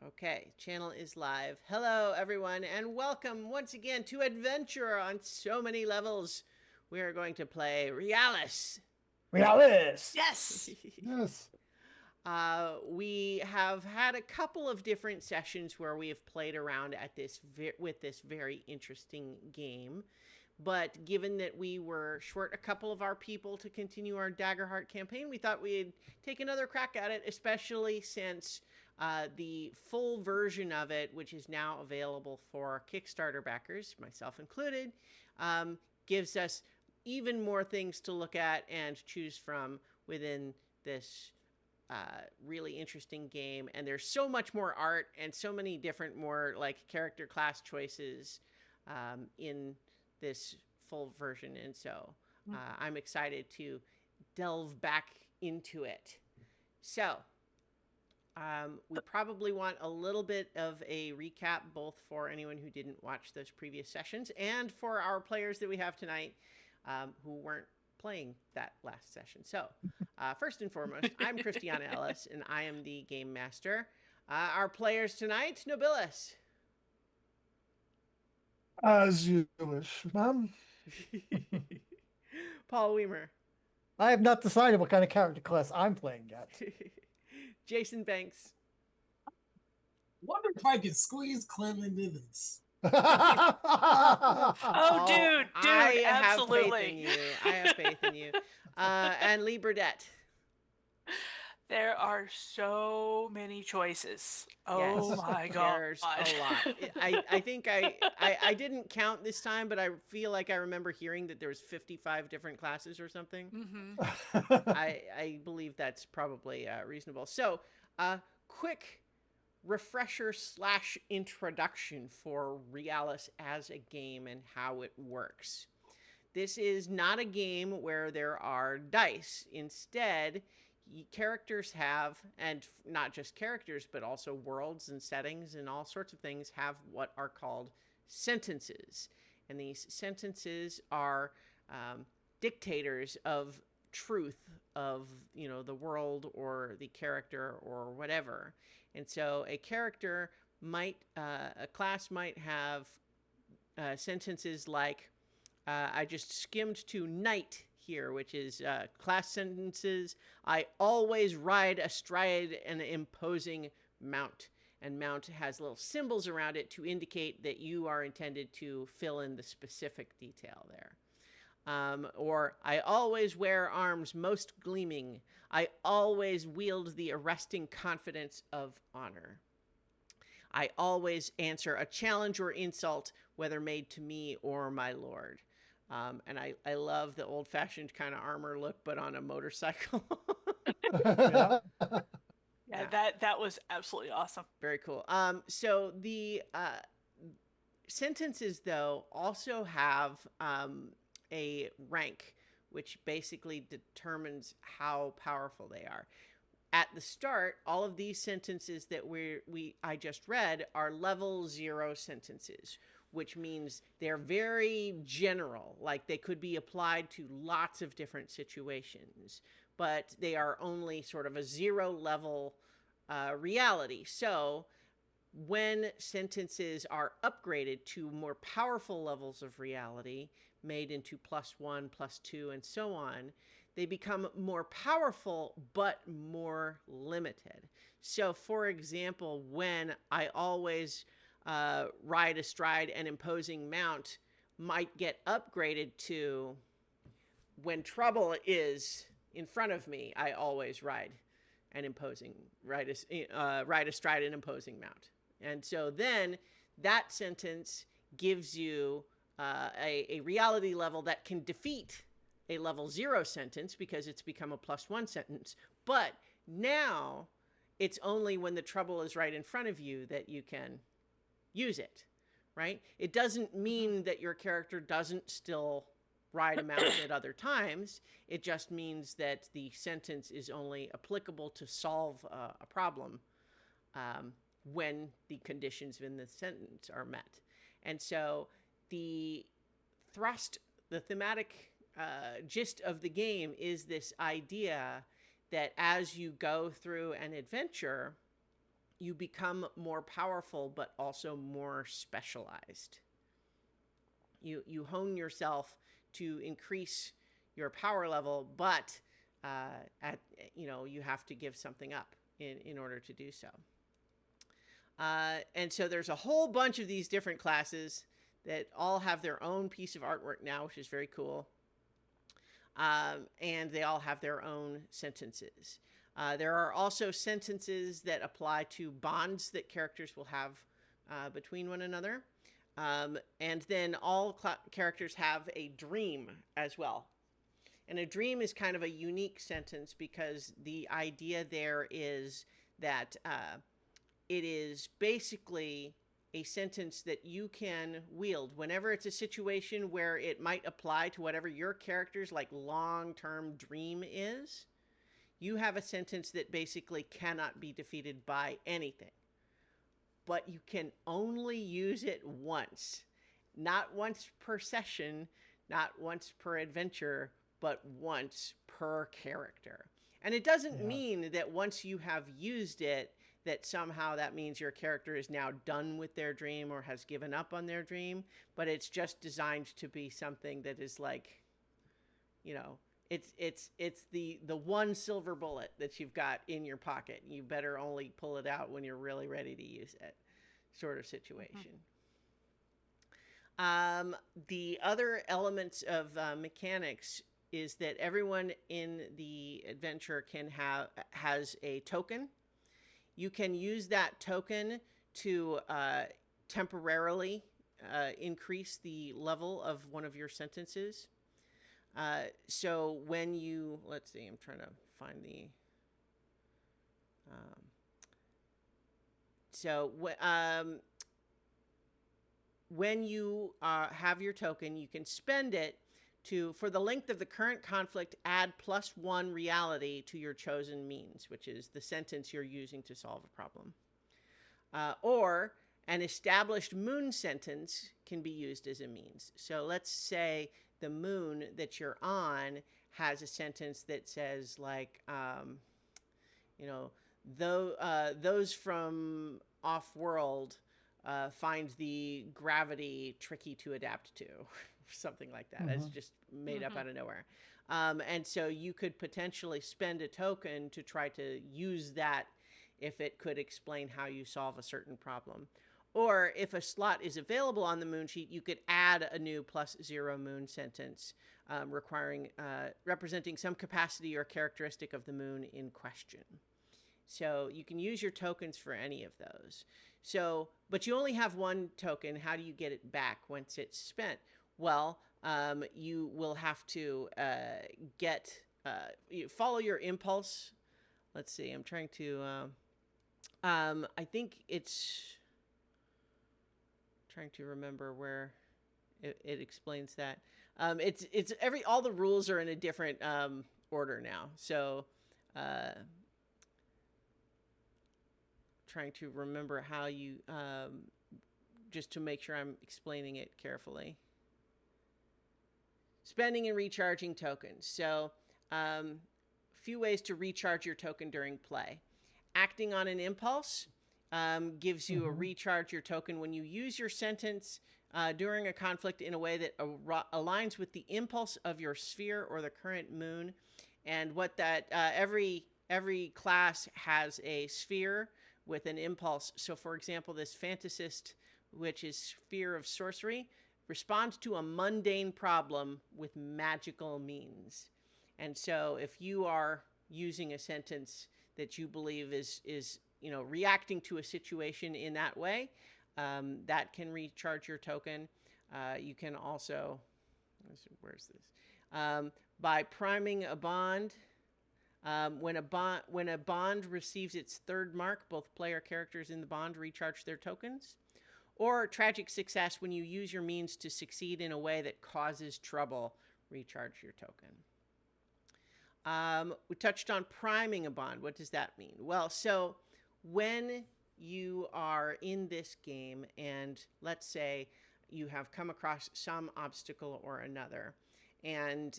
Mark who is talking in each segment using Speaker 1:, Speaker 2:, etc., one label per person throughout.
Speaker 1: Okay, channel is live. Hello, everyone, and welcome once again to Adventure on so many levels. We are going to play Realis.
Speaker 2: Realis.
Speaker 3: Yes.
Speaker 2: Yes.
Speaker 1: We have had a couple of different sessions where we have played around at this with this very interesting game. But given that we were short a couple of our people to continue our Daggerheart campaign, we thought we'd take another crack at it, especially since the full version of it, which is now available for Kickstarter backers, myself included, gives us even more things to look at and choose from within this really interesting game. And there's so much more art and so many different more like character class choices in this full version. And so I'm excited to delve back into it. So we probably want a little bit of a recap, both for anyone who didn't watch those previous sessions and for our players that we have tonight who weren't playing that last session. So first and foremost, I'm Christiana Ellis, and I am the game master. Our players tonight, Nobilis.
Speaker 2: As you wish, ma'am.
Speaker 1: Paul Weimer.
Speaker 2: I have not decided what kind of character class I'm playing yet.
Speaker 1: Jason Banks.
Speaker 3: Wonder if I could squeeze Clem into this.
Speaker 2: Oh,
Speaker 1: Paul, I have faith in
Speaker 4: absolutely.
Speaker 1: you. I have faith in you. And Lee Burdett.
Speaker 4: There are so many choices. Oh
Speaker 1: Yes,
Speaker 4: my god.
Speaker 1: there's a lot. I think I didn't count this time, but I feel like I remember hearing that there was 55 different classes or something. I believe that's probably reasonable. So, quick refresher / introduction for Realis as a game and how it works. This is not a game where there are dice. Instead, characters have, and not just characters, but also worlds and settings and all sorts of things have what are called sentences. And these sentences are dictators of truth of, you know, the world or the character or whatever. And so a character might, a class might have sentences like, I just skimmed to knight here, which is class sentences. I always ride astride an imposing mount. And mount has little symbols around it to indicate that you are intended to fill in the specific detail there. Or, I always wear arms most gleaming. I always wield the arresting confidence of honor. I always answer a challenge or insult, whether made to me or my lord. And I love the old-fashioned kind of armor look, but on a motorcycle.
Speaker 2: yeah.
Speaker 4: Yeah, that was absolutely awesome.
Speaker 1: Very cool. So the sentences, though, also have a rank, which basically determines how powerful they are. At the start, all of these sentences that I just read are level 0 sentences, which means they're very general, like they could be applied to lots of different situations, but they are only sort of a 0 level reality. So when sentences are upgraded to more powerful levels of reality, made into +1, +2, and so on, they become more powerful but more limited. So, for example, when I always ride astride an imposing mount might get upgraded to when trouble is in front of me, I always ride astride an imposing mount. And so then that sentence gives you a reality level that can defeat a level 0 sentence because it's become a +1 sentence. But now it's only when the trouble is right in front of you that you can use it, right? It doesn't mean that your character doesn't still ride a mount at other times. It just means that the sentence is only applicable to solve a problem when the conditions in the sentence are met. And so the thematic gist of the game is this idea that as you go through an adventure, you become more powerful, but also more specialized. You hone yourself to increase your power level, but you have to give something up in order to do so. And so there's a whole bunch of these different classes that all have their own piece of artwork now, which is very cool. And they all have their own sentences. There are also sentences that apply to bonds that characters will have between one another. And then all characters have a dream as well. And a dream is kind of a unique sentence because the idea there is that it is basically a sentence that you can wield whenever it's a situation where it might apply to whatever your character's like long-term dream is. You have a sentence that basically cannot be defeated by anything. But you can only use it once. Not once per session, not once per adventure, but once per character. And it doesn't mean that once you have used it, that somehow that means your character is now done with their dream or has given up on their dream, but it's just designed to be something that is like, it's the one silver bullet that you've got in your pocket. You better only pull it out when you're really ready to use it, sort of situation. The other elements of mechanics is that everyone in the adventure has a token. You can use that token to temporarily increase the level of one of your sentences. So when you, let's see, I'm trying to find the, when you have your token, you can spend it for the length of the current conflict, add +1 reality to your chosen means, which is the sentence you're using to solve a problem. Or an established moon sentence can be used as a means. So let's say the moon that you're on has a sentence that says like, those from off-world find the gravity tricky to adapt to. Something like that. It's just made up out of nowhere. And so you could potentially spend a token to try to use that if it could explain how you solve a certain problem. Or if a slot is available on the moon sheet, you could add a new +0 moon sentence representing some capacity or characteristic of the moon in question. So you can use your tokens for any of those. So, but you only have one token. How do you get it back once it's spent? Well, you will have to follow your impulse. Let's see. I'm trying to. I think it's trying to remember where it explains that. It's all the rules are in a different order now. So, trying to remember how you just to make sure I'm explaining it carefully. Spending and recharging tokens. So, few ways to recharge your token during play. Acting on an impulse gives you a recharge your token when you use your sentence during a conflict in a way that aligns with the impulse of your sphere or the current moon. And what that every class has a sphere with an impulse. So, for example, this fantasist, which is sphere of sorcery, responds to a mundane problem with magical means. And so if you are using a sentence that you believe is reacting to a situation in that way, that can recharge your token. You can also, where's this? By priming a bond. When a bond receives its third mark, both player characters in the bond recharge their tokens. Or tragic success, when you use your means to succeed in a way that causes trouble, recharge your token. We touched on priming a bond. What does that mean? Well, so when you are in this game and let's say you have come across some obstacle or another, and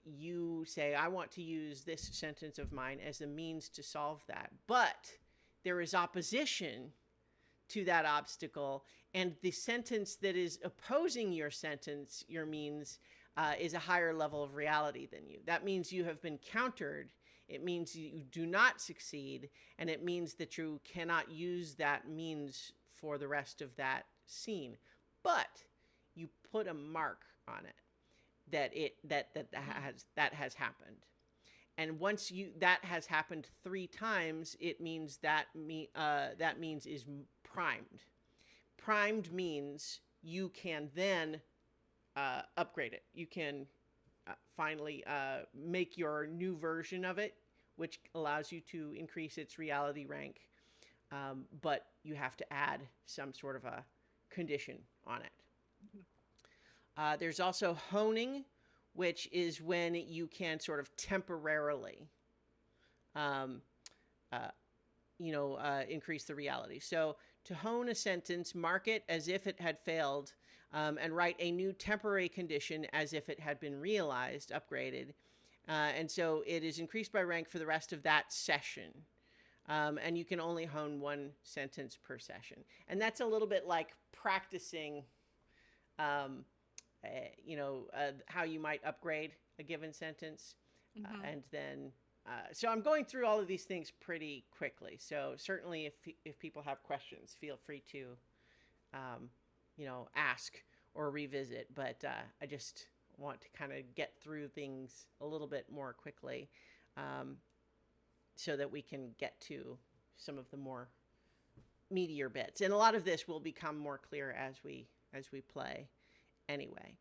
Speaker 1: you say, I want to use this sentence of mine as a means to solve that. But there is opposition to that obstacle, and the sentence that is opposing your sentence, your means, is a higher level of reality than you. That means you have been countered. It means you do not succeed, and it means that you cannot use that means for the rest of that scene. But you put a mark on it that has happened. And once that has happened 3 times, it means that means is primed. Primed means you can then upgrade it. You can finally make your new version of it, which allows you to increase its reality rank. But you have to add some sort of a condition on it. There's also honing, which is when you can sort of temporarily, increase the reality. So to hone a sentence, mark it as if it had failed, and write a new temporary condition as if it had been realized, upgraded. And so it is increased by rank for the rest of that session. And you can only hone 1 sentence per session. And that's a little bit like practicing, how you might upgrade a given sentence. And then, so I'm going through all of these things pretty quickly. So certainly if people have questions, feel free to, ask or revisit. But I just want to kind of get through things a little bit more quickly, so that we can get to some of the more meatier bits. And a lot of this will become more clear as we play anyway.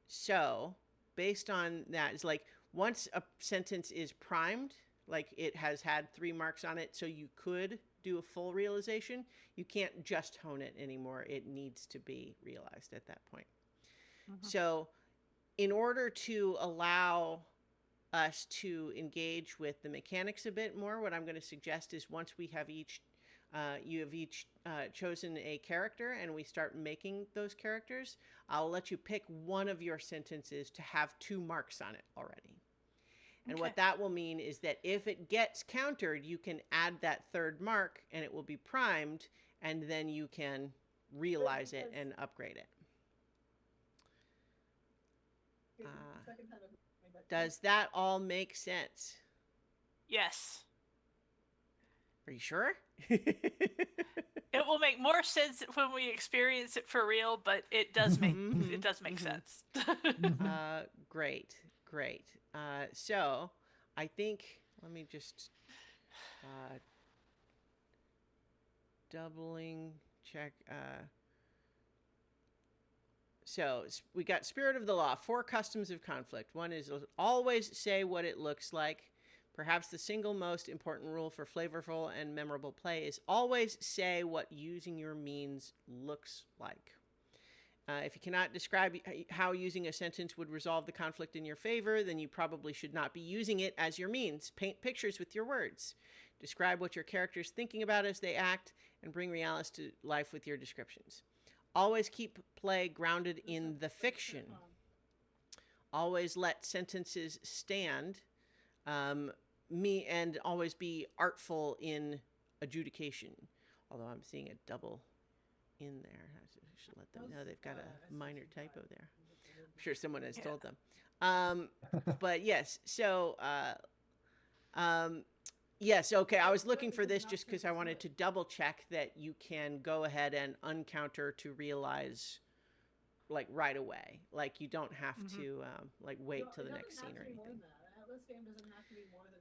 Speaker 1: So based on that, it's like once a sentence is primed, like it has had 3 marks on it, so you could do a full realization, you can't just hone it anymore. It needs to be realized at that point. So in order to allow us to engage with the mechanics a bit more, what I'm going to suggest is once we have you have each chosen a character and we start making those characters, I'll let you pick one of your sentences to have 2 marks on it already. And what that will mean is that if it gets countered, you can add that 3rd mark and it will be primed, and then you can realize it and upgrade it. Does that all make sense?
Speaker 4: Yes.
Speaker 1: Are you sure?
Speaker 4: It will make more sense when we experience it for real, but it does make sense.
Speaker 1: Great. So I think, let me just doubling check. So we got Spirit of the Law, 4 customs of conflict. One is always say what it looks like. Perhaps the single most important rule for flavorful and memorable play is always say what using your means looks like. If you cannot describe how using a sentence would resolve the conflict in your favor, then you probably should not be using it as your means. Paint pictures with your words. Describe what your character's thinking about as they act, and bring Realis to life with your descriptions. Always keep play grounded in the fiction. Always let sentences stand. And always be artful in adjudication. Although I'm seeing a double in there. I should let them know they've got a minor typo there. I'm sure someone has told them. But yes, so yes, okay. I was looking for this just because I wanted to double check that you can go ahead and uncounter to realize, like, right away. Like, you don't have to wait till the next scene or anything.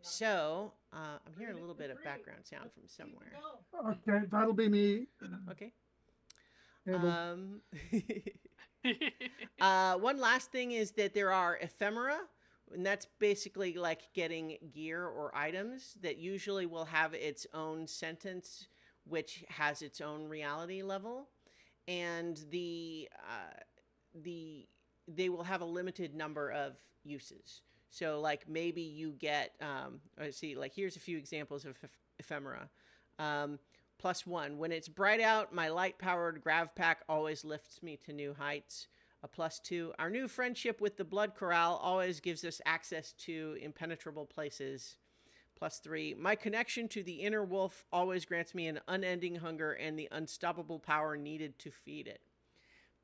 Speaker 1: So I'm hearing a little bit of background sound from somewhere.
Speaker 2: Okay, that'll be me.
Speaker 1: Okay.
Speaker 2: Yeah,
Speaker 1: One last thing is that there are ephemera, and that's basically like getting gear or items that usually will have its own sentence, which has its own reality level, and they will have a limited number of uses. So like maybe you get, let's see, like here's a few examples of ephemera. +1, when it's bright out, my light-powered grav pack always lifts me to new heights. A +2, our new friendship with the blood corral always gives us access to impenetrable places. +3. My connection to the inner wolf always grants me an unending hunger and the unstoppable power needed to feed it.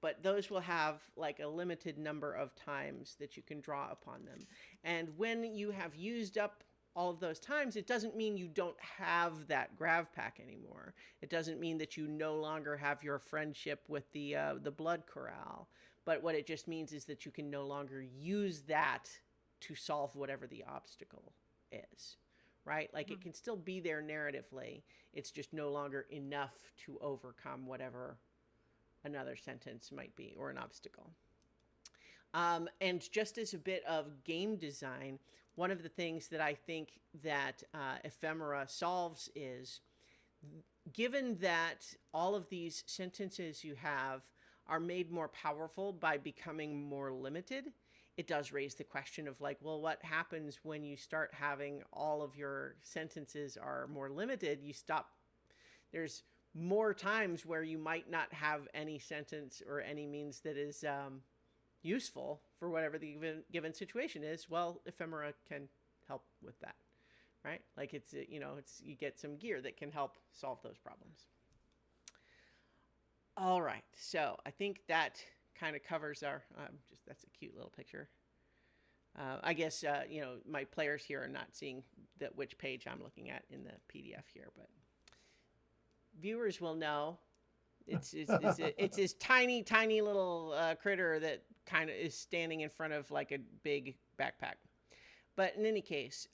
Speaker 1: But those will have like a limited number of times that you can draw upon them. And when you have used up all of those times, it doesn't mean you don't have that grav pack anymore. It doesn't mean that you no longer have your friendship with the blood corral. But what it just means is that you can no longer use that to solve whatever the obstacle is, right? Like it can still be there narratively. It's just no longer enough to overcome whatever another sentence might be or an obstacle. And just as a bit of game design, one of the things that I think that Ephemera solves is, given that all of these sentences you have are made more powerful by becoming more limited, it does raise the question of like, well, what happens when you start having all of your sentences are more limited? There's more times where you might not have any sentence or any means that is useful for whatever the given situation is. Well, Ephemera can help with that, right? Like you get some gear that can help solve those problems. All right, so I think that kind of covers our, that's a cute little picture. I guess, my players here are not seeing which page I'm looking at in the PDF here, but viewers will know. It's this tiny, tiny little critter that kind of is standing in front of like a big backpack. But in any case,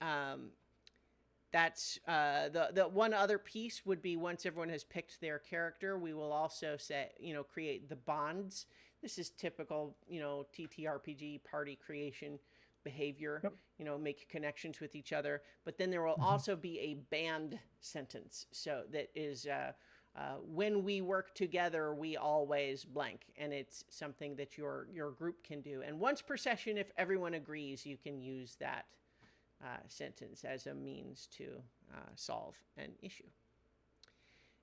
Speaker 1: that's the one other piece would be, once everyone has picked their character, we will also create the bonds. This is typical, TTRPG party creation behavior. Yep. Make connections with each other. But then there will also be a band sentence. So that is, when we work together, we always blank. And it's something that your group can do. And once per session, if everyone agrees, you can use that sentence as a means to solve an issue.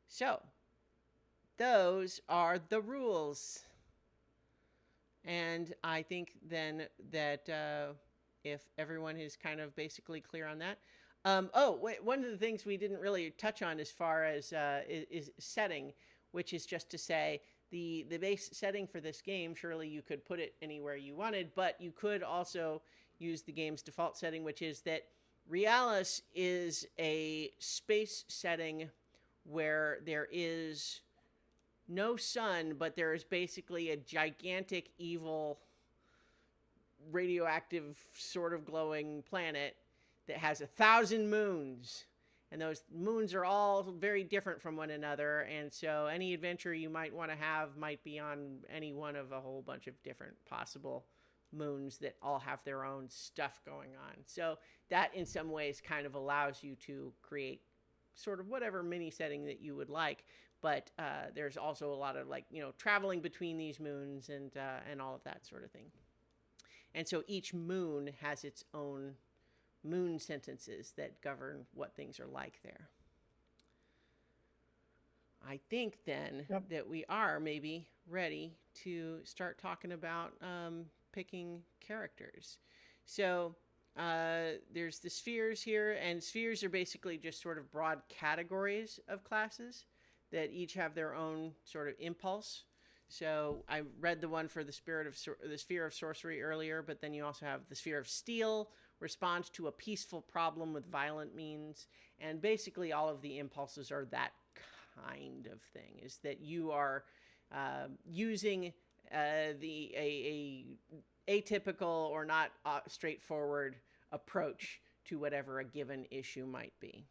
Speaker 1: So those are the rules. And I think then that if everyone is kind of basically clear on that. One of the things we didn't really touch on as far as is setting, which is just to say the base setting for this game, surely you could put it anywhere you wanted, but you could also use the game's default setting, which is that Realis is a space setting where there is no sun, but there is basically a gigantic, evil, radioactive, sort of glowing planet that has 1,000 moons. And those moons are all very different from one another. And so any adventure you might want to have might be on any one of a whole bunch of different possible moons that all have their own stuff going on. So that in some ways kind of allows you to create sort of whatever mini setting that you would like. But there's also a lot of traveling between these moons and all of that sort of thing. And so each moon has its own moon sentences that govern what things are like there. I think then that we are maybe ready to start talking about picking characters. So there's the spheres here, and spheres are basically just sort of broad categories of classes that each have their own sort of impulse. So I read the one for the sphere of sorcery earlier, but then you also have the sphere of steel, responds to a peaceful problem with violent means, and basically all of the impulses are that kind of thing. Is that you are using a atypical or not straightforward approach to whatever a given issue might be.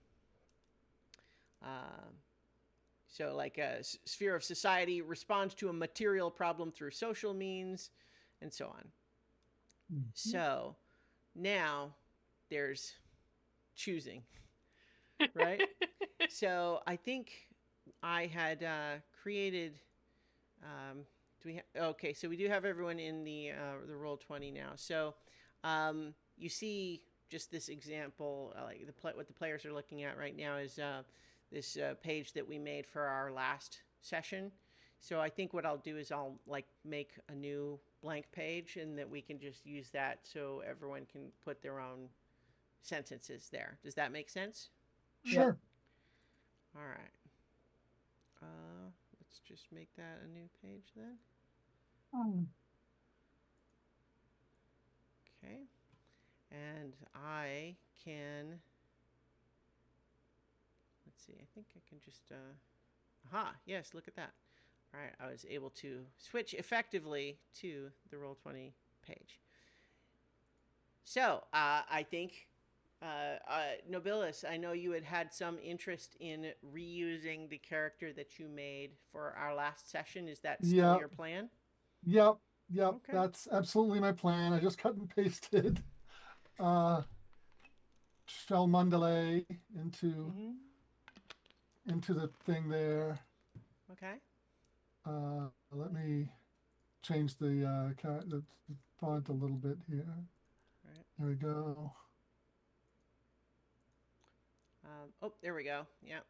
Speaker 1: So like a sphere of society responds to a material problem through social means, and so on. Mm-hmm. So now there's choosing, right? So I think I had created, okay, so we do have everyone in the Roll20 now. So you see just this example, like what the players are looking at right now is this page that we made for our last session. So I think what I'll do is I'll make a new blank page, and that we can just use that so everyone can put their own sentences there. Does that make sense?
Speaker 2: Sure.
Speaker 1: All right. Let's just make that a new page then. Okay. And I can, let's see, I think I can just, aha, yes, look at that. All right, I was able to switch effectively to the Roll20 page. So, I think, Nobilis, I know you had some interest in reusing the character that you made for our last session. Is that still your plan?
Speaker 5: Yep.
Speaker 1: Okay.
Speaker 5: That's absolutely my plan. I just cut and pasted Shell Mandalay into the thing there.
Speaker 1: Okay.
Speaker 5: Let me change the font a little bit here.
Speaker 1: All right.
Speaker 5: There we go.
Speaker 1: Oh, there we go. Yeah.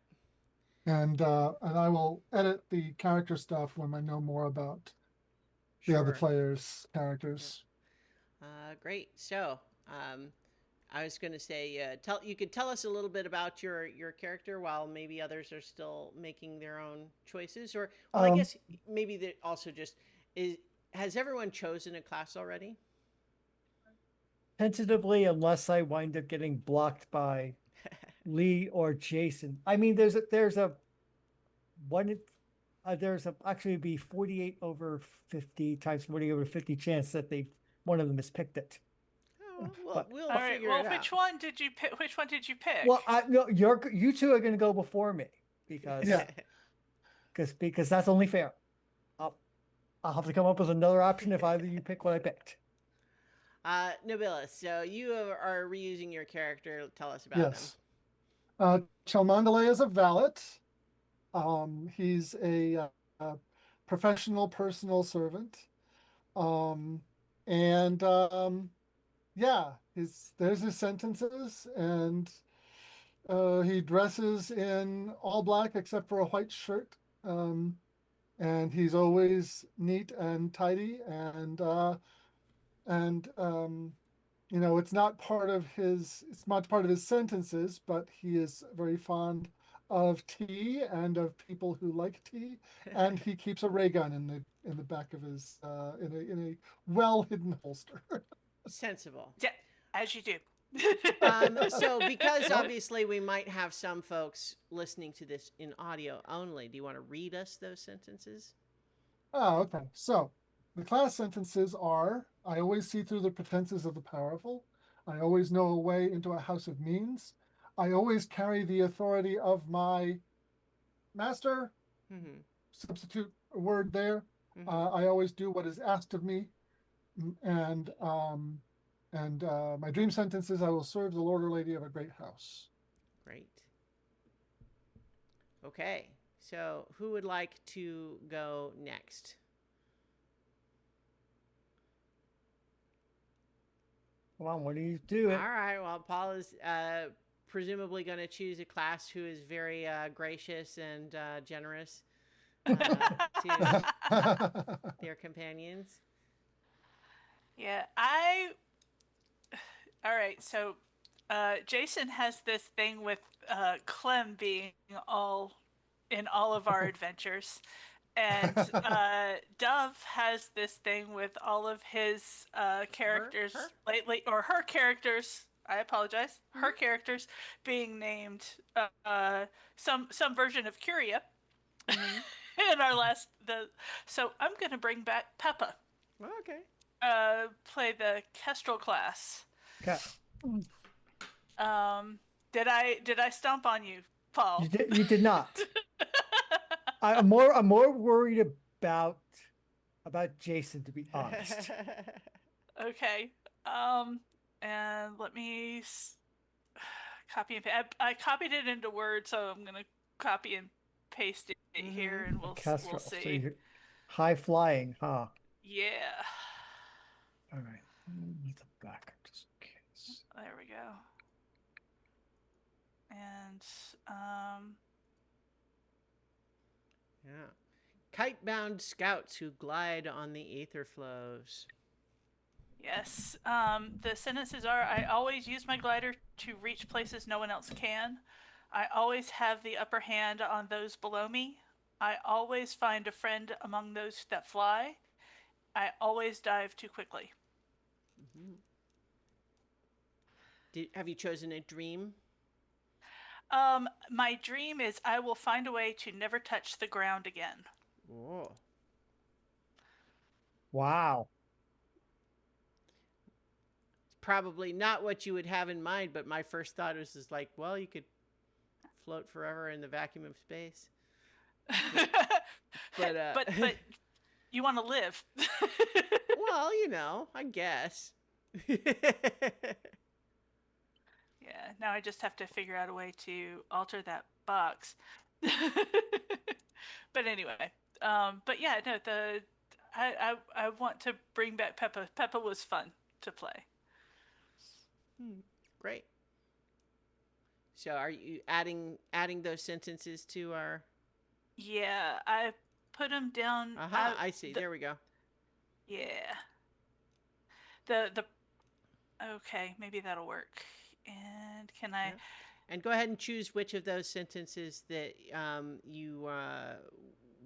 Speaker 5: And I will edit the character stuff when I know more about the other players' characters.
Speaker 1: Great. So, I was going to say, you could tell us a little bit about your character while maybe others are still making their own choices, or I guess maybe that also just has everyone chosen a class already?
Speaker 2: Tentatively, unless I wind up getting blocked by Lee or Jason. I mean, there's actually be 48 over 50 times 40 over 50 chance that one of them has picked it.
Speaker 1: Oh, well, we'll
Speaker 4: All right.
Speaker 1: figure
Speaker 4: Well,
Speaker 1: it out.
Speaker 4: which one did you pick? Which one did you pick?
Speaker 2: Well, no, you two are going to go before me because because that's only fair. I'll have to come up with another option if either you pick what I picked.
Speaker 1: Nabila, so you are reusing your character. Tell us about them.
Speaker 5: Chalmandalay is a valet. He's a professional personal servant. There's his sentences, and he dresses in all black except for a white shirt. And he's always neat and tidy, and it's not part of his sentences, but he is very fond of tea and of people who like tea, and he keeps a ray gun in the back of his in a well hidden holster.
Speaker 1: Sensible.
Speaker 4: Yeah, as you do.
Speaker 1: So because obviously we might have some folks listening to this in audio only, do you want to read us those sentences?
Speaker 5: Oh, okay. So the class sentences are: I always see through the pretenses of the powerful. I always know a way into a house of means. I always carry the authority of my master. Substitute a word there. I always do what is asked of me. And my dream sentence is: I will serve the lord or lady of a great house.
Speaker 1: Great. Okay, so who would like to go next?
Speaker 2: Come on, what do you do?
Speaker 1: All right, well, Paul is presumably going to choose a class who is very gracious and generous to their companions.
Speaker 4: Yeah, all right, so Jason has this thing with Clem being in all of our adventures. And Dove has this thing with all of his characters lately, or her characters. I apologize. Her characters being named some version of Curia in our last. So I'm going to bring back Peppa.
Speaker 1: Okay.
Speaker 4: Play the Kestrel class.
Speaker 2: Okay.
Speaker 4: Did I stomp on you, Paul?
Speaker 2: You did not. I'm more worried about Jason, to be honest.
Speaker 4: Okay. And let me copy and paste. I copied it into Word, so I'm gonna copy and paste it here, and we'll see.
Speaker 2: So you're high flying, huh?
Speaker 4: Yeah.
Speaker 2: All right. Need the back just in case.
Speaker 4: There we go. And
Speaker 1: Yeah. Kite-bound scouts who glide on the aether flows.
Speaker 4: Yes. The sentences are: I always use my glider to reach places no one else can. I always have the upper hand on those below me. I always find a friend among those that fly. I always dive too quickly.
Speaker 1: Mm-hmm. Have you chosen a dream?
Speaker 4: My dream is I will find a way to never touch the ground again.
Speaker 1: Oh.
Speaker 2: Wow.
Speaker 1: Probably not what you would have in mind, but my first thought was just like, well, you could float forever in the vacuum of space. But
Speaker 4: but you want to live.
Speaker 1: well, I guess.
Speaker 4: Yeah, now I just have to figure out a way to alter that box. But anyway, but yeah, no, I want to bring back Peppa. Peppa was fun to play.
Speaker 1: Great. So are you adding those sentences to our?
Speaker 4: Yeah, I put them down.
Speaker 1: Aha, I see. There we go.
Speaker 4: Yeah. The okay, maybe that'll work. And can I?
Speaker 1: Yeah. And go ahead and choose which of those sentences that you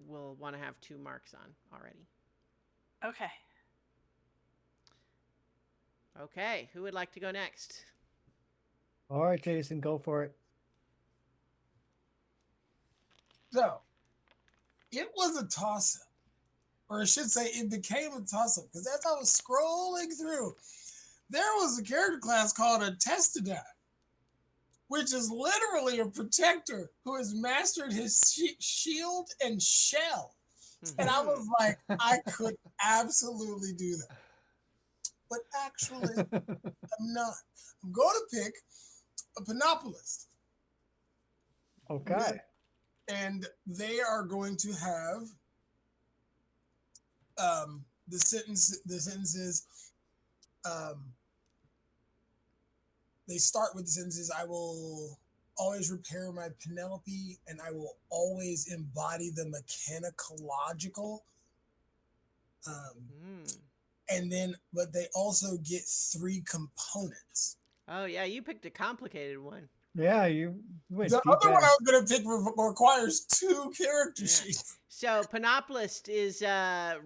Speaker 1: will want to have 2 marks on already.
Speaker 4: Okay.
Speaker 1: Okay, who would like to go next?
Speaker 2: All right, Jason, go for it.
Speaker 3: So, it was a toss-up, or I should say it became a toss-up, because as I was scrolling through, there was a character class called a Testodon, which is literally a protector who has mastered his shield and shell. And I was like, I could absolutely do that. But actually, I'm not. I'm going to pick a Panopolist.
Speaker 2: Okay.
Speaker 3: And they are going to have the sentences. They start with the sentences: I will always repair my Penelope, and I will always embody the mechanicological. And then, but they also get 3 components.
Speaker 1: Oh yeah, you picked a complicated one.
Speaker 2: Yeah, you went
Speaker 3: The
Speaker 2: deep
Speaker 3: other
Speaker 2: in.
Speaker 3: one I was going to pick requires 2 character sheets.
Speaker 1: So Panopolist is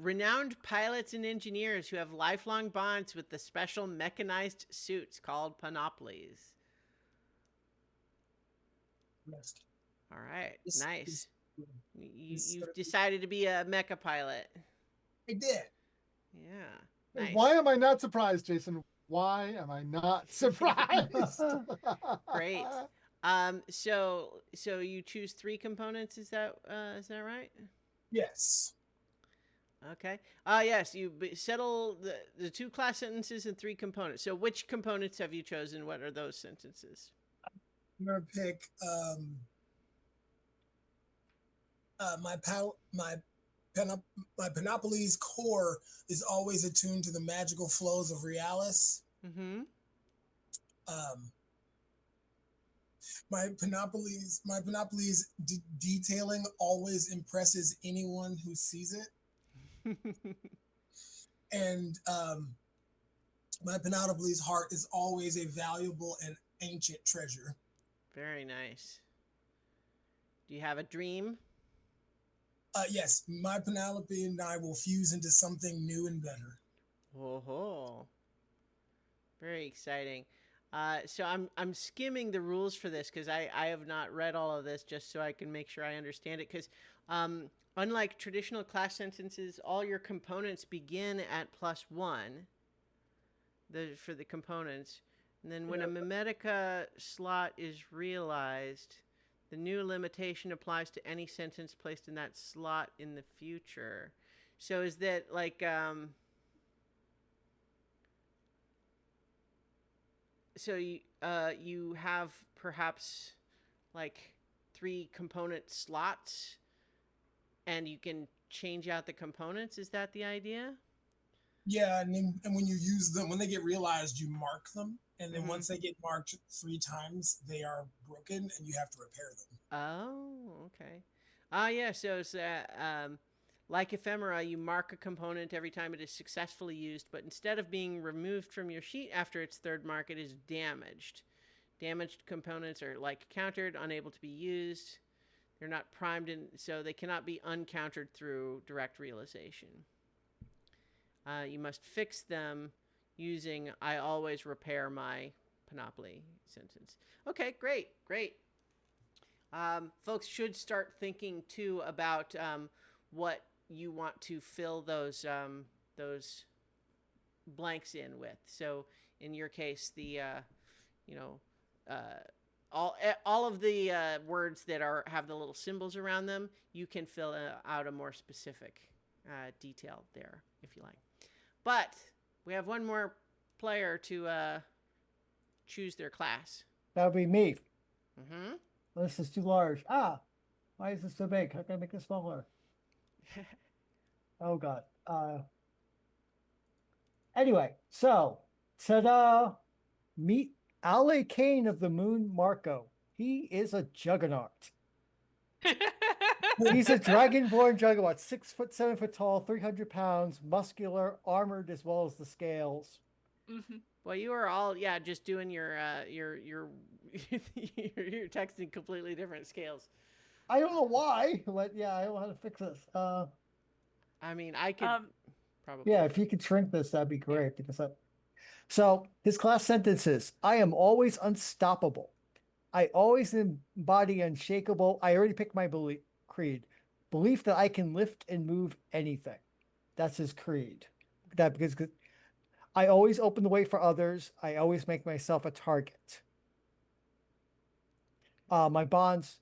Speaker 1: renowned pilots and engineers who have lifelong bonds with the special mechanized suits called Panoplies.
Speaker 3: Yes.
Speaker 1: All right, nice. You've decided to be a mecha pilot.
Speaker 3: I did.
Speaker 1: Yeah. Nice.
Speaker 5: Why am I not surprised, Jason? Why am I not surprised?
Speaker 1: Great. So you choose 3 components. Is that right?
Speaker 3: Yes.
Speaker 1: Okay. Yes. You settle the 2 class sentences and 3 components. So which components have you chosen? What are those sentences?
Speaker 3: I'm gonna pick my Panopoli's core is always attuned to the magical flows of Realis.
Speaker 1: Mm-hmm.
Speaker 3: My Panopoli's detailing always impresses anyone who sees it. And my Panopoli's heart is always a valuable and ancient treasure.
Speaker 1: Very nice. Do you have a dream?
Speaker 3: Yes, my Penelope and I will fuse into something new and better.
Speaker 1: Oh, very exciting. So I'm skimming the rules for this because I have not read all of this just so I can make sure I understand it. Because unlike traditional class sentences, all your components begin at +1. For the components, and then when a Memetica slot is realized, the new limitation applies to any sentence placed in that slot in the future. So is that like so you have perhaps like 3 component slots and you can change out the components? Is that the idea?
Speaker 3: Yeah, and when you use them, when they get realized, you mark them, and then once they get marked 3 times, they are broken, and you have to repair them.
Speaker 1: Oh, okay. Yeah. So it's Like ephemera, you mark a component every time it is successfully used, but instead of being removed from your sheet after its third mark, it is damaged. Damaged components are like countered, unable to be used. They're not primed, so they cannot be uncountered through direct realization. You must fix them using I always repair my Panoply sentence. Okay, great. Folks should start thinking too about what you want to fill those blanks in with. So in your case, the all of the words that have the little symbols around them, you can fill out a more specific detail there if you like. But we have one more player to choose their class.
Speaker 2: That would be me.
Speaker 1: Mm-hmm.
Speaker 2: This is too large. Why is this so big? How can I make it smaller? Oh God. Anyway, so ta-da! Meet Ale Kane of the Moon Marco. He is a juggernaut. He's a dragonborn juggernaut, 6 foot 7 foot tall, 300 pounds, muscular, armored as well as the scales.
Speaker 4: Mm-hmm.
Speaker 1: Well, you are all just doing your you're texting completely different scales.
Speaker 2: I don't know why, but yeah, I don't know how to fix this.
Speaker 1: I mean, I could probably.
Speaker 2: Yeah, if you could shrink this, that'd be great. Because so his class sentences: I am always unstoppable. I always embody unshakable. I already picked my creed. Belief that I can lift and move anything. That's his creed. That because I always open the way for others. I always make myself a target. My bonds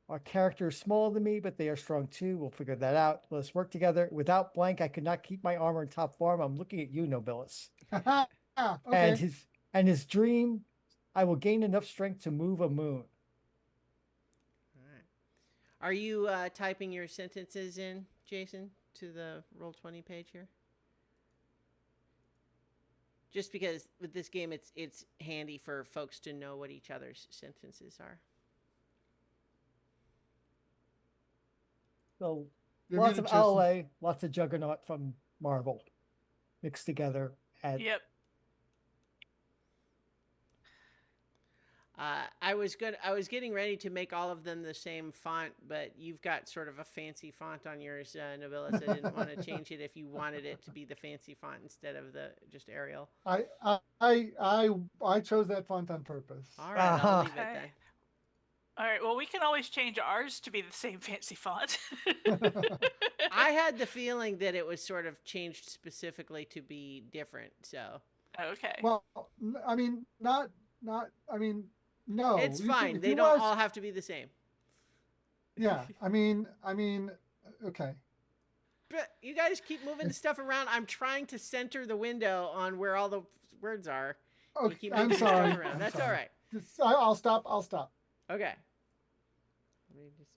Speaker 2: are characters smaller than me, but they are strong too. We'll figure that out. Let's work together. Without blank, I could not keep my armor in top form. I'm looking at you, Nobilis.
Speaker 5: Okay.
Speaker 2: And his dream, I will gain enough strength to move a moon.
Speaker 1: All right. Are you typing your sentences in, Jason, to the Roll20 page here? Just because with this game, it's handy for folks to know what each other's sentences are.
Speaker 2: So
Speaker 5: You're
Speaker 2: lots of
Speaker 5: muted, Jason.
Speaker 2: LA, lots of Juggernaut from Marvel mixed together. And
Speaker 4: Yep.
Speaker 1: I was getting ready to make all of them the same font, but you've got sort of a fancy font on yours, Nobilis. I didn't want to change it if you wanted it to be the fancy font instead of the just Arial.
Speaker 5: I chose that font on purpose.
Speaker 1: All right, I'll leave it
Speaker 4: Okay.
Speaker 1: then.
Speaker 4: All right. Well, we can always change ours to be the same fancy font.
Speaker 1: I had the feeling that it was sort of changed specifically to be different. So
Speaker 4: Okay.
Speaker 5: Well, I mean, not. I mean, no.
Speaker 1: it's
Speaker 5: You
Speaker 1: fine.
Speaker 5: if
Speaker 1: They
Speaker 5: you
Speaker 1: don't
Speaker 5: watch-
Speaker 1: all have to be the same.
Speaker 5: Yeah. I mean. Okay.
Speaker 1: But you guys keep moving the stuff around. I'm trying to center the window on where all the words are. You
Speaker 5: Okay.
Speaker 1: keep
Speaker 5: I'm
Speaker 1: moving
Speaker 5: sorry.
Speaker 1: stuff around.
Speaker 5: I'm
Speaker 1: That's
Speaker 5: sorry.
Speaker 1: all right.
Speaker 5: I'll stop.
Speaker 1: Okay. Let me just...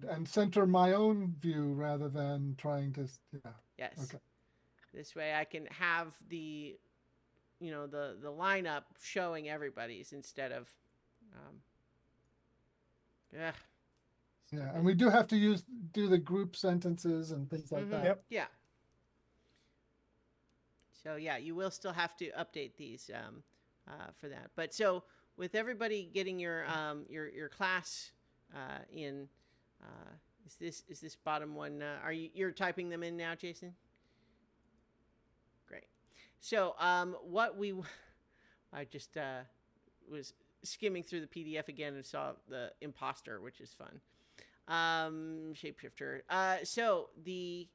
Speaker 5: And center my own view rather than trying to. Yeah.
Speaker 1: Yes.
Speaker 5: Okay.
Speaker 1: This way I can have the lineup showing everybody's instead of
Speaker 5: Yeah, and we do have to do the group sentences and things like that.
Speaker 2: Yep.
Speaker 1: Yeah. So yeah, you will still have to update these for that. But so with everybody getting your class in, is this bottom one? You're typing them in now, Jason? Great. So I just was skimming through the PDF again and saw the imposter, which is fun. Shapeshifter. So the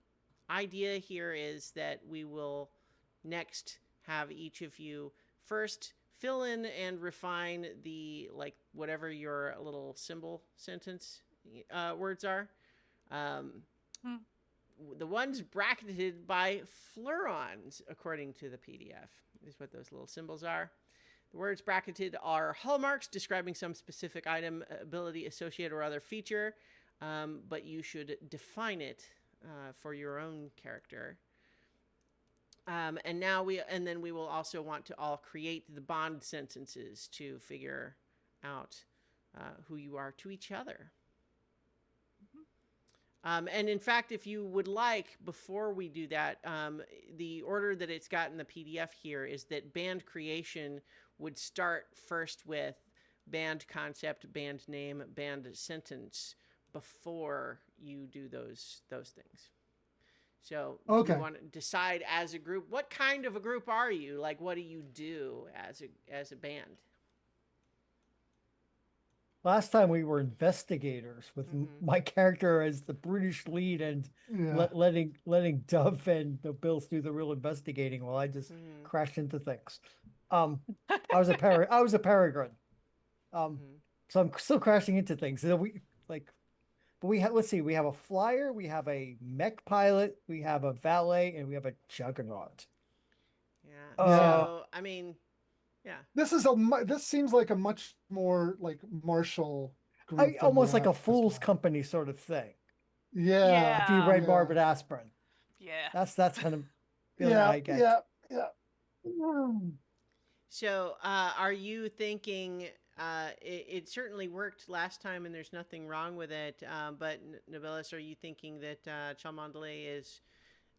Speaker 1: idea here is that we will next have each of you first fill in and refine the whatever your little symbol sentence words are. The ones bracketed by fleurons, according to the PDF, is what those little symbols are. The words bracketed are hallmarks describing some specific item, ability, associate, or other feature, but you should define it for your own character. And then we will also want to all create the bond sentences to figure out who you are to each other. And in fact, if you would like, before we do that, the order that it's got in the PDF here is that band creation would start first with band concept, band name, band sentence before you do those things. So do
Speaker 5: Okay.
Speaker 1: you want to decide as a group, what kind of a group are you? Like, what do you do as a band?
Speaker 2: Last time we were investigators with
Speaker 1: Mhm.
Speaker 2: my character as the British lead and
Speaker 5: Yeah.
Speaker 2: letting Dove and the Bills do the real investigating while I just
Speaker 1: Mhm.
Speaker 2: crashed into things. I was a peregrine.
Speaker 1: Mhm.
Speaker 2: So I'm still crashing into things. So but we have, let's see, we have a flyer, we have a mech pilot, we have a valet, and we have a juggernaut.
Speaker 1: Yeah.
Speaker 5: Yeah.
Speaker 1: So, I mean, yeah.
Speaker 5: This seems like a much more like martial
Speaker 2: I
Speaker 5: group than the
Speaker 2: almost like a
Speaker 5: last
Speaker 2: fool's
Speaker 5: one.
Speaker 2: company sort of thing.
Speaker 5: Yeah.
Speaker 2: If you
Speaker 4: Yeah.
Speaker 2: read
Speaker 5: Yeah.
Speaker 2: Margaret Aspirin,
Speaker 4: Yeah.
Speaker 2: that's kind of feeling
Speaker 5: Yeah.
Speaker 2: I get.
Speaker 5: Yeah. Yeah. Mm.
Speaker 1: So, are you thinking it certainly worked last time and there's nothing wrong with it? But Nobilis, are you thinking that Chalmondele is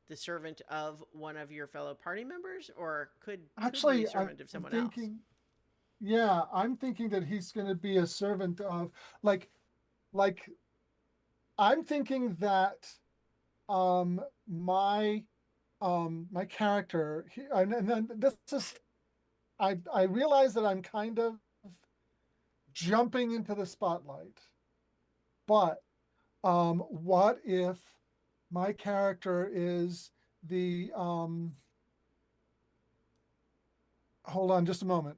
Speaker 1: the servant of one of your fellow party members, or could be a
Speaker 5: Actually, I'm
Speaker 1: servant of someone else?
Speaker 5: thinking. Yeah, I'm thinking that he's going to be a servant of like like I'm thinking that um my my character and then this is I realize that I'm kind of jumping into the spotlight, but what if my character is the hold on just a moment.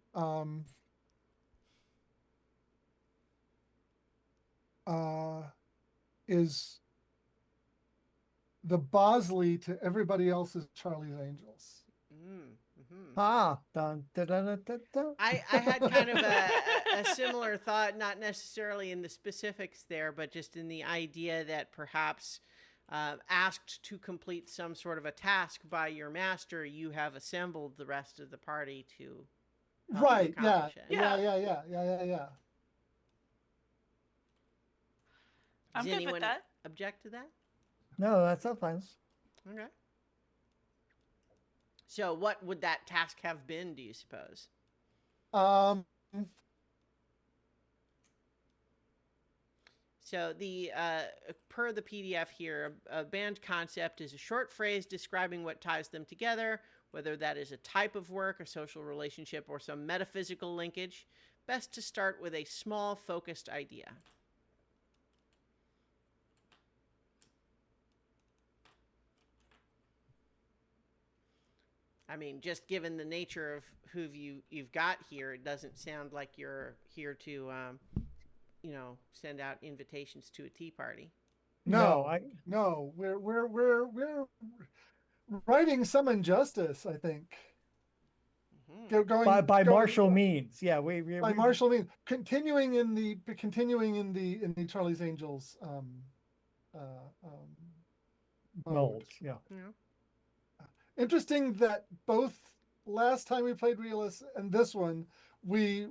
Speaker 5: Uh is the Bosley to everybody else's Charlie's Angels.
Speaker 1: Mm-hmm.
Speaker 2: Ah, dun, dun, dun, dun, dun, dun.
Speaker 1: I had kind of a similar thought, not necessarily in the specifics there, but just in the idea that perhaps asked to complete some sort of a task by your master, you have assembled the rest of the party to help you
Speaker 5: Right, yeah,
Speaker 1: accomplish it.
Speaker 5: yeah,
Speaker 4: Yeah.
Speaker 5: yeah, yeah, yeah, yeah, yeah.
Speaker 1: Does
Speaker 4: I'm good with
Speaker 1: anyone
Speaker 4: that.
Speaker 1: object to that?
Speaker 2: No, that's not fine.
Speaker 1: Okay. So, what would that task have been, do you suppose?
Speaker 5: Um,
Speaker 1: So the per the PDF here, a band concept is a short phrase describing what ties them together, whether that is a type of work, a social relationship, or some metaphysical linkage. Best to start with a small, focused idea. I mean, just given the nature of who you've got here, it doesn't sound like you're here to, send out invitations to a tea party.
Speaker 2: No,
Speaker 5: no, no, we're writing some injustice, I think.
Speaker 1: Mm-hmm.
Speaker 2: by
Speaker 5: Going
Speaker 2: martial means. Yeah,
Speaker 5: by Marshall means continuing in the Charlie's Angels um mode.
Speaker 2: molds. Yeah.
Speaker 1: Yeah.
Speaker 5: Interesting that both last time we played Realis and this one we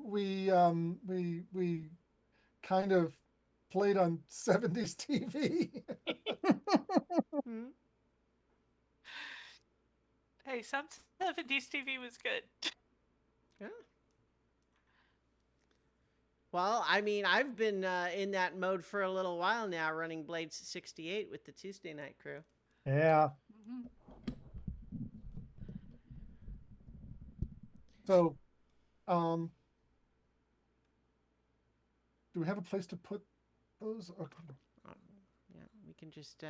Speaker 5: kind of played on 70s TV.
Speaker 1: Mm-hmm.
Speaker 4: Hey, some 70s TV was good.
Speaker 1: Yeah. Well, I mean, I've been in that mode for a little while now, running Blades 68 with the Tuesday night crew.
Speaker 2: Yeah.
Speaker 4: Mhm.
Speaker 5: So um do we have a place to put those?
Speaker 1: Yeah, we can just.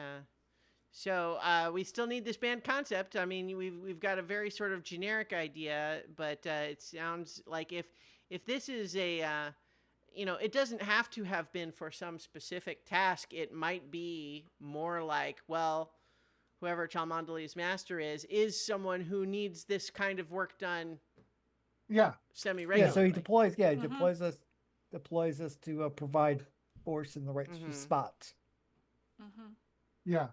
Speaker 1: So we still need this band concept. I mean, we've got a very sort of generic idea, but it sounds like if this is a it doesn't have to have been for some specific task. It might be more like, well, whoever Chalmondele's master is someone who needs this kind of work done
Speaker 5: Yeah.
Speaker 1: semi-regularly.
Speaker 2: Yeah, so he deploys. Yeah, he
Speaker 4: Mhm.
Speaker 2: deploys us to provide force in the right
Speaker 1: Mhm.
Speaker 2: spots.
Speaker 4: Mhm.
Speaker 5: Yeah.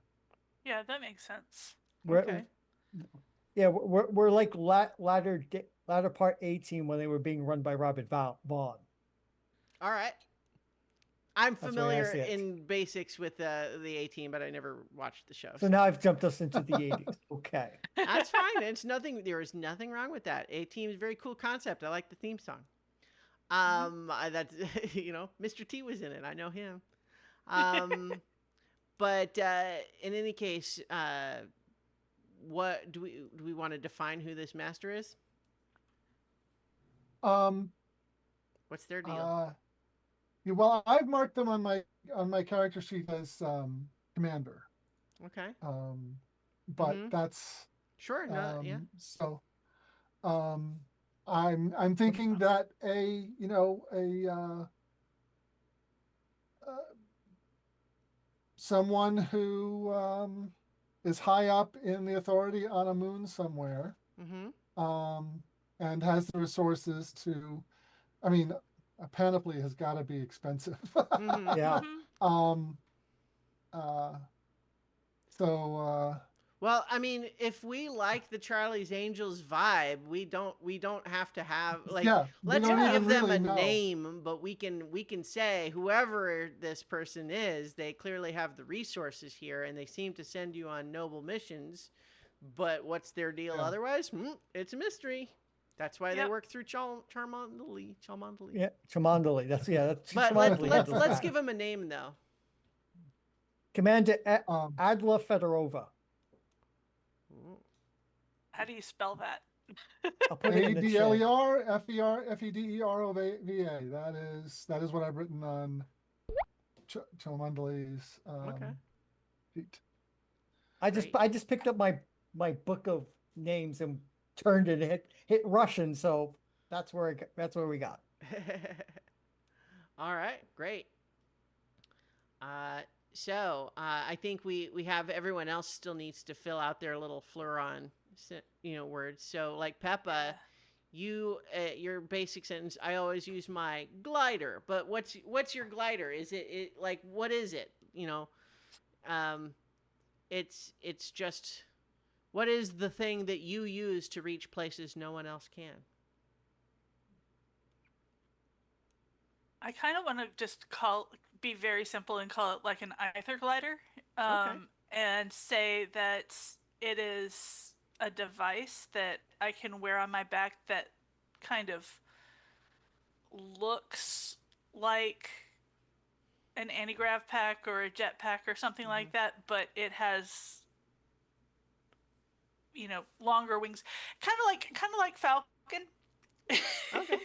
Speaker 4: Yeah, that makes sense.
Speaker 1: Okay.
Speaker 2: Yeah, we're like latter part 18 when they were being run by Robert Vaughn.
Speaker 1: All right. I'm
Speaker 2: That's the way I
Speaker 1: familiar
Speaker 2: see it.
Speaker 1: in basics with the A-Team, but I never watched the show.
Speaker 2: So now I've jumped us into the 80s. Okay.
Speaker 1: That's fine. It's nothing. There is nothing wrong with that. A-Team is a very cool concept. I like the theme song. That's Mr. T was in it. I know him. But in any case, what do we want to define who this master is? What's their deal?
Speaker 5: Yeah, well, I've marked them on my character sheet as commander.
Speaker 1: Okay.
Speaker 5: But that's
Speaker 1: sure. No, yeah.
Speaker 5: So, I'm thinking that someone who is high up in the authority on a moon somewhere, and has the resources to. I mean, a panoply has got to be expensive.
Speaker 2: Yeah.
Speaker 1: Well, I mean, if we like the Charlie's Angels vibe, we don't have to have let's give them a name, but we can say whoever this person is, they clearly have the resources here and they seem to send you on noble missions, but what's their deal otherwise? It's a mystery. That's why they work through Cholmondeley.
Speaker 2: Yeah, Cholmondeley. That's
Speaker 1: But let's give him a name though.
Speaker 2: Commander Adla Fedorova.
Speaker 4: How do you spell that?
Speaker 2: I'll put it in the chat.
Speaker 5: ADLER That is what I've written on Cholmondeley's sheet.
Speaker 2: I just picked up my book of names and turned it and hit Russian, so that's where we got.
Speaker 1: All right, great. So I think we have everyone else still needs to fill out their little Fleuron, words. So like Peppa, you your basic sentence. I always use my glider, but what's your glider? Is it like what is it? It's just what is the thing that you use to reach places no one else can?
Speaker 4: I kind of want to just be very simple and call it like an ether glider, and say that it is a device that I can wear on my back that kind of looks like an anti-grav pack or a jet pack or something like that, but it has longer wings, kind of like Falcon.
Speaker 1: Okay.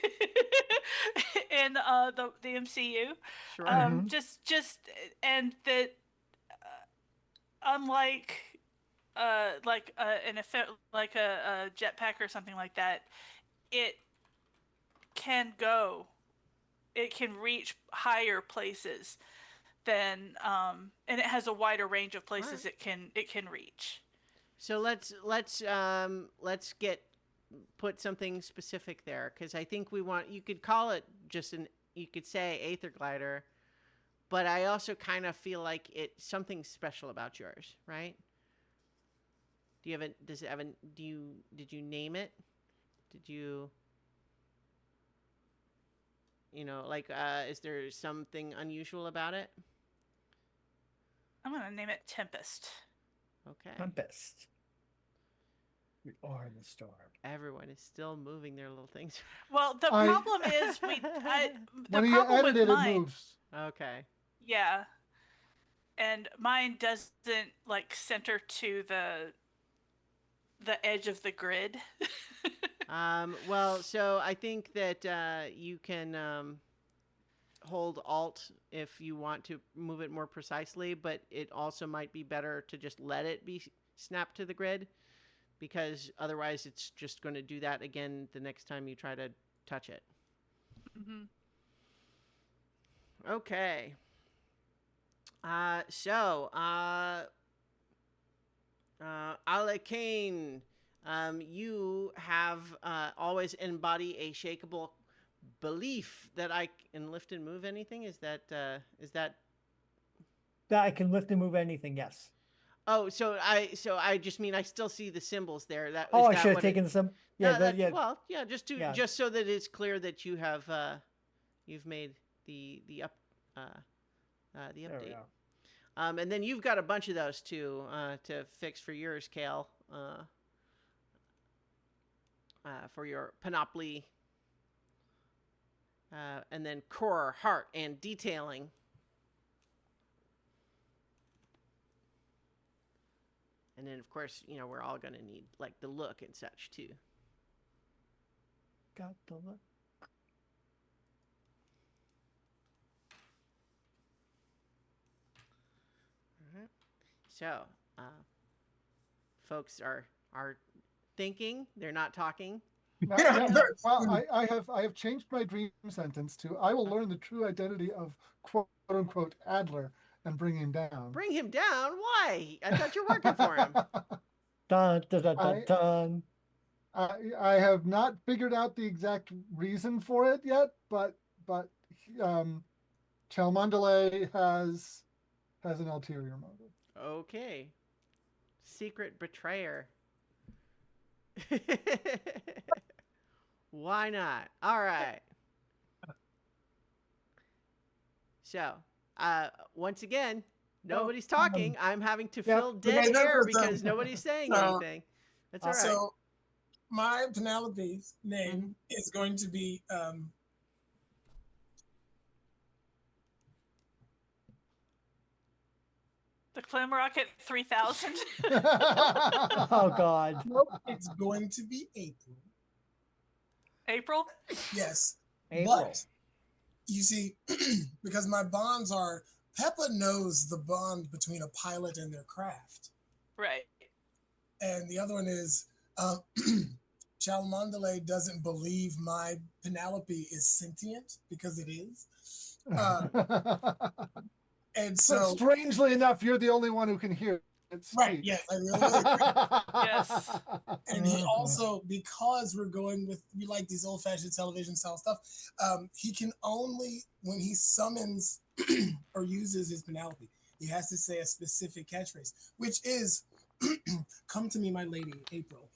Speaker 4: In the MCU,
Speaker 1: Sure.
Speaker 4: just and that unlike like an effect like a jetpack or something like that, it can reach higher places than and it has a wider range of places it can reach.
Speaker 1: So let's put something specific there, because I think you could call it you could say Aether Glider, but I also kind of feel like it's something special about yours, right? Did you name it? Did you, is there something unusual about it?
Speaker 4: I'm going to name it Tempest.
Speaker 1: Okay.
Speaker 2: Tempest. We are in the storm.
Speaker 1: Everyone is still moving their little things.
Speaker 4: Well, the problem is
Speaker 5: when you edit it, it moves.
Speaker 1: Okay.
Speaker 4: Yeah. And mine doesn't center to the edge of the grid.
Speaker 1: Well, so I think that you can hold Alt if you want to move it more precisely, but it also might be better to just let it be snapped to the grid, because otherwise it's just going to do that again the next time you try to touch it. Okay. So Alekane, you have always embody a shakable belief that I can lift and move anything. Is that
Speaker 2: that I can lift and move anything? Yes.
Speaker 1: Oh, so I just mean I still see the symbols there.
Speaker 2: I should have taken some. Yeah,
Speaker 1: no, well, yeah, just so that it's clear that you have you've made the up the
Speaker 2: There we
Speaker 1: update.
Speaker 2: go.
Speaker 1: And then you've got a bunch of those too to fix for yours, Kale. For your panoply, and then core, heart, and detailing. And then, of course, we're all going to need like the look and such too.
Speaker 2: Got the look.
Speaker 1: So, folks are thinking; they're not talking.
Speaker 5: Well, I have changed my dream sentence to I will learn the true identity of quote unquote Adler and bring him down.
Speaker 1: Bring him down? Why? I thought you're working for him.
Speaker 2: Dun, dun, dun, dun, dun.
Speaker 5: I have not figured out the exact reason for it yet, but Chalmondale has an ulterior motive.
Speaker 1: Okay. Secret betrayer. Why not? All right. So, once again, nobody's talking. I'm having to fill dead air because nobody's saying anything. That's all right.
Speaker 3: So, my Penelope's name is going to be
Speaker 4: the Clem Rocket 3000.
Speaker 2: Oh God.
Speaker 3: Nope, it's going to be April.
Speaker 4: April?
Speaker 3: Yes.
Speaker 2: April.
Speaker 3: But you see, because my bonds are Peppa knows the bond between a pilot and their craft.
Speaker 4: Right.
Speaker 3: And the other one is Chalmondale doesn't believe my Penelope is sentient because it is. And so,
Speaker 5: but strangely enough, you're the only one who can hear it speak.
Speaker 3: Right, yes, I really agree.
Speaker 4: Yes.
Speaker 3: And he also, because we like these old-fashioned television style stuff, he can only, when he summons or uses his Penelope, he has to say a specific catchphrase, which is, "Come to me, my lady, April."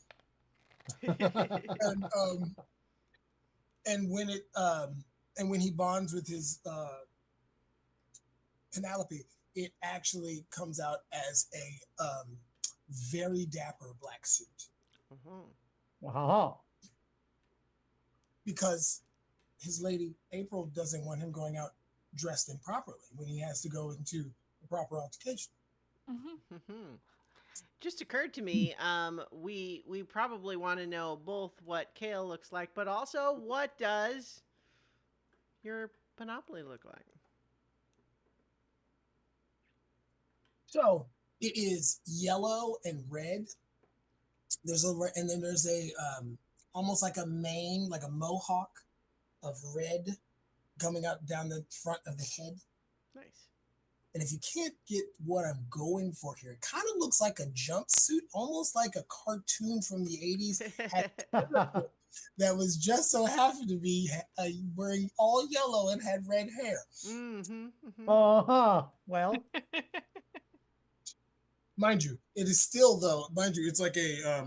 Speaker 3: and when he bonds with his Penelope, it actually comes out as a very dapper black suit.
Speaker 2: Wow.
Speaker 3: Because his lady April doesn't want him going out dressed improperly when he has to go into a proper altercation.
Speaker 1: Just occurred to me, we probably want to know both what Kale looks like, but also what does your Panoply look like?
Speaker 3: So it is yellow and red. And then there's a almost like a mane, like a mohawk of red coming out down the front of the head.
Speaker 1: Nice.
Speaker 3: And if you can't get what I'm going for here, it kind of looks like a jumpsuit, almost like a cartoon from the 80s that was just so happened to be wearing all yellow and had red hair.
Speaker 2: Well,
Speaker 3: mind you, it is still though. Mind you, it's like a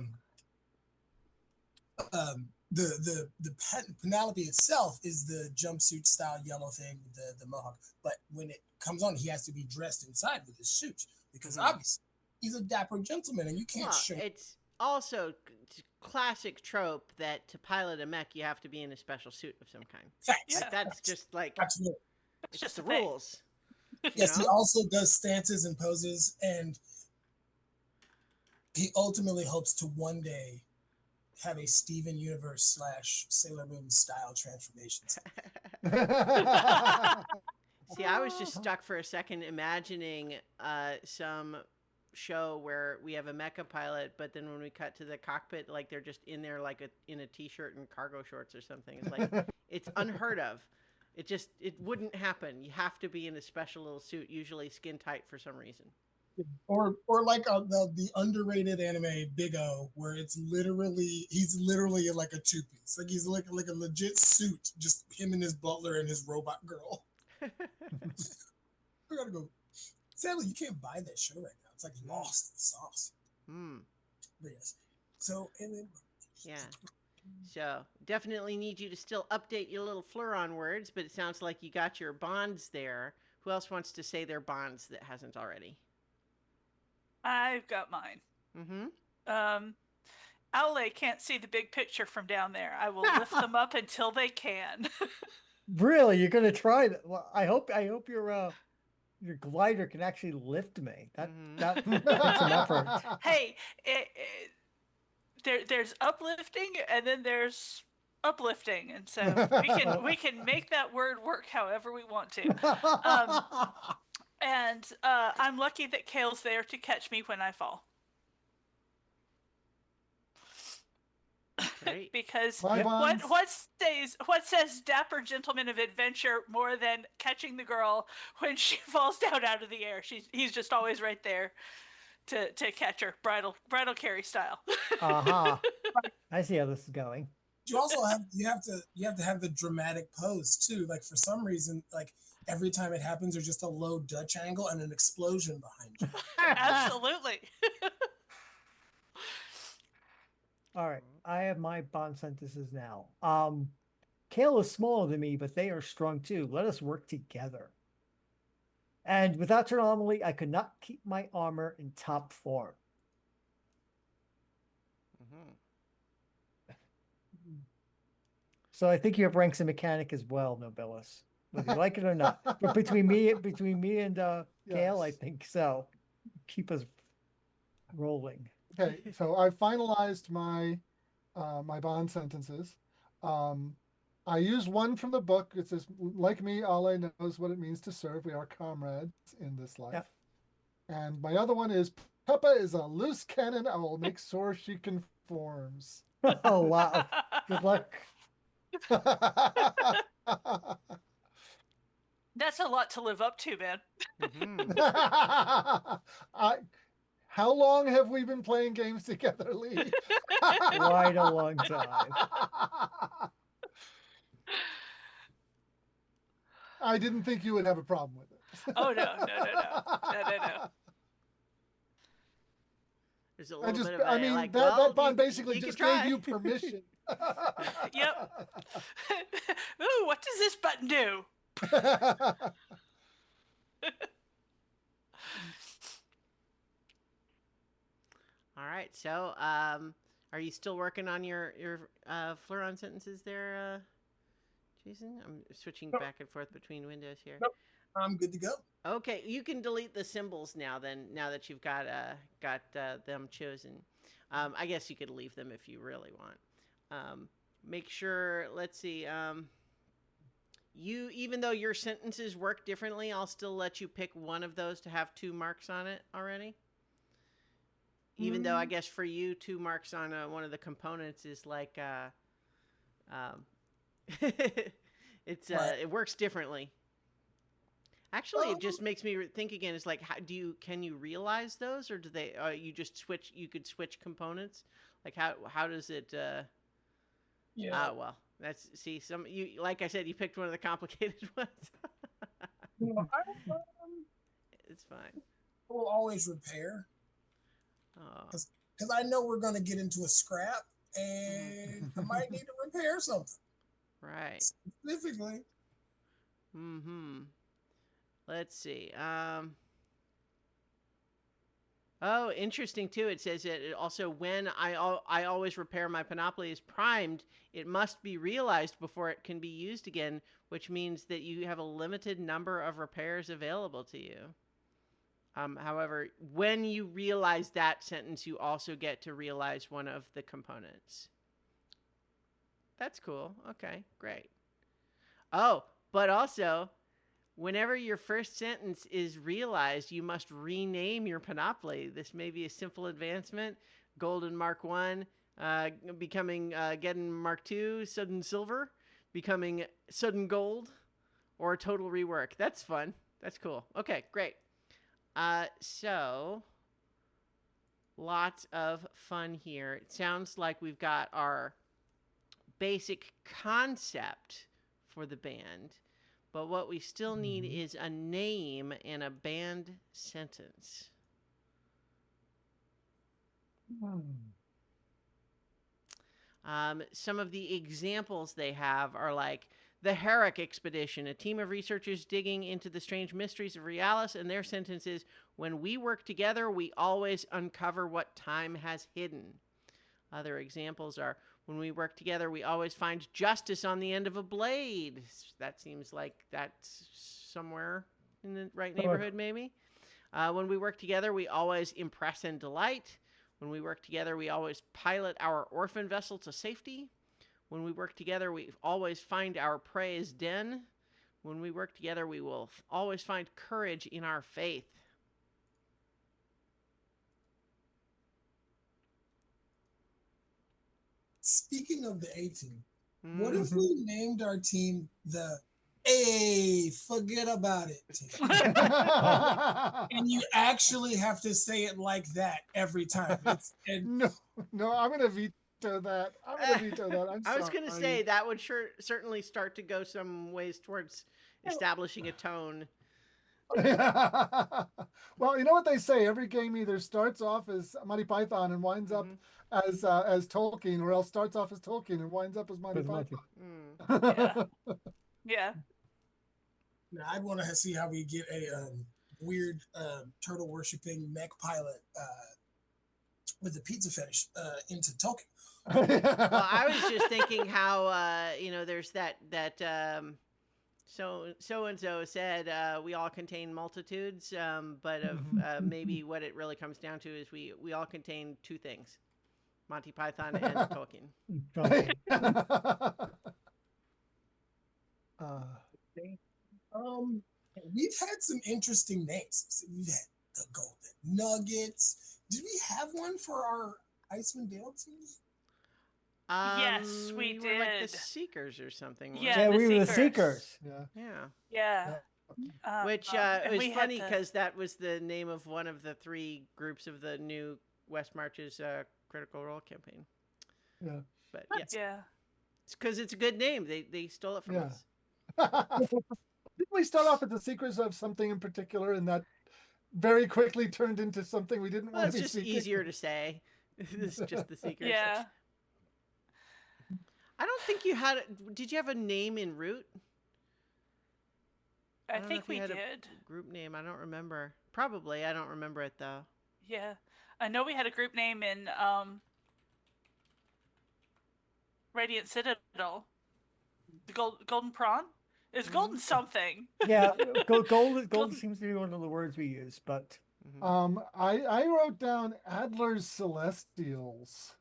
Speaker 3: the Penelope itself is the jumpsuit style yellow thing with the mohawk. But when it comes on, he has to be dressed inside with his suit because obviously he's a dapper gentleman, and you can't show.
Speaker 1: It's also classic trope that to pilot a mech you have to be in a special suit of some kind.
Speaker 3: Facts.
Speaker 1: Like, that's just like
Speaker 3: absolutely.
Speaker 1: It's just the rules.
Speaker 3: Yes, he also does stances and poses, and he ultimately hopes to one day have a Steven Universe / Sailor Moon style transformations.
Speaker 1: See, I was just stuck for a second imagining some show where we have a mecha pilot, but then when we cut to the cockpit, like they're just in there like in a t-shirt and cargo shorts or something. It's like it's unheard of. It wouldn't happen. You have to be in a special little suit, usually skin tight for some reason.
Speaker 3: Or like the underrated anime Big O, where he's literally in like a two-piece. Like he's like a legit suit, just him and his butler and his robot girl. I gotta go. Sadly, you can't buy that show right now. It's like lost in the sauce. But yes. So, and then
Speaker 1: yeah. So definitely need you to still update your little Fleuron words, but it sounds like you got your bonds there. Who else wants to say their bonds that hasn't already?
Speaker 4: I've got mine.
Speaker 1: Mm-hmm.
Speaker 4: Owlay can't see the big picture from down there. I will lift them up until they can.
Speaker 2: Really, you're gonna try that? Well, I hope your glider can actually lift me. That takes some effort.
Speaker 4: Hey, there's uplifting and then there's uplifting, and so we can make that word work however we want to. And I'm lucky that Kale's there to catch me when I fall.
Speaker 1: Great.
Speaker 4: Because
Speaker 5: My bonds.
Speaker 4: what says dapper gentleman of adventure more than catching the girl when she falls down out of the air? He's just always right there to catch her, bridal carry style.
Speaker 2: Uh-huh. I see how this is going.
Speaker 3: You also have to have the dramatic pose too. Like for some reason, like every time it happens, there's just a low Dutch angle and an explosion behind you.
Speaker 4: Absolutely.
Speaker 2: All right, I have my bond sentences now. Kale is smaller than me, but they are strong too. Let us work together. And without your anomaly, I could not keep my armor in top form.
Speaker 1: Mm-hmm.
Speaker 2: So I think you have ranks in mechanic as well, Nobilis, whether you like it or not. But between me and Kale, I
Speaker 5: Yes.
Speaker 2: think so. Keep us rolling.
Speaker 5: Okay, so I finalized my my bond sentences. I use one from the book. It says, "Like me, Ale knows what it means to serve. We are comrades in this life."
Speaker 2: Yep.
Speaker 5: And my other one is, "Peppa is a loose cannon. I will make sure she conforms."
Speaker 2: Oh wow! Good luck.
Speaker 4: That's a lot to live up to, man.
Speaker 1: Mm-hmm.
Speaker 5: How long have we been playing games together, Lee?
Speaker 2: Quite a long time.
Speaker 5: I didn't think you would have a problem with it.
Speaker 4: Oh no.
Speaker 1: There's a little bit of
Speaker 5: I
Speaker 1: a
Speaker 5: mean,
Speaker 1: like,
Speaker 5: that
Speaker 1: well,
Speaker 5: bond basically
Speaker 1: you can
Speaker 5: just gave
Speaker 1: try.
Speaker 5: you permission.
Speaker 4: Yep. Ooh, what does this button do?
Speaker 1: All right. So, are you still working on your Fleuron sentences there, Jason? I'm switching
Speaker 3: Nope.
Speaker 1: back and forth between windows here.
Speaker 3: Nope. I'm good to go.
Speaker 1: Okay, you can delete the symbols now. Then, now that you've got them chosen, I guess you could leave them if you really want. Make sure. Let's see. Even though your sentences work differently, I'll still let you pick one of those to have 2 marks on it already. Even though I guess for you, 2 marks on one of the components is like, it's
Speaker 3: Right.
Speaker 1: it works differently. Actually, it just makes me think again. It's like, can you realize those, or do they? You just switch. You could switch components. Like how does it?
Speaker 3: Yeah.
Speaker 1: Well, that's you. Like I said, you picked one of the complicated ones. It's fine.
Speaker 3: We'll always repair
Speaker 1: Oh.
Speaker 3: because I know we're going to get into a scrap and I might need to repair something.
Speaker 1: Right.
Speaker 3: Specifically.
Speaker 1: Mm-hmm. Let's see. Oh, interesting too. It says that it also when I always repair my panoply is primed, it must be realized before it can be used again, which means that you have a limited number of repairs available to you. However, when you realize that sentence, you also get to realize one of the components. That's cool. Okay, great. Oh, but also, whenever your first sentence is realized, you must rename your panoply. This may be a simple advancement, Golden Mark 1, becoming Geddon Mark 2, Sudden Silver, becoming Sudden Gold, or a total rework. That's fun. That's cool. Okay, great. So, lots of fun here. It sounds like we've got our basic concept for the band. But what we still need is a name and a band sentence. Some of the examples they have are like, The Herrick Expedition, a team of researchers digging into the strange mysteries of Realis, and their sentence is, when we work together, we always uncover what time has hidden. Other examples are, when we work together, we always find justice on the end of a blade. That seems like that's somewhere in the right neighborhood, maybe. When we work together, we always impress and delight. When we work together, we always pilot our orphan vessel to safety. When we work together, we always find our prey's den. When we work together, we will always find courage in our faith.
Speaker 3: Speaking of the A team, what if we named our team the "Hey, forget about it" team? And you actually have to say it like that every time.
Speaker 5: No, I'm gonna veto that. I'm gonna veto that. I'm
Speaker 1: I was
Speaker 5: sorry.
Speaker 1: going to say that would certainly start to go some ways towards establishing a tone.
Speaker 5: Well, you know what they say, every game either starts off as Monty Python and winds up as Tolkien, or else starts off as Tolkien and winds up as Monty Python.
Speaker 4: Yeah.
Speaker 3: Now, I'd want to see how we get a weird turtle worshipping mech pilot with a pizza fetish into Tolkien.
Speaker 1: Well, I was just thinking how there's that so and so said we all contain multitudes, but maybe what it really comes down to is we all contain two things: Monty Python and Tolkien.
Speaker 3: We've had some interesting names. We've had the Golden Nuggets. Did we have one for our Icewind Dale team?
Speaker 4: Yes, we
Speaker 1: were like the
Speaker 4: did.
Speaker 1: Seekers or something.
Speaker 4: Yeah,
Speaker 2: we were the
Speaker 4: Seekers.
Speaker 2: Seekers.
Speaker 4: Yeah.
Speaker 1: Which it was funny because that was the name of one of the three groups of the new West Marches Critical Role campaign.
Speaker 5: Yeah.
Speaker 1: But
Speaker 4: yeah.
Speaker 1: It's because it's a good name. They stole it from us.
Speaker 5: Didn't we start off with the Seekers of something in particular, and that very quickly turned into something we didn't want to be
Speaker 1: It's just
Speaker 5: seeking?
Speaker 1: easier to say. It's just the Seekers.
Speaker 4: Yeah.
Speaker 1: I don't think you had. Did you have a name in Root?
Speaker 4: I think we did.
Speaker 1: A group name. I don't remember. Probably. I don't remember it though.
Speaker 4: Yeah. I know we had a group name in Radiant Citadel. The Golden Prawn? It's Golden something.
Speaker 2: Yeah, gold seems to be one of the words we use, but
Speaker 5: I wrote down Adler's Celestials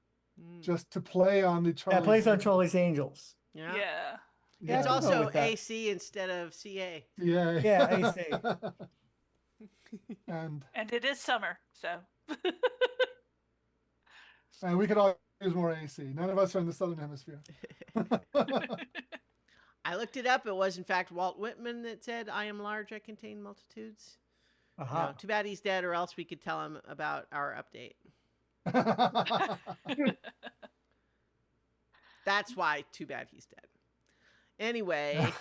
Speaker 5: just to play on the Charlie's.
Speaker 2: Yeah, plays on Charlie's Angels.
Speaker 4: Yeah.
Speaker 1: It's also AC instead of CA.
Speaker 2: Yeah, AC.
Speaker 5: and
Speaker 4: it is summer, so.
Speaker 5: And we could all use more AC. None of us are in the Southern Hemisphere.
Speaker 1: I looked it up. It was, in fact, Walt Whitman that said, "I am large, I contain multitudes." No, too bad he's dead, or else we could tell him about our update. That's why, too bad he's dead. Anyway.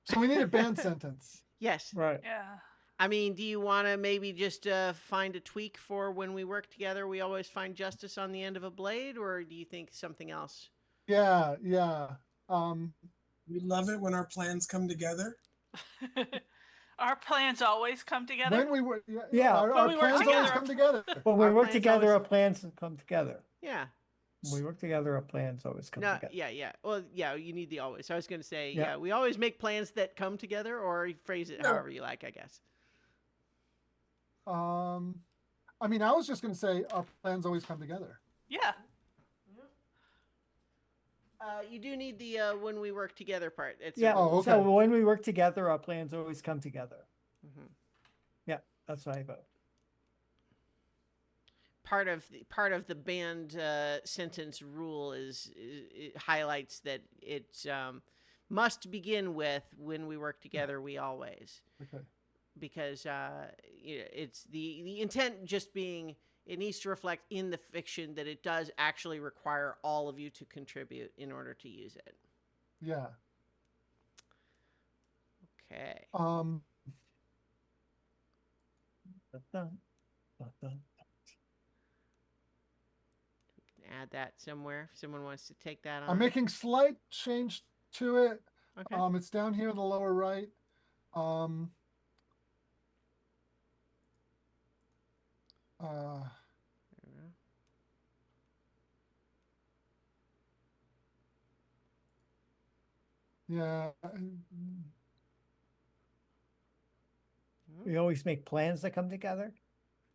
Speaker 5: So we need a band sentence.
Speaker 1: Yes.
Speaker 2: Right.
Speaker 4: Yeah.
Speaker 1: I mean, do you want to maybe just find a tweak for when we work together, we always find justice on the end of a blade, or do you think something else?
Speaker 5: Yeah.
Speaker 3: We love it when our plans come together.
Speaker 4: Our plans always come together.
Speaker 5: When we were,
Speaker 4: our
Speaker 5: plans always come together.
Speaker 2: When we work together, our plans come together.
Speaker 1: Yeah.
Speaker 2: When we work together, our plans always come together.
Speaker 1: Yeah. Well, yeah, you need the always. So I was going to say, we always make plans that come together, or phrase it however you like, I guess.
Speaker 5: I mean, I was just going to say our plans always come together.
Speaker 4: Yeah.
Speaker 1: You do need the when we work together part.
Speaker 2: So when we work together, our plans always come together. Yeah, that's what I vote.
Speaker 1: Part of the band sentence rule is it highlights that it must begin with "when we work together, we always."
Speaker 5: Okay.
Speaker 1: Because it's the intent just being it needs to reflect in the fiction that it does actually require all of you to contribute in order to use it.
Speaker 5: Yeah.
Speaker 1: Okay. add that somewhere if someone wants to take that on.
Speaker 5: I'm making slight change to it.
Speaker 1: Okay.
Speaker 5: It's down here in the lower right. Um, uh,
Speaker 1: There we go.
Speaker 5: yeah.
Speaker 2: We always make plans that come together.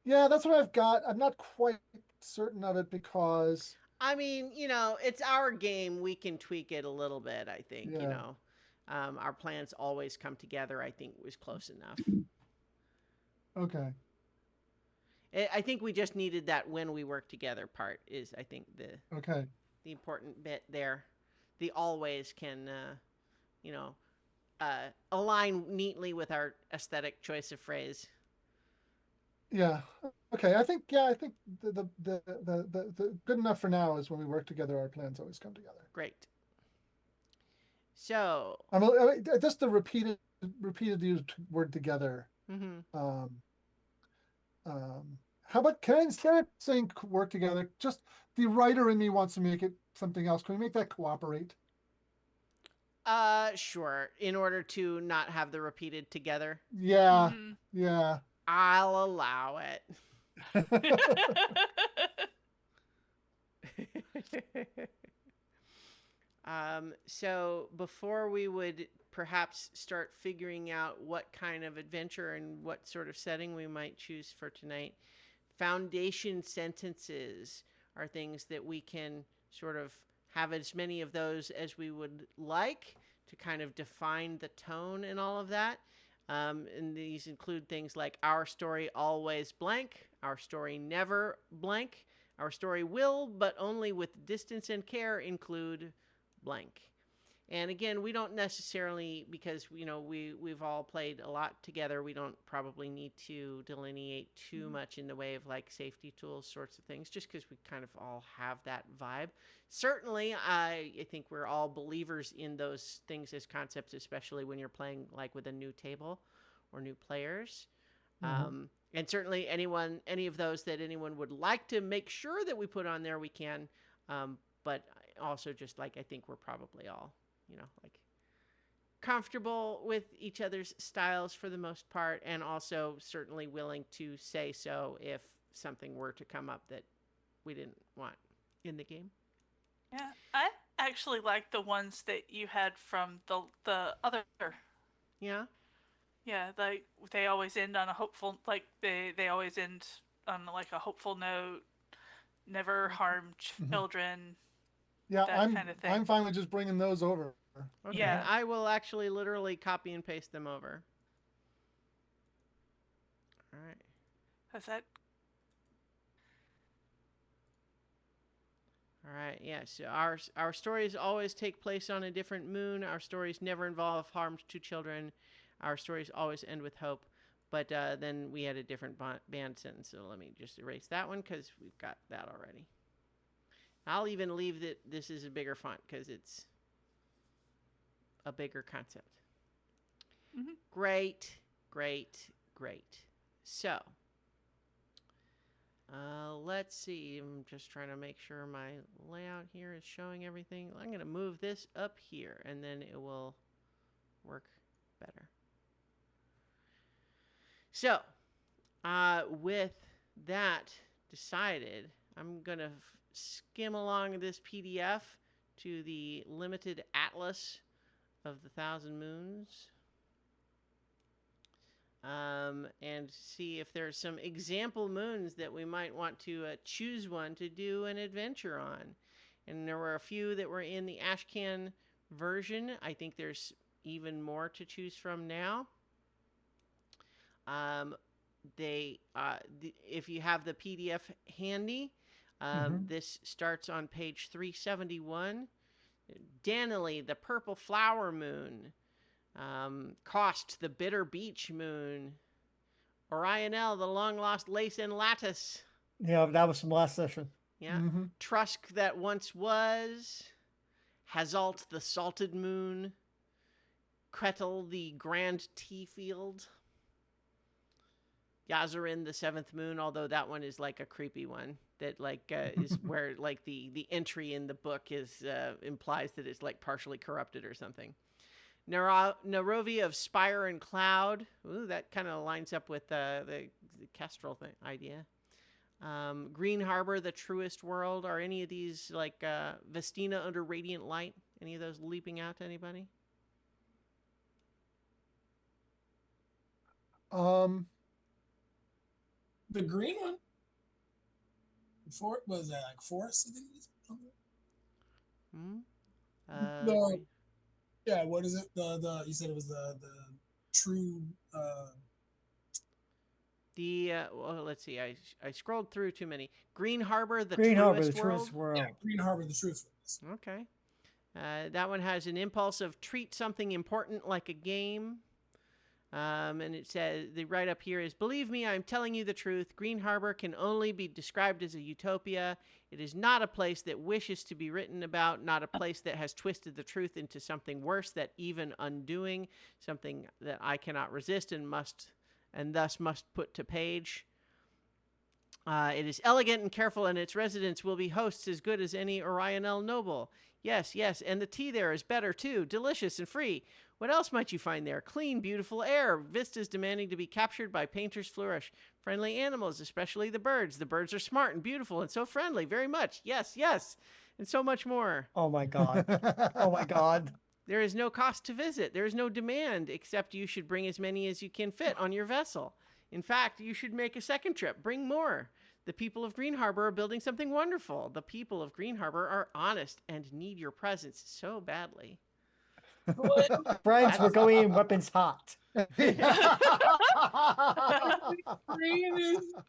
Speaker 5: Yeah, that's what I've got. I'm not quite certain of it because
Speaker 1: I mean, it's our game. We can tweak it a little bit, I think,
Speaker 5: Yeah.
Speaker 1: Our plans always come together, I think, was close enough.
Speaker 5: Okay.
Speaker 1: I think we just needed that when we work together part is, I think,
Speaker 5: Okay.
Speaker 1: the important bit there. The always can, align neatly with our aesthetic choice of phrase.
Speaker 5: Yeah. Okay. I think the good enough for now is when we work together, our plans always come together.
Speaker 1: Great. So,
Speaker 5: Just the repeated used word together.
Speaker 1: mhm.
Speaker 5: How about, can I, instead of saying work together, just the writer in me wants to make it something else. Can we make that cooperate?
Speaker 1: Sure. In order to not have the repeated together,
Speaker 5: Yeah.
Speaker 4: Mhm.
Speaker 5: Yeah.
Speaker 1: I'll allow it. So before we would perhaps start figuring out what kind of adventure and what sort of setting we might choose for tonight, foundation sentences are things that we can sort of have as many of those as we would like to kind of define the tone and all of that. And these include things like our story always blank, our story never blank, our story will, but only with distance and care, include blank. And again, we don't necessarily, because we've all played a lot together, we don't probably need to delineate too much in the way of like safety tools sorts of things, just because we kind of all have that vibe. Certainly, I think we're all believers in those things as concepts, especially when you're playing like with a new table or new players. And certainly any of those that anyone would like to make sure that we put on there, we can. But also just like, I think we're probably all, like comfortable with each other's styles for the most part, and also certainly willing to say so if something were to come up that we didn't want in the game.
Speaker 4: Yeah, I actually like the ones that you had from the other.
Speaker 1: Yeah.
Speaker 4: Yeah, like they always end on a hopeful, like they always end on like a hopeful note. Never harm children.
Speaker 5: Yeah.
Speaker 4: That kind of thing.
Speaker 5: I'm fine with just bringing those over.
Speaker 1: Okay.
Speaker 4: Yeah.
Speaker 1: I will actually literally copy and paste them over. All right.
Speaker 4: Has that?
Speaker 1: All right. Yeah. So our stories always take place on a different moon. Our stories never involve harm to children. Our stories always end with hope. But then we had a different band sentence. So let me just erase that one because we've got that already. I'll even leave that this is a bigger font because it's a bigger concept.
Speaker 4: Mm-hmm.
Speaker 1: Great. So, let's see. I'm just trying to make sure my layout here is showing everything. I'm going to move this up here, and then it will work better. So, with that decided, I'm going to skim along this PDF to the limited atlas of the Thousand Moons. And see if there's some example moons that we might want to choose one to do an adventure on. And there were a few that were in the Ashcan version. I think there's even more to choose from now. If you have the PDF handy, this starts on page 371. Danily, the Purple Flower Moon. Cost, the Bitter Beach Moon. Orionel, the Long Lost Lace and Lattice.
Speaker 2: Yeah, that was from last session.
Speaker 1: Yeah. Trusk, that once was. Hazalt, the Salted Moon. Kretel, the Grand Tea Field. Yazarin, the Seventh Moon, although that one is like a creepy one that like is where like the entry in the book is implies that it's like partially corrupted or something. Narovia of Spire and Cloud. Ooh, that kind of lines up with the Kestrel thing idea. Green Harbor, the Truest World. Are any of these like Vestina under Radiant Light? Any of those leaping out to anybody?
Speaker 3: The green one. Was that like Forest? I think it was. Yeah, what is it? The you said it was the true.
Speaker 1: Well, let's see. I scrolled through too many. Green Harbor, the
Speaker 2: Green Harbor, the
Speaker 1: Truest
Speaker 2: Truest
Speaker 1: World.
Speaker 2: World.
Speaker 3: Yeah, Green Harbor, the Truest World.
Speaker 1: Okay. That one has an impulse of treat something important like a game. And it says, the write up here is, believe me, I'm telling you the truth. Green Harbor can only be described as a utopia. It is not a place that wishes to be written about, not a place that has twisted the truth into something worse, that even undoing, something that I cannot resist and thus must put to page. It is elegant and careful, and its residents will be hosts as good as any Orionel noble. Yes, and the tea there is better, too. Delicious and free. What else might you find there? Clean, beautiful air. Vistas demanding to be captured by painters flourish. Friendly animals, especially the birds. The birds are smart and beautiful and so friendly. Very much. Yes. And so much more.
Speaker 2: Oh, my God. Oh, my God.
Speaker 1: There is no cost to visit. There is no demand, except you should bring as many as you can fit on your vessel. In fact, you should make a second trip. Bring more. The people of Green Harbor are building something wonderful. The people of Green Harbor are honest and need your presence so badly.
Speaker 2: Friends, we're going in weapons hot.
Speaker 3: Greenest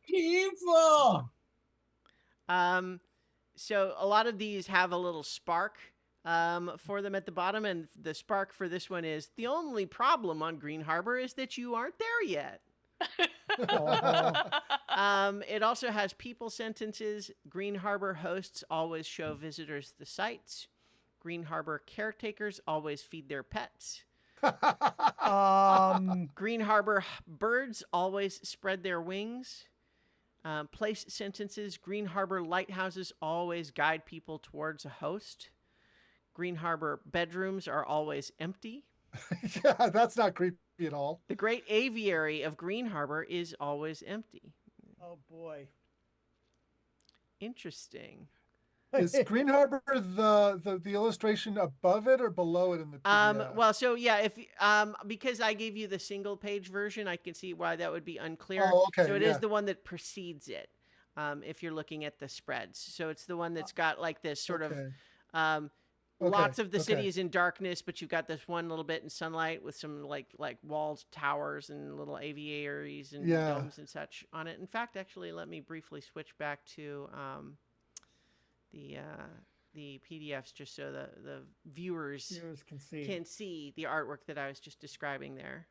Speaker 3: people.
Speaker 1: So a lot of these have a little spark for them at the bottom, and the spark for this one is, the only problem on Green Harbor is that you aren't there yet. It also has people sentences. Green Harbor hosts always show visitors the sights. Green Harbor caretakers always feed their pets. Green Harbor birds always spread their wings. Place sentences. Green Harbor lighthouses always guide people towards a host. Green Harbor bedrooms are always empty.
Speaker 5: Yeah, that's not creepy at all.
Speaker 1: The great aviary of Green Harbor is always empty.
Speaker 2: Oh, boy.
Speaker 1: Interesting.
Speaker 5: Is Green Harbor the illustration above it or below it in the PDF?
Speaker 1: Well, so yeah, if because I gave you the single page version, I can see why that would be unclear.
Speaker 5: Oh, okay,
Speaker 1: So it is the one that precedes it. If you're looking at the spreads, so it's the one that's got like this sort of lots of the city is in darkness, but you've got this one little bit in sunlight with some like walls, towers, and little aviaries and domes and such on it. In fact, actually, let me briefly switch back to the PDFs just so the viewers can see the artwork that I was just describing there.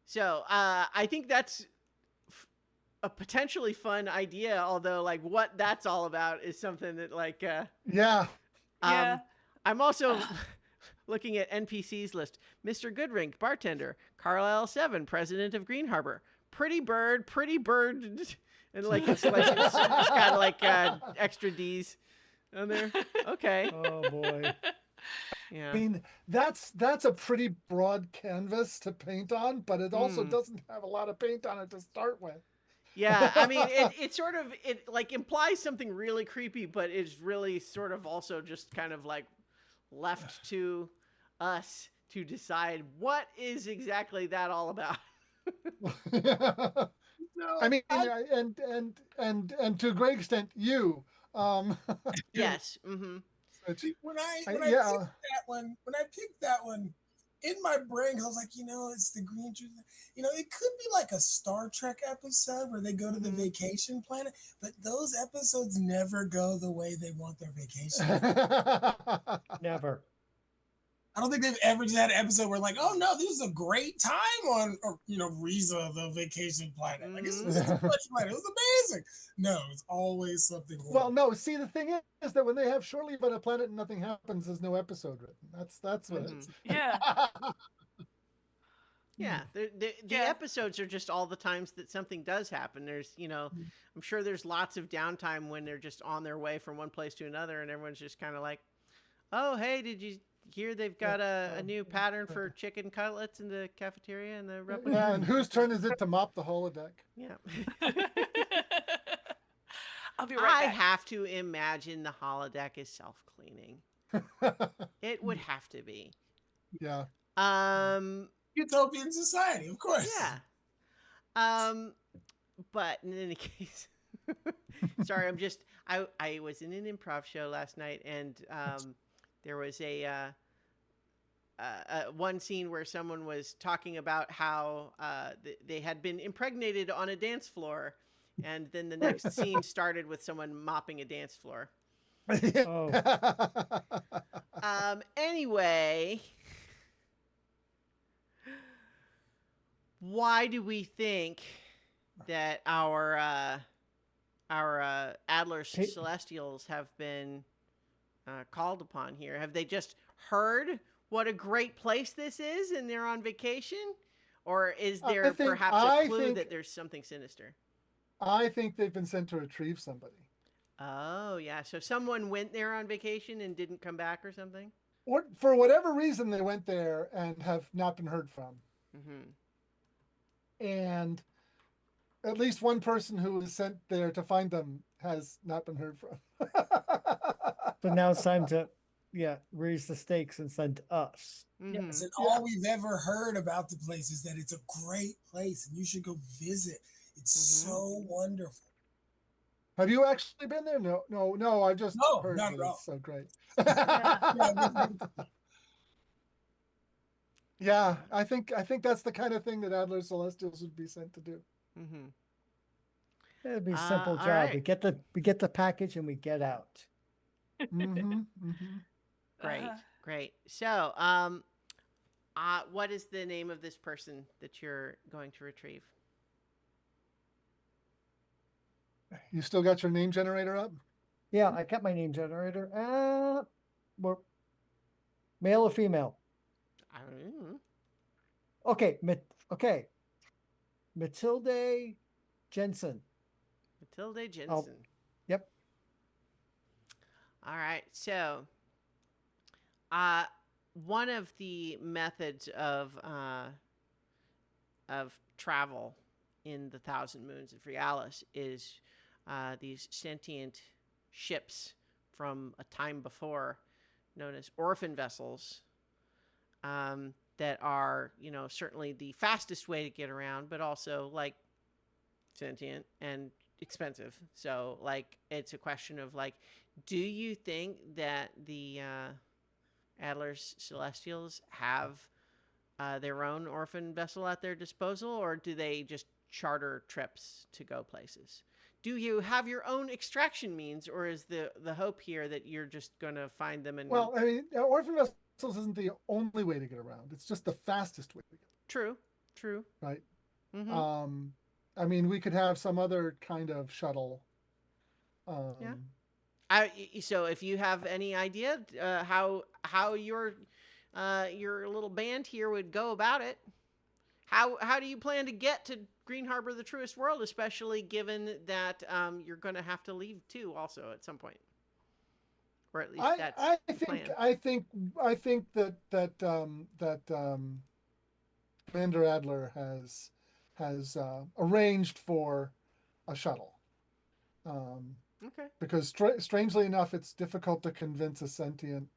Speaker 1: So I think that's a potentially fun idea, although like what that's all about is something that like I'm also looking at NPC's list. Mr. Goodrink, bartender. Carlisle 7, president of Green Harbor. Pretty bird, and like it's got like extra D's on there. Okay.
Speaker 2: Oh, boy.
Speaker 1: Yeah.
Speaker 5: I mean, that's a pretty broad canvas to paint on, but it also doesn't have a lot of paint on it to start with.
Speaker 1: Yeah, I mean, it sort of, it like implies something really creepy, but it's really sort of also just kind of like left to us to decide what is exactly that all about.
Speaker 3: No,
Speaker 5: I mean, and to a great extent, you.
Speaker 1: Yes. Mm-hmm.
Speaker 3: When I picked that one, in my brain, 'cause I was like, it's the green truth. It could be like a Star Trek episode where they go to the vacation planet, but those episodes never go the way they want their vacation.
Speaker 2: Never.
Speaker 3: I don't think they've ever just had an episode where like, oh no, this is a great time on, Riza, the vacation planet. Like, this was a planet. It was amazing. No, it's always something.
Speaker 5: Well, no. See, the thing is that when they have short leave on a planet and nothing happens, there's no episode written. That's what.
Speaker 4: Yeah.
Speaker 1: Yeah, the episodes are just all the times that something does happen. There's, I'm sure there's lots of downtime when they're just on their way from one place to another, and everyone's just kind of like, "Oh, hey, did you hear they've got a new pattern for chicken cutlets in the cafeteria and the replica?"
Speaker 5: Yeah, and whose turn is it to mop the holodeck?
Speaker 1: Yeah.
Speaker 4: I'll be right
Speaker 1: I
Speaker 4: back.
Speaker 1: have to imagine the holodeck is self-cleaning. It would have to be.
Speaker 5: Yeah.
Speaker 3: Utopian society, of course.
Speaker 1: Yeah. But in any case, sorry, I was in an improv show last night, and there was a one scene where someone was talking about how they had been impregnated on a dance floor, and then the next scene started with someone mopping a dance floor.
Speaker 2: Oh.
Speaker 1: Anyway, why do we think that our Adler's Celestials have been called upon here? Have they just heard what a great place this is and they're on vacation? Or is there perhaps a clue that there's something sinister?
Speaker 5: I think they've been sent to retrieve somebody.
Speaker 1: Oh, yeah. So someone went there on vacation and didn't come back or something?
Speaker 5: Or for whatever reason, they went there and have not been heard from.
Speaker 1: Mm-hmm.
Speaker 5: And at least one person who was sent there to find them has not been heard from.
Speaker 2: So now it's time to, raise the stakes and send us.
Speaker 1: Mm-hmm.
Speaker 3: Yes, and all we've ever heard about the place is that it's a great place and you should go visit. It's so wonderful.
Speaker 5: Have you actually been there? No. I just heard
Speaker 3: not
Speaker 5: that
Speaker 3: at all.
Speaker 5: it's so great.
Speaker 3: Yeah.
Speaker 5: Yeah, I think that's the kind of thing that Adler's Celestials would be sent to do.
Speaker 1: Mm-hmm.
Speaker 2: It'd be a simple job.
Speaker 1: Right.
Speaker 2: We get the package and we get out.
Speaker 1: Great. So, what is the name of this person that you're going to retrieve?
Speaker 5: You still got your name generator up?
Speaker 2: Yeah, I kept my name generator. Male or female?
Speaker 1: I don't know.
Speaker 2: Okay, Matilde Jensen.
Speaker 1: Matilde Jensen.
Speaker 2: Oh, yep.
Speaker 1: All right. So, one of the methods of travel in the Thousand Moons of Realis is these sentient ships from a time before, known as orphan vessels, that are, certainly the fastest way to get around, but also like sentient and expensive. So like, it's a question of like, do you think that the Adler's Celestials have their own orphan vessel at their disposal, or do they just charter trips to go places? Do you have your own extraction means, or is the hope here that you're just going to find them? And
Speaker 5: well, I mean, orphan vessels isn't the only way to get around. It's just the fastest way to get around.
Speaker 1: True.
Speaker 5: Right.
Speaker 1: Mm-hmm.
Speaker 5: I mean, we could have some other kind of shuttle.
Speaker 1: So if you have any idea how your little band here would go about it, how do you plan to get to Green Harbor, the truest world, especially given that you're going to have to leave too, also at some point, or at least that's the plan.
Speaker 5: I think that Commander Adler has arranged for a shuttle.
Speaker 1: Okay.
Speaker 5: Because strangely enough, it's difficult to convince a sentient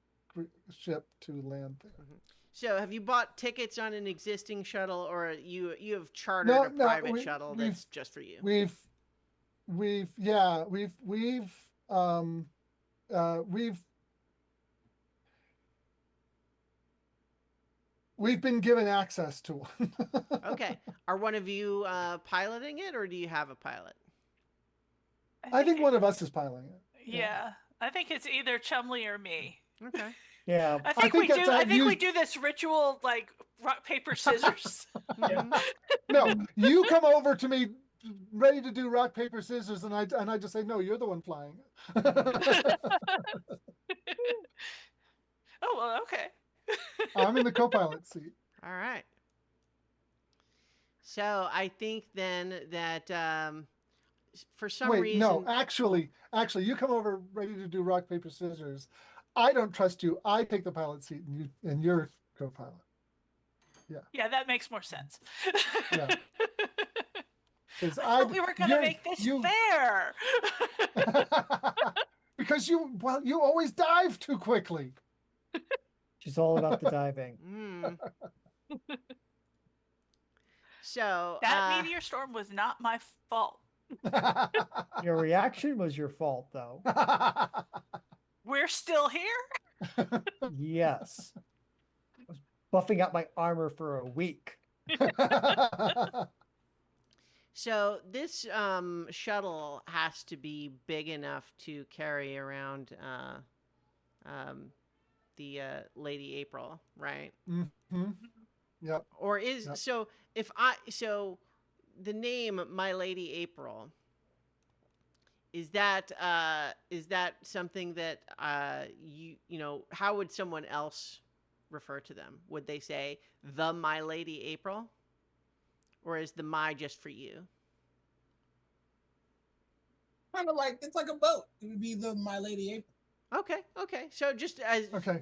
Speaker 5: ship to land there.
Speaker 1: Mm-hmm. So, have you bought tickets on an existing shuttle, or you have chartered a private shuttle that's just for you?
Speaker 5: We've been given access to one.
Speaker 1: Okay. Are one of you piloting it, or do you have a pilot?
Speaker 5: I think one of us is piloting it.
Speaker 4: Yeah. I think it's either Chumley or me.
Speaker 1: Okay.
Speaker 2: Yeah.
Speaker 4: I think we do this ritual like rock, paper, scissors.
Speaker 5: No, you come over to me ready to do rock, paper, scissors, and I just say, no, you're the one flying.
Speaker 4: Oh, well, okay.
Speaker 5: I'm in the co-pilot seat.
Speaker 1: All right. So I think then that for some
Speaker 5: Wait,
Speaker 1: reason,
Speaker 5: no, actually, you come over ready to do rock, paper, scissors. I don't trust you. I take the pilot seat and you're co-pilot.
Speaker 4: Yeah, that makes more sense.
Speaker 5: Yeah. Because
Speaker 4: I thought we were going to make this fair.
Speaker 5: Because you always dive too quickly.
Speaker 2: She's all about the diving.
Speaker 1: So
Speaker 4: that meteor storm was not my fault.
Speaker 2: Your reaction was your fault, though.
Speaker 4: We're still here?
Speaker 2: Yes. I was buffing up my armor for a week.
Speaker 1: So this shuttle has to be big enough to carry around the Lady April, right?
Speaker 5: Mm-hmm. Yep.
Speaker 1: Or is so if so the name My Lady April, is that something that you know, how would someone else refer to them? Would they say the My Lady April? Or is the my just for you?
Speaker 3: Kind of like, it's like a boat. It would be the My Lady April.
Speaker 1: Okay. So just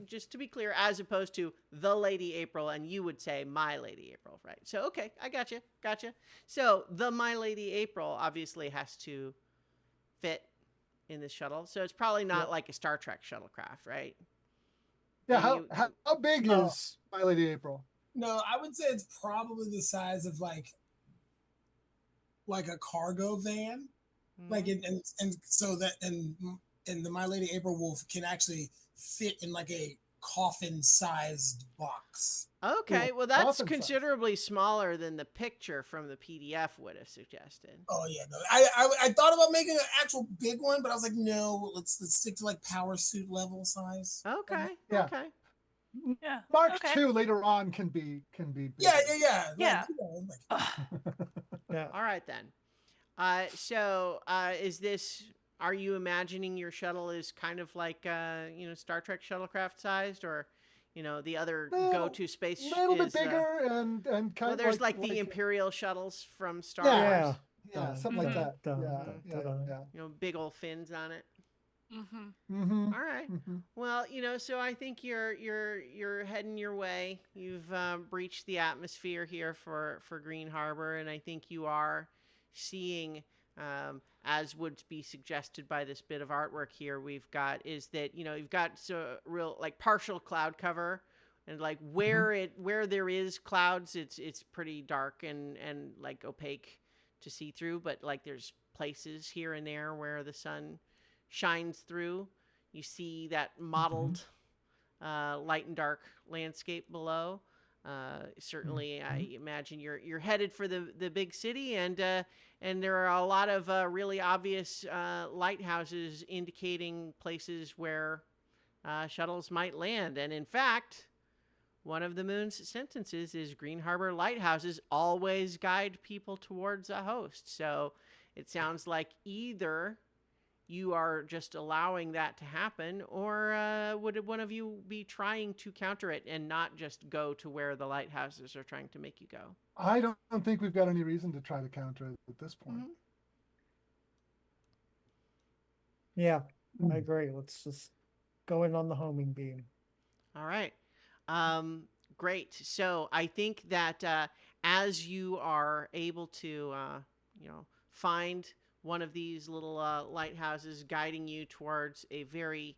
Speaker 1: just to be clear, as opposed to the Lady April, and you would say My Lady April, right? So okay, I gotcha. So the My Lady April obviously has to fit in the shuttle. So it's probably not like a Star Trek shuttlecraft, right?
Speaker 5: Yeah, how big is My Lady April?
Speaker 3: No, I would say it's probably the size of like a cargo van. Like it, and so that and the My Lady April Wolf can actually fit in like a coffin-sized box.
Speaker 1: Okay, well that's considerably smaller than the picture from the PDF would have suggested.
Speaker 3: Oh yeah, no, I thought about making an actual big one, but I was like, no, let's stick to like power suit level size.
Speaker 1: Okay.
Speaker 5: Yeah.
Speaker 1: Okay.
Speaker 4: Yeah.
Speaker 5: Mark II later on can be bigger.
Speaker 3: Yeah.
Speaker 4: Yeah.
Speaker 3: Like, you know, like,
Speaker 1: Yeah. All right then. So is this? Are you imagining your shuttle is kind of like you know, Star Trek shuttlecraft sized, or you know, the other go-to space
Speaker 5: a little bit bigger and kind
Speaker 1: well,
Speaker 5: of
Speaker 1: there's like the Imperial shuttles from Star Wars.
Speaker 5: Yeah, something like that. Yeah.
Speaker 1: You know, big old fins on it.
Speaker 5: Mm-hmm.
Speaker 1: All right.
Speaker 5: Mm-hmm.
Speaker 1: Well, you know, so I think you're heading your way. You've breached the atmosphere here for Green Harbor, and I think you are seeing, as would be suggested by this bit of artwork here, we've got is that, you know, you've got so real like partial cloud cover, and like where there is clouds, it's pretty dark and like opaque to see through, but like there's places here and there where the sun shines through. You see that mottled light and dark landscape below. Certainly, I imagine you're headed for the big city, and there are a lot of really obvious lighthouses indicating places where shuttles might land. And in fact, one of the moon's sentences is Green Harbor lighthouses always guide people towards a host. So it sounds like either you are just allowing that to happen, or would one of you be trying to counter it and not just go to where the lighthouses are trying to make you go?
Speaker 5: I don't think we've got any reason to try to counter it at this point.
Speaker 2: Yeah, I agree. Let's just go in on the homing beam.
Speaker 1: All right. Great. So I think that as you are able to, you know, find one of these little lighthouses guiding you towards a very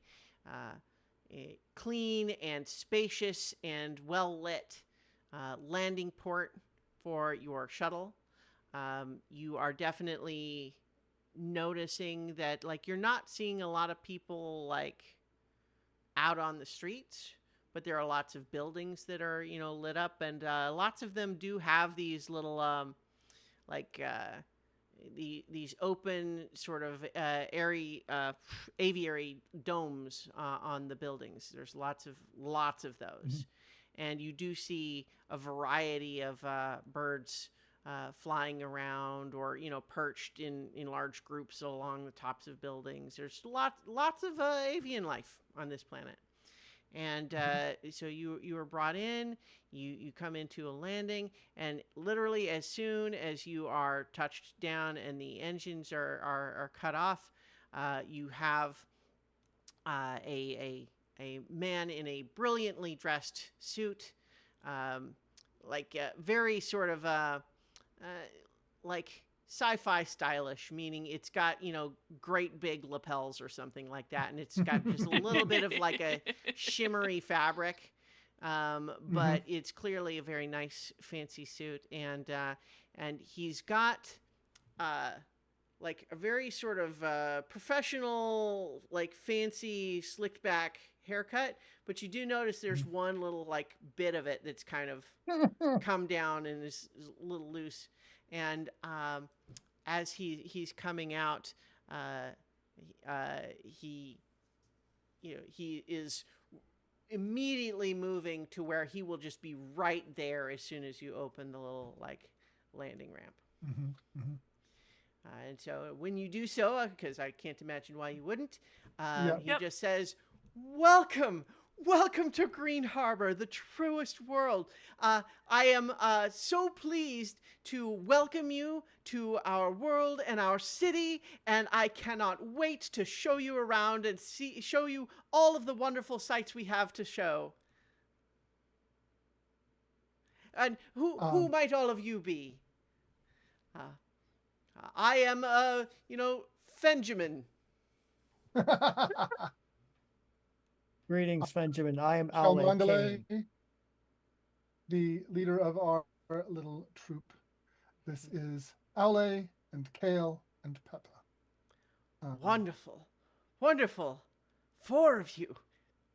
Speaker 1: clean and spacious and well-lit landing port for your shuttle, you are definitely noticing that, like, you're not seeing a lot of people, like, out on the streets, but there are lots of buildings that are, you know, lit up, and lots of them do have these little, these open sort of airy aviary domes on the buildings. There's lots of those, and you do see a variety of birds flying around, or, you know, perched in large groups along the tops of buildings. There's lots of avian life on this planet. And so you were brought in. You come into a landing, and literally as soon as you are touched down and the engines are cut off, you have a man in a brilliantly dressed suit, um, like very sort of uh, like sci-fi stylish, meaning it's got great big lapels or something like that, and it's got just a little bit of like a shimmery fabric. But it's clearly a very nice, fancy suit, and he's got uh, like a very sort of professional, like fancy, slicked back haircut. But you do notice there's one little like bit of it that's kind of come down and is a little loose. And as he's coming out, he he is immediately moving to where he will just be right there as soon as you open the little like landing ramp. And so when you do so, because I can't imagine why you wouldn't, he just says, "Welcome, welcome to Green Harbor, the truest world. I am so pleased to welcome you to our world and our city, and I cannot wait to show you around and show you all of the wonderful sights we have to show." And who might all of you be? I am, Benjamin.
Speaker 2: Greetings, Benjamin. I am
Speaker 5: Mandalay,
Speaker 2: King.
Speaker 5: the leader of our little troop. This is Aule and Kale and Peppa.
Speaker 1: Wonderful. Wonderful. 4 of you.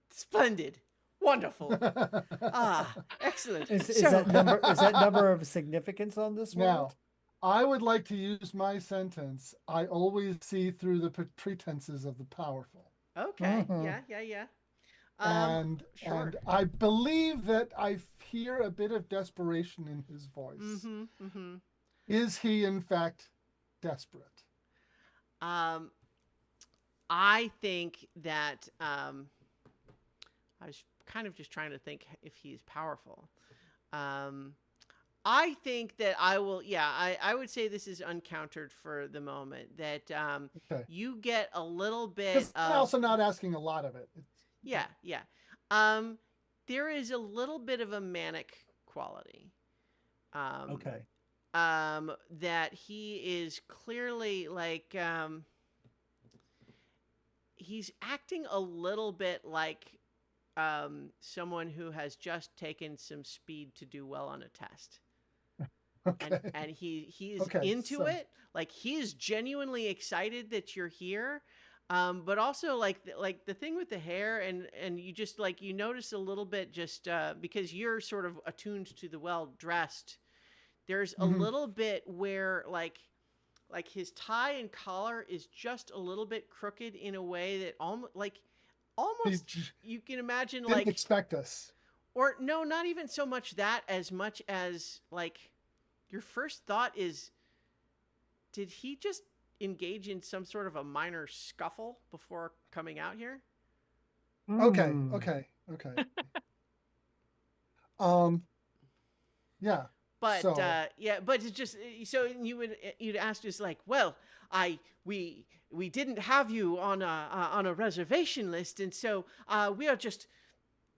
Speaker 1: Splendid. Wonderful. Excellent.
Speaker 2: Is that number of significance on this
Speaker 5: Now,
Speaker 2: world?
Speaker 5: I would like to use my sentence. I always see through the pretenses of the powerful.
Speaker 1: Okay. Yeah.
Speaker 5: And
Speaker 1: sure.
Speaker 5: I believe that I hear a bit of desperation in his voice. Is he in fact desperate?
Speaker 1: I think that I was kind of just trying to think if he's powerful. I think that I will. Yeah, I would say this is uncountered for the moment. That
Speaker 5: Okay.
Speaker 1: you get a little bit.
Speaker 5: I'm also not asking a lot of it.
Speaker 1: Yeah. There is a little bit of a manic quality.
Speaker 2: Okay.
Speaker 1: That he is clearly like he's acting a little bit like someone who has just taken some speed to do well on a test.
Speaker 5: Okay.
Speaker 1: And he is into it. Like he is genuinely excited that you're here. But also like the thing with the hair and you just like you notice a little bit just because you're sort of attuned to the well dressed. There's a little bit where like his tie and collar is just a little bit crooked in a way that almost you can imagine
Speaker 5: didn't
Speaker 1: like
Speaker 5: expect us.
Speaker 1: Or no, not even so much that as much as like your first thought is, did he just engage in some sort of a minor scuffle before coming out here?
Speaker 5: Okay. Yeah.
Speaker 1: But but it's just so you'd ask just like, well, we didn't have you on a reservation list, and so we are just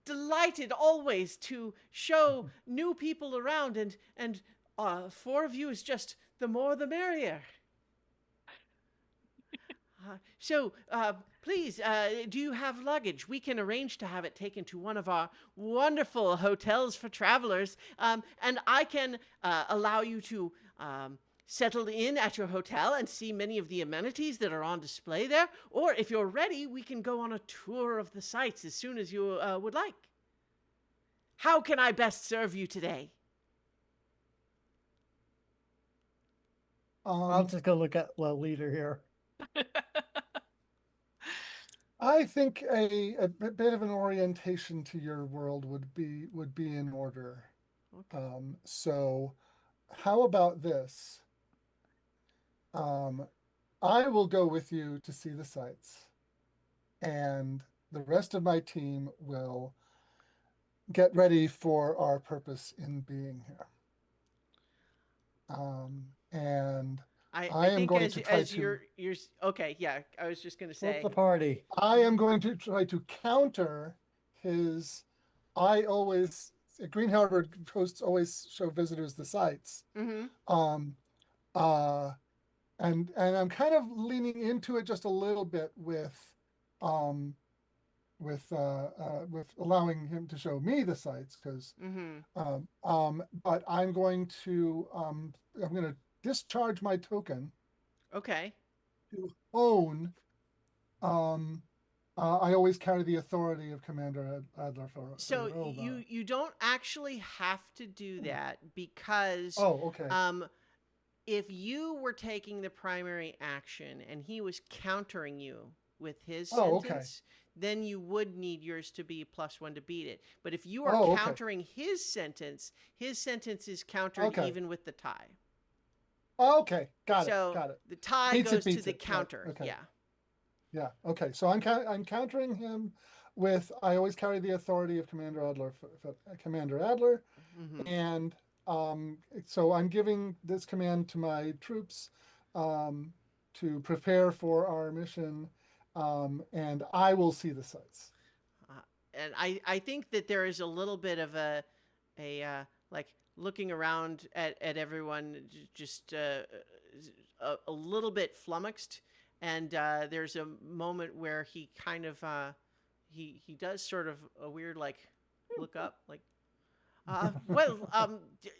Speaker 1: delighted always to show new people around, and 4 of you is just the more the merrier. So please, do you have luggage? We can arrange to have it taken to one of our wonderful hotels for travelers, and I can allow you to settle in at your hotel and see many of the amenities that are on display there. Or if you're ready, we can go on a tour of the sites as soon as you would like. How can I best serve you today?
Speaker 2: I'll just go look at the leader here.
Speaker 5: I think a bit of an orientation to your world would be in order.
Speaker 1: Okay.
Speaker 5: So how about this? I will go with you to see the sights, and the rest of my team will get ready for our purpose in being here. And
Speaker 1: I
Speaker 5: I am
Speaker 1: think
Speaker 5: going to try
Speaker 1: as
Speaker 5: to
Speaker 1: you're okay, yeah. I was just gonna
Speaker 2: Split
Speaker 1: say.
Speaker 2: the party.
Speaker 5: I am going to try to counter his I always Green Harbor hosts always show visitors the sights.
Speaker 1: Mm-hmm.
Speaker 5: Um and I'm kind of leaning into it just a little bit um with allowing him to show me the sights because
Speaker 1: Mm-hmm.
Speaker 5: but I'm going to discharge my token
Speaker 1: Okay.
Speaker 5: to own um I always carry the authority of Commander Adler for
Speaker 1: So
Speaker 5: Roba.
Speaker 1: you don't actually have to do that because
Speaker 5: Oh, okay.
Speaker 1: if you were taking the primary action and he was countering you with his
Speaker 5: Oh, okay.
Speaker 1: sentence, then you would need yours to be +1 to beat it. But if you are
Speaker 5: Oh, okay.
Speaker 1: countering his sentence is countered
Speaker 5: Okay.
Speaker 1: even with the tie.
Speaker 5: Oh, okay. Got
Speaker 1: So
Speaker 5: it.
Speaker 1: the tie
Speaker 5: Beats it,
Speaker 1: goes to
Speaker 5: beats
Speaker 1: the
Speaker 5: it. Right.
Speaker 1: counter.
Speaker 5: Okay.
Speaker 1: Yeah.
Speaker 5: Yeah. Okay. So I'm countering him with I always carry the authority of Commander Adler for Commander Adler,
Speaker 1: Mm-hmm.
Speaker 5: and so I'm giving this command to my troops to prepare for our mission, and I will see the sights.
Speaker 1: And I think that there is a little bit of a like looking around at everyone just a little bit flummoxed, and there's a moment where he kind of he does sort of a weird like look up like well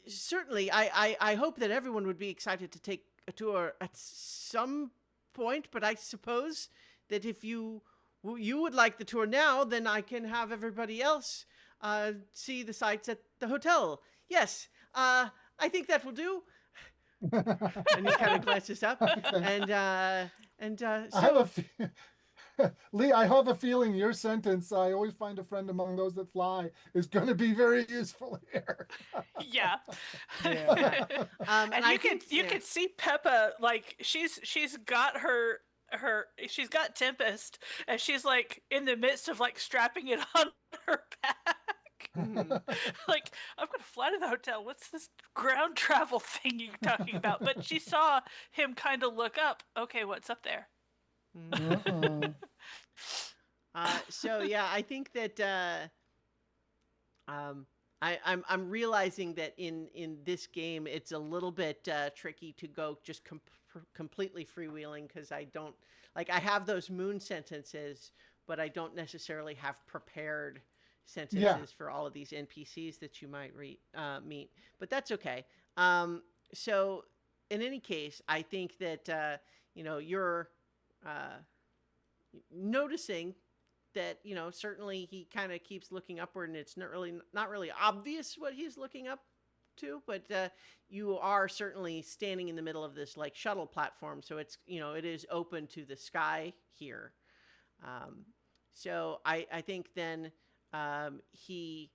Speaker 1: certainly I hope that everyone would be excited to take a tour at some point, but I suppose that if you would like the tour now, then I can have everybody else see the sights at the hotel. Yes, I think that will do. And he kind of glances up,
Speaker 5: Okay.
Speaker 1: and
Speaker 5: I have
Speaker 1: so
Speaker 5: Lee, I have a feeling your sentence, I always find a friend among those that fly, is going to be very useful here.
Speaker 4: Yeah.
Speaker 1: yeah.
Speaker 4: And
Speaker 1: And I
Speaker 4: you can
Speaker 1: think yeah.
Speaker 4: see Peppa, like she's got she's got Tempest, and she's like in the midst of like strapping it on her back.
Speaker 1: Mhm.
Speaker 4: Like, I'm gonna fly to the hotel. What's this ground travel thing you're talking about? But she saw him kind of look up. Okay, what's up there?
Speaker 2: Uh-uh.
Speaker 1: So yeah, I think that um, I'm realizing that in this game it's a little bit tricky to go just completely freewheeling because I don't like I have those moon sentences, but I don't necessarily have prepared sentences for all of these NPCs that you might meet. But that's okay. So in any case, I think that you're noticing that certainly he kind of keeps looking upward and it's not really obvious what he's looking up to, but you are certainly standing in the middle of this like shuttle platform, so it's it is open to the sky here. So I think then he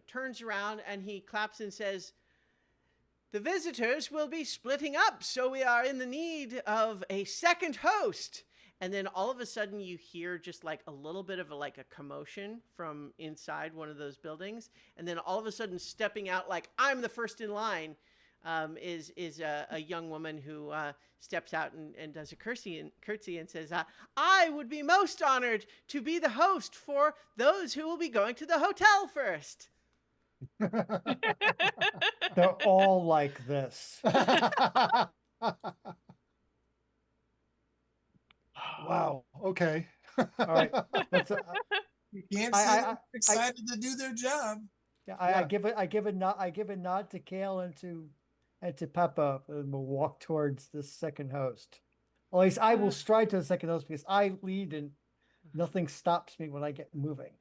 Speaker 1: turns around and he claps and says, "The visitors will be splitting up, so we are in the need of a second host." And then all of a sudden you hear just like a little bit of a commotion from inside one of those buildings. And then all of a sudden stepping out like I'm the first in line is a young woman who steps out and does a curtsy and says, "I would be most honored to be the host for those who will be going to the hotel first."
Speaker 2: They're all like this.
Speaker 5: Wow. Okay.
Speaker 2: All right. Let's.
Speaker 3: You can't
Speaker 2: I-
Speaker 3: say
Speaker 2: I-
Speaker 3: they're excited to do their job.
Speaker 2: I give a nod to Kale and to Peppa, and we'll walk towards the second host. Or at least I will stride to the second host because I lead and nothing stops me when I get moving.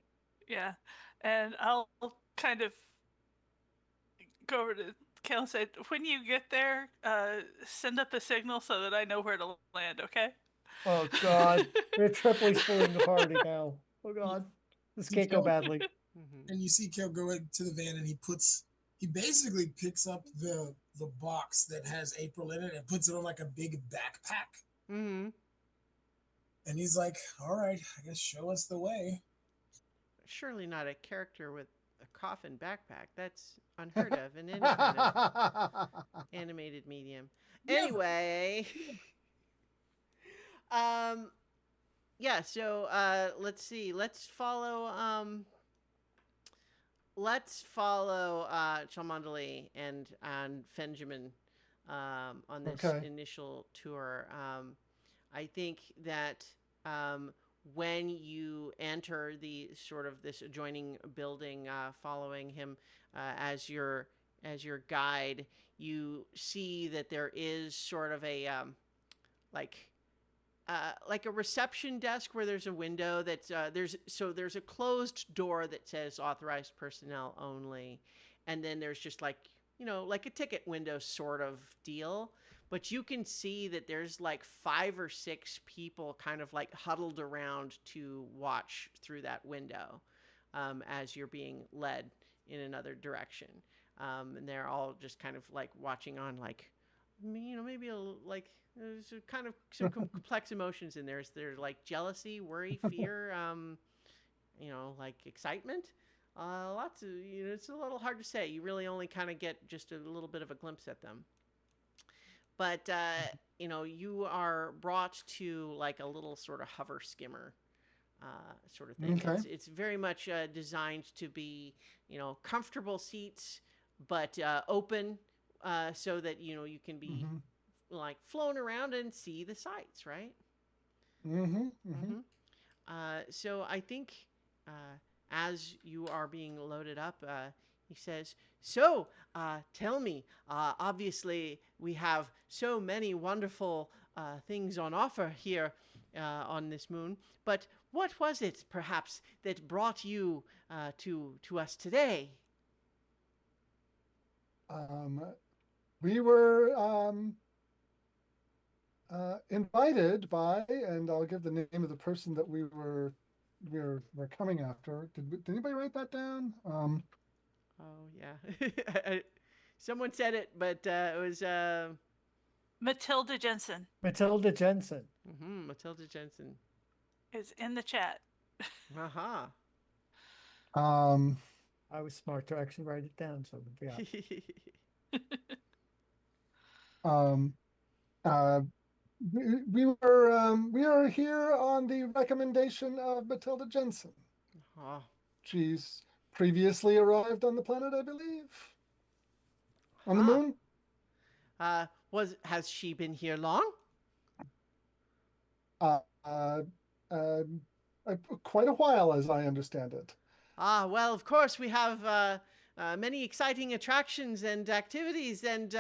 Speaker 4: Yeah, and I'll kind of go over to Kale and say, when you get there, send up a signal so that I know where to land. Okay.
Speaker 2: Oh God, we're triply splitting the party now. Oh God, this can't go badly.
Speaker 1: Mm-hmm.
Speaker 3: And you see Kel go into the van and he basically picks up the box that has April in it and puts it on like a big backpack.
Speaker 1: Mm-hmm.
Speaker 3: And he's like, all right, I guess show us the way.
Speaker 1: Surely not a character with a coffin backpack. That's unheard of in any kind of animated medium.
Speaker 3: Yeah.
Speaker 1: Anyway, um, yeah. So let's see. Let's follow Cholmondeley and Fenjamin on this
Speaker 5: Okay.
Speaker 1: initial tour. I think that when you enter the sort of this adjoining building, following him as your guide, you see that there is sort of a like like a reception desk where there's a window that's there's a closed door that says authorized personnel only, and then there's just like like a ticket window sort of deal, but you can see that there's like 5 or 6 people kind of like huddled around to watch through that window as you're being led in another direction, and they're all just kind of like watching on, like maybe like there's kind of some complex emotions in there. There's like jealousy, worry, fear, like excitement. Lots of, it's a little hard to say. You really only kind of get just a little bit of a glimpse at them. But, you are brought to like a little sort of hover skimmer sort of thing.
Speaker 5: Okay.
Speaker 1: It's very much designed to be, comfortable seats, but open so that, you can be like flown around and see the sights, right? So I think as you are being loaded up, he says, so tell me, obviously we have so many wonderful things on offer here on this moon, but what was it perhaps that brought you to us today?
Speaker 5: We were invited by, and I'll give the name of the person that we're coming after. Did anybody write that down?
Speaker 1: Oh yeah, someone said it, but it was
Speaker 4: Matilda Jensen
Speaker 2: Matilda Jensen.
Speaker 1: Matilda Jensen.
Speaker 4: is in the chat.
Speaker 1: Aha.
Speaker 2: I was smart to actually write it down. So yeah.
Speaker 5: We are here on the recommendation of Matilda Jensen.
Speaker 1: Oh.
Speaker 5: She's previously arrived on the planet, I believe. On the moon?
Speaker 1: Has she been here long?
Speaker 5: Quite a while, as I understand it.
Speaker 1: Well, of course we have many exciting attractions and activities, and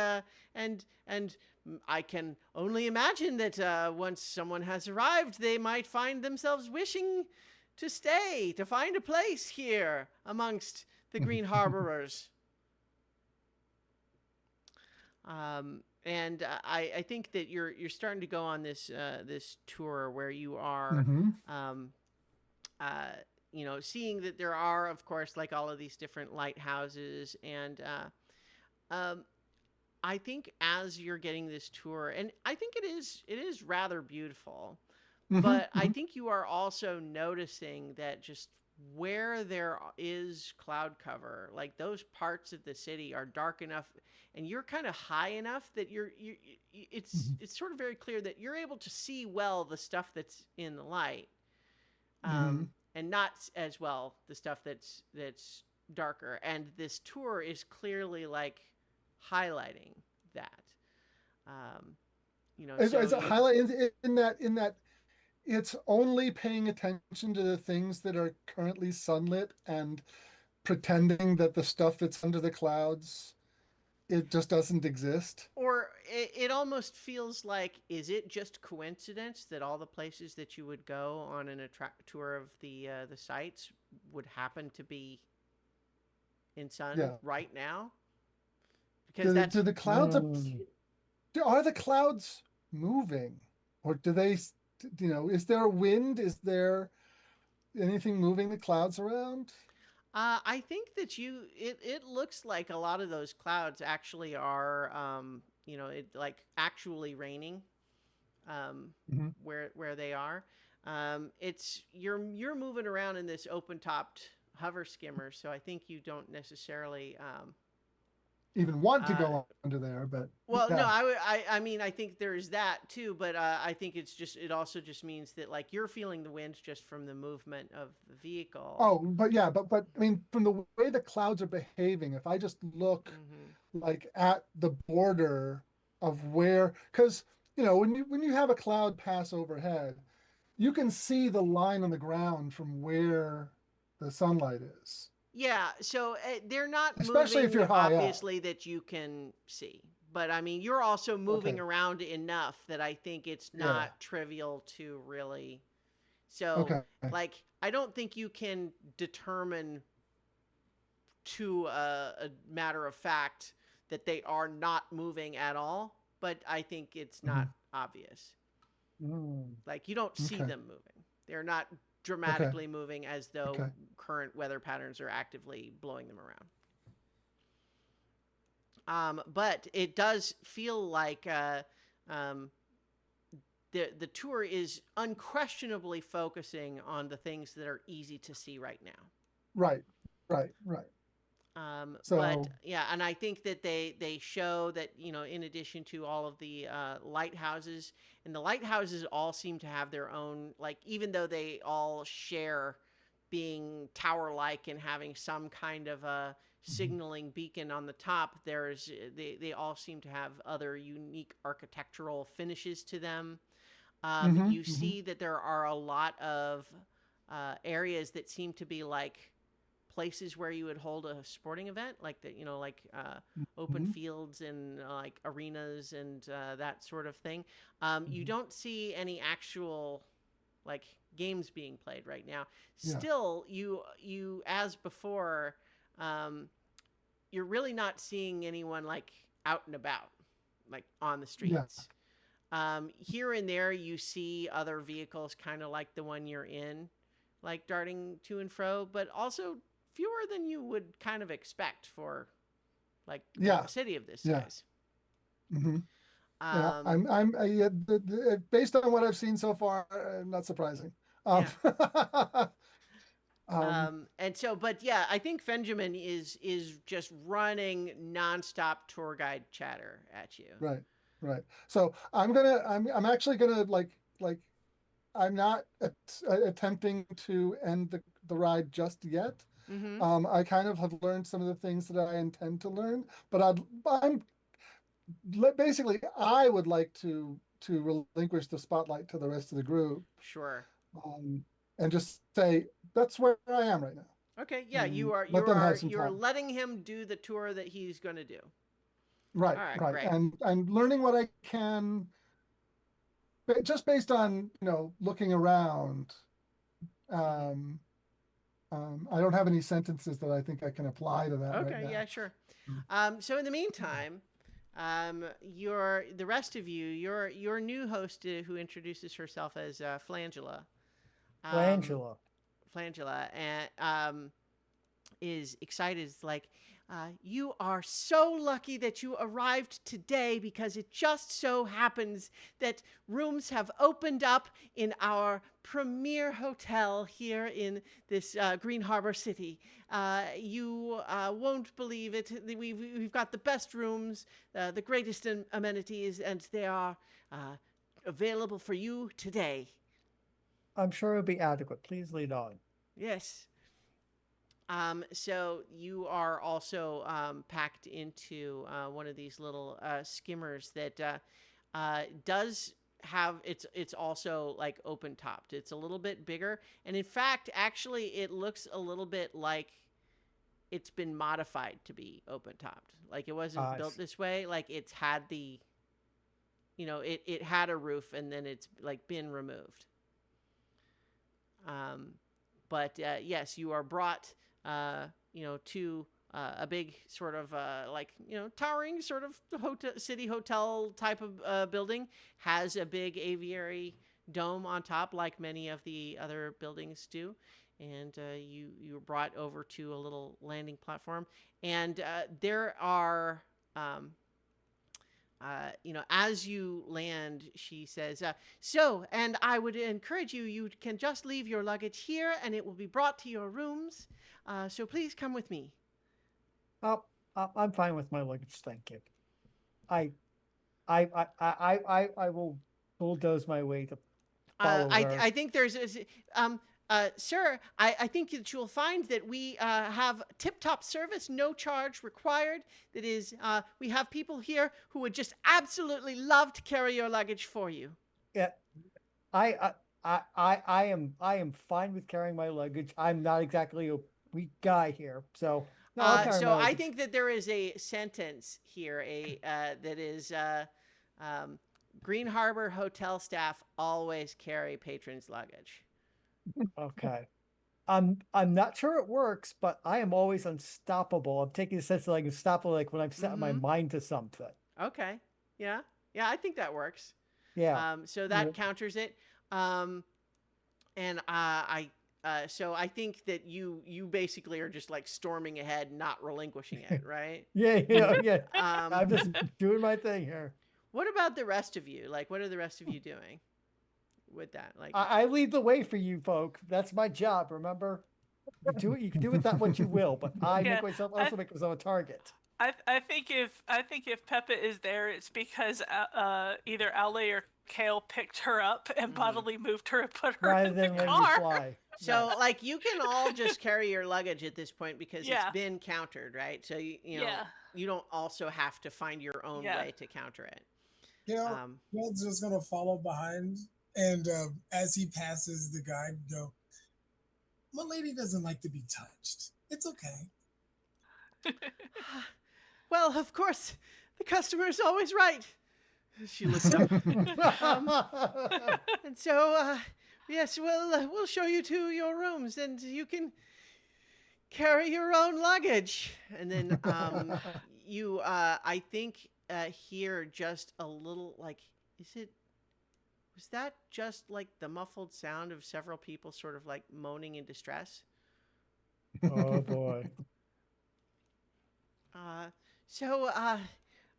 Speaker 1: I can only imagine that once someone has arrived, they might find themselves wishing to stay, to find a place here amongst the Green Harborers. And I think that you're starting to go on this this tour where you are, seeing that there are, of course, like all of these different lighthouses, and I think as you're getting this tour, and I think it is rather beautiful, but I think you are also noticing that just where there is cloud cover, like those parts of the city are dark enough, and you're kind of high enough that it's sort of very clear that you're able to see well the stuff that's in the light, and not as well the stuff that's darker. And this tour is clearly like highlighting that.
Speaker 5: It's a highlight in that it's only paying attention to the things that are currently sunlit and pretending that the stuff that's under the clouds, it just doesn't exist.
Speaker 1: Or it almost feels like, is it just coincidence that all the places that you would go on an tour of the sites would happen to be in sun right now? Because
Speaker 5: do the clouds are the clouds moving, or do they? Is there a wind? Is there anything moving the clouds around?
Speaker 1: I think that it looks like a lot of those clouds actually are, it like actually raining, where they are. It's you're moving around in this open topped hover skimmer, so I think you don't necessarily
Speaker 5: Even want to go under there, but
Speaker 1: well, no,
Speaker 5: yeah.
Speaker 1: I mean, I think there's that too, but I think it also just means that like you're feeling the winds just from the movement of the vehicle.
Speaker 5: Oh, but yeah, but I mean, from the way the clouds are behaving, if I just look like at the border of where, because when you have a cloud pass overhead, you can see the line on the ground from where the sunlight is.
Speaker 1: Yeah, so they're not
Speaker 5: Especially if
Speaker 1: moving
Speaker 5: you're high up.
Speaker 1: obviously that you can see. But I mean, you're also moving around enough that I think it's not trivial to really. So, like, I don't think you can determine to a matter of fact that they are not moving at all, but I think it's not obvious. Like, you don't see them moving. They're not dramatically moving as though current weather patterns are actively blowing them around. But it does feel like the tour is unquestionably focusing on the things that are easy to see right now.
Speaker 5: Right.
Speaker 1: But yeah, and I think that they show that, in addition to all of the lighthouses, and the lighthouses all seem to have their own, like, even though they all share being tower-like and having some kind of a signaling beacon on the top, they all seem to have other unique architectural finishes to them. You see that there are a lot of areas that seem to be like places where you would hold a sporting event, like that, open fields and like arenas and that sort of thing. You don't see any actual like games being played right now. Still, you as before, you're really not seeing anyone like out and about, like on the streets. Here and there, you see other vehicles, kind of like the one you're in, like darting to and fro, but also fewer than you would kind of expect for like a city of this size.
Speaker 5: Based on what I've seen so far, not surprising.
Speaker 1: And so, but yeah, I think Benjamin is just running nonstop tour guide chatter at you.
Speaker 5: Right. So I'm actually gonna like I'm not attempting to end the ride just yet. I kind of have learned some of the things that I intend to learn, but I would like to relinquish the spotlight to the rest of the group.
Speaker 1: Sure.
Speaker 5: And just say that's where I am right now.
Speaker 1: Okay. Yeah, you're letting him do the tour that he's going to do.
Speaker 5: Right.
Speaker 1: All right.
Speaker 5: Right.
Speaker 1: Great.
Speaker 5: And I'm learning what I can, just based on looking around. I don't have any sentences that I think I can apply to that.
Speaker 1: Okay.
Speaker 5: Right now.
Speaker 1: Yeah. Sure. So in the meantime, the rest of you, your new host who introduces herself as Flangela. Flangela, and is excited. It's like, you are so lucky that you arrived today, because it just so happens that rooms have opened up in our premier hotel here in this Green Harbor City. You won't believe it. We've got the best rooms, the greatest amenities, and they are available for you today.
Speaker 2: I'm sure it'll be adequate. Please lead on.
Speaker 1: Yes. So you are also packed into one of these little skimmers that does have it's also like open topped. It's a little bit bigger, and in fact, actually, it looks a little bit like it's been modified to be open topped. Like it wasn't built this way. Like it's had the, it had a roof, and then it's like been removed. But yes, you are brought, to a big sort of towering sort of city hotel type of building. Has a big aviary dome on top, like many of the other buildings do. And you were brought over to a little landing platform, and there are as you land, she says, so, and I would encourage you, you can just leave your luggage here and it will be brought to your rooms. So please come with me.
Speaker 2: Oh, I'm fine with my luggage, thank you. I will bulldoze my way to follow her.
Speaker 1: I think sir, I think that you'll find that we have tip-top service, no charge required. That is, we have people here who would just absolutely love to carry your luggage for you.
Speaker 2: Yeah, I am fine with carrying my luggage. I'm not exactly a weak guy here, so no, I'll carry
Speaker 1: So
Speaker 2: my
Speaker 1: I
Speaker 2: luggage.
Speaker 1: think that there is a sentence here, that is, Green Harbor hotel staff always carry patrons' luggage.
Speaker 2: Okay. I'm not sure it works, but I am always unstoppable. I'm taking the sense that I can stop like when I've set my mind to something.
Speaker 1: Okay. Yeah. Yeah, I think that works.
Speaker 2: Yeah.
Speaker 1: So that counters it. So I think that you basically are just like storming ahead, not relinquishing it, right?
Speaker 2: Yeah. I'm just doing my thing here.
Speaker 1: What about the rest of you? Like, what are the rest of you doing with that? Like,
Speaker 2: I lead the way for you folk. That's my job. Remember, you can do with that what you will, but I
Speaker 4: Yeah,
Speaker 2: make myself also make myself a target.
Speaker 4: I think if Peppa is there, it's because either Ale or Kale picked her up and bodily moved her and put her
Speaker 2: Rather
Speaker 4: in the
Speaker 2: than letting you
Speaker 4: car.
Speaker 2: fly.
Speaker 1: so
Speaker 2: Yes.
Speaker 1: like you can all just carry your luggage at this point because
Speaker 4: Yeah.
Speaker 1: it's been countered, right? So you know
Speaker 4: Yeah.
Speaker 1: you don't also have to find your own
Speaker 4: Yeah.
Speaker 1: way to counter it.
Speaker 3: Kale's just gonna follow behind, and as he passes the guide, go, "My lady doesn't like to be touched. It's okay."
Speaker 1: Well, of course, the customer is always right. She looks up. And so, yes, we'll show you to your rooms, and you can carry your own luggage. And then you, I think, hear just a little like, was that just like the muffled sound of several people sort of like moaning in distress?
Speaker 2: Oh boy.
Speaker 1: So,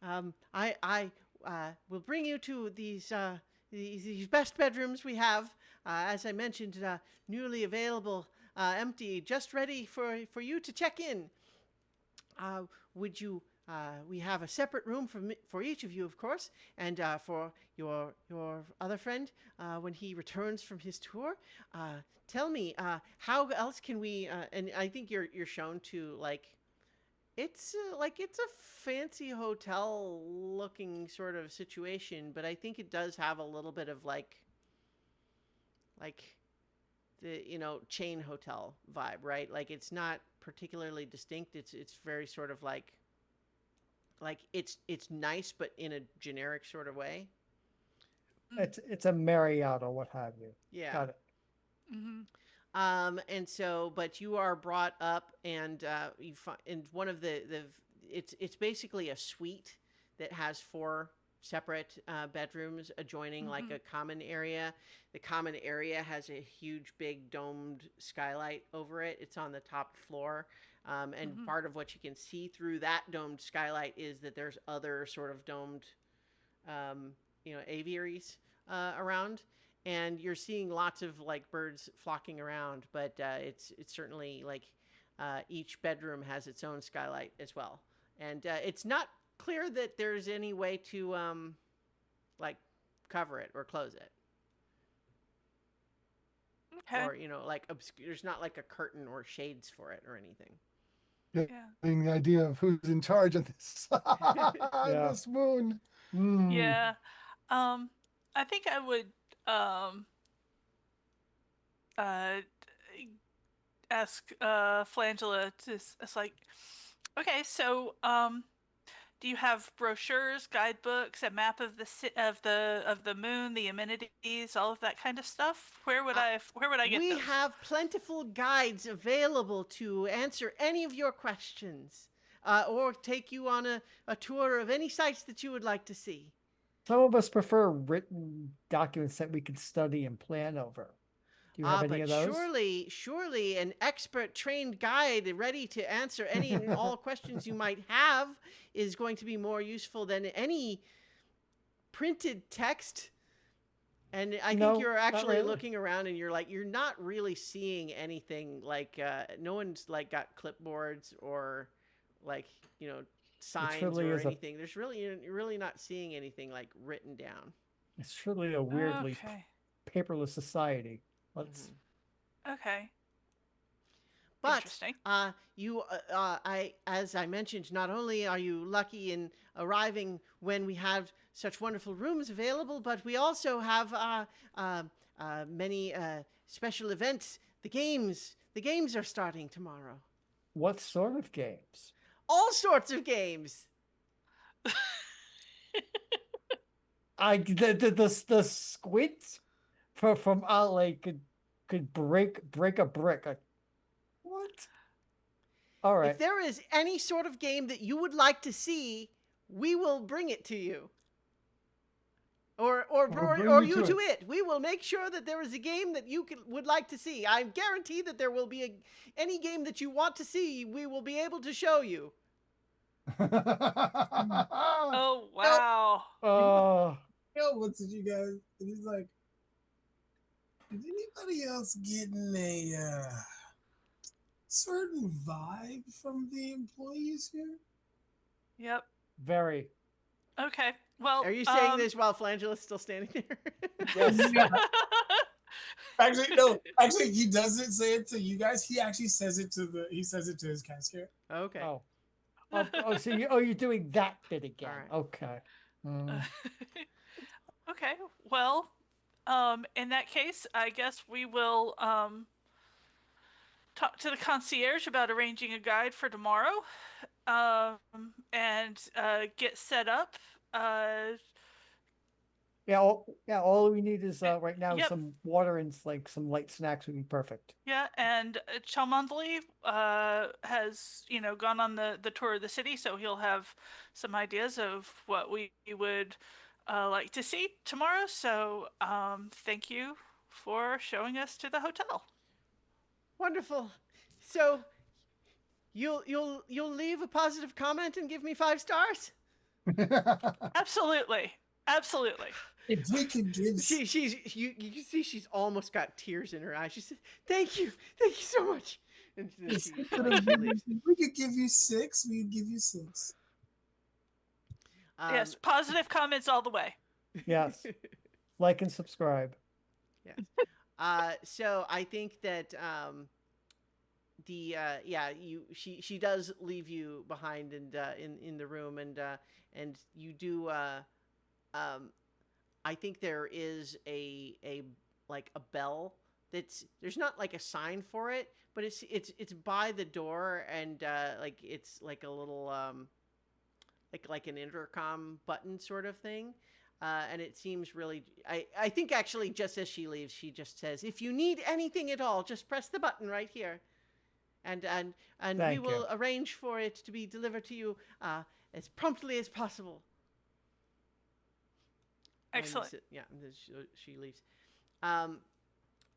Speaker 1: I will bring you to these best bedrooms we have. As I mentioned, newly available, empty, just ready for you to check in. Would you? We have a separate room for each of you, of course, and for your other friend when he returns from his tour. Tell me, how else can we? And I think you're shown to like. It's a fancy hotel looking sort of situation, but I think it does have a little bit of like the chain hotel vibe, right? Like it's not particularly distinct. It's very sort of like it's nice, but in a generic sort of way.
Speaker 2: It's a Marriott or what have you.
Speaker 1: Yeah.
Speaker 2: Got it.
Speaker 4: Mm-hmm.
Speaker 1: And so, but you are brought up, and you find in one of it's basically a suite that has 4 separate bedrooms adjoining like a common area. The common area has a huge, big domed skylight over it. It's on the top floor, and part of what you can see through that domed skylight is that there's other sort of domed, aviaries around. And you're seeing lots of like birds flocking around, but it's certainly like each bedroom has its own skylight as well, and it's not clear that there's any way to like cover it or close it, or like there's not like a curtain or shades for it or anything.
Speaker 5: Getting the idea of who's in charge of this
Speaker 2: Yeah.
Speaker 5: this moon.
Speaker 4: Yeah. I think I would ask Flangela to it's like, okay, so do you have brochures, guidebooks, a map of the moon, the amenities, all of that kind of stuff? Where would I get
Speaker 1: We
Speaker 4: those?
Speaker 1: have plentiful guides available to answer any of your questions, or take you on a tour of any sites that you would like to see.
Speaker 2: Some of us prefer written documents that we can study and plan over. Do you have any of those?
Speaker 1: Surely an expert trained guide ready to answer any and all questions you might have is going to be more useful than any printed text. And I
Speaker 2: No,
Speaker 1: think you're
Speaker 2: not
Speaker 1: actually
Speaker 2: really.
Speaker 1: looking around and you're not really seeing anything like, no one's like got clipboards or like, signs
Speaker 2: truly
Speaker 1: or
Speaker 2: is a
Speaker 1: anything. You're really not seeing anything like written down.
Speaker 2: It's truly a weirdly
Speaker 4: Okay.
Speaker 2: paperless society. Let's
Speaker 4: Okay.
Speaker 1: But
Speaker 4: Interesting.
Speaker 1: as I mentioned, not only are you lucky in arriving when we have such wonderful rooms available, but we also have many special events. The games are starting tomorrow.
Speaker 2: what sort of games?
Speaker 1: All sorts of games.
Speaker 2: The squids from Outlay could break a brick. What? All
Speaker 1: If
Speaker 2: right.
Speaker 1: there is any sort of game that you would like to see, we will bring it to you. Or
Speaker 5: bring me
Speaker 1: you
Speaker 5: to
Speaker 1: to it. We will make sure that there is a game that you would like to see. I guarantee that there will be any game that you want to see, we will be able to show you.
Speaker 4: Oh wow.
Speaker 2: Uh,
Speaker 3: Yo, what's it, you guys? And he's like, is anybody else getting a certain vibe from the employees here?
Speaker 4: Yep.
Speaker 2: very.
Speaker 4: Okay. Well,
Speaker 1: Are you saying this while Flangela's still standing there?
Speaker 2: Yes.
Speaker 3: Actually, no. Actually, he doesn't say it to you guys. He actually says it to his cashier.
Speaker 1: Okay.
Speaker 2: Oh. So you're doing that bit again.
Speaker 1: All
Speaker 2: Okay.
Speaker 4: Okay. Well, in that case, I guess we will talk to the concierge about arranging a guide for tomorrow, and get set up.
Speaker 2: All we need is right now
Speaker 4: Yep.
Speaker 2: some water and like some light snacks would be perfect.
Speaker 4: Yeah, and Chalmondley has gone on the tour of the city, so he'll have some ideas of what we would like to see tomorrow. So thank you for showing us to the hotel.
Speaker 1: Wonderful. So you'll leave a positive comment and give me 5 stars?
Speaker 4: Absolutely, absolutely.
Speaker 3: If we could give,
Speaker 1: You can see she's almost got tears in her eyes. She said, "Thank you so much." And then
Speaker 3: if
Speaker 1: she leaves.
Speaker 3: we could give you 6, we'd give you 6.
Speaker 4: Yes, positive comments all the way.
Speaker 2: Yes. Like and subscribe.
Speaker 1: Yes. So I think that she does leave you behind and in the room, and you do I think there is a like a bell there's not like a sign for it, but it's by the door, and like it's like a little like an intercom button sort of thing. And it seems really, I think actually just as she leaves, she just says, "If you need anything at all, just press the button right here. And we
Speaker 2: Thank
Speaker 1: will
Speaker 2: you.
Speaker 1: arrange for it to be delivered to you as promptly as possible."
Speaker 4: Excellent.
Speaker 1: And then she leaves.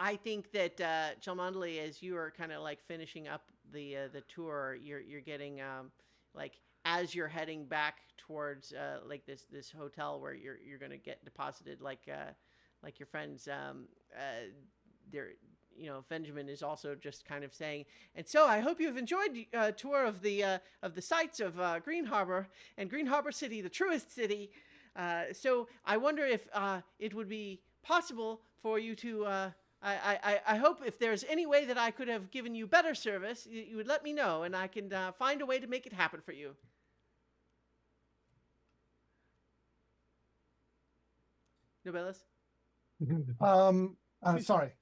Speaker 1: I think that Chalmondley, as you are kind of like finishing up the tour, you're getting like as you're heading back towards like this hotel where you're gonna get deposited, like your friends there. Benjamin is also just kind of saying, "And so I hope you've enjoyed a tour of the sights of Green Harbor and Green Harbor City, the truest city. So I wonder if it would be possible for you to. I hope if there's any way that I could have given you better service, you would let me know, and I can find a way to make it happen for you." Nobelis?
Speaker 5: Sorry.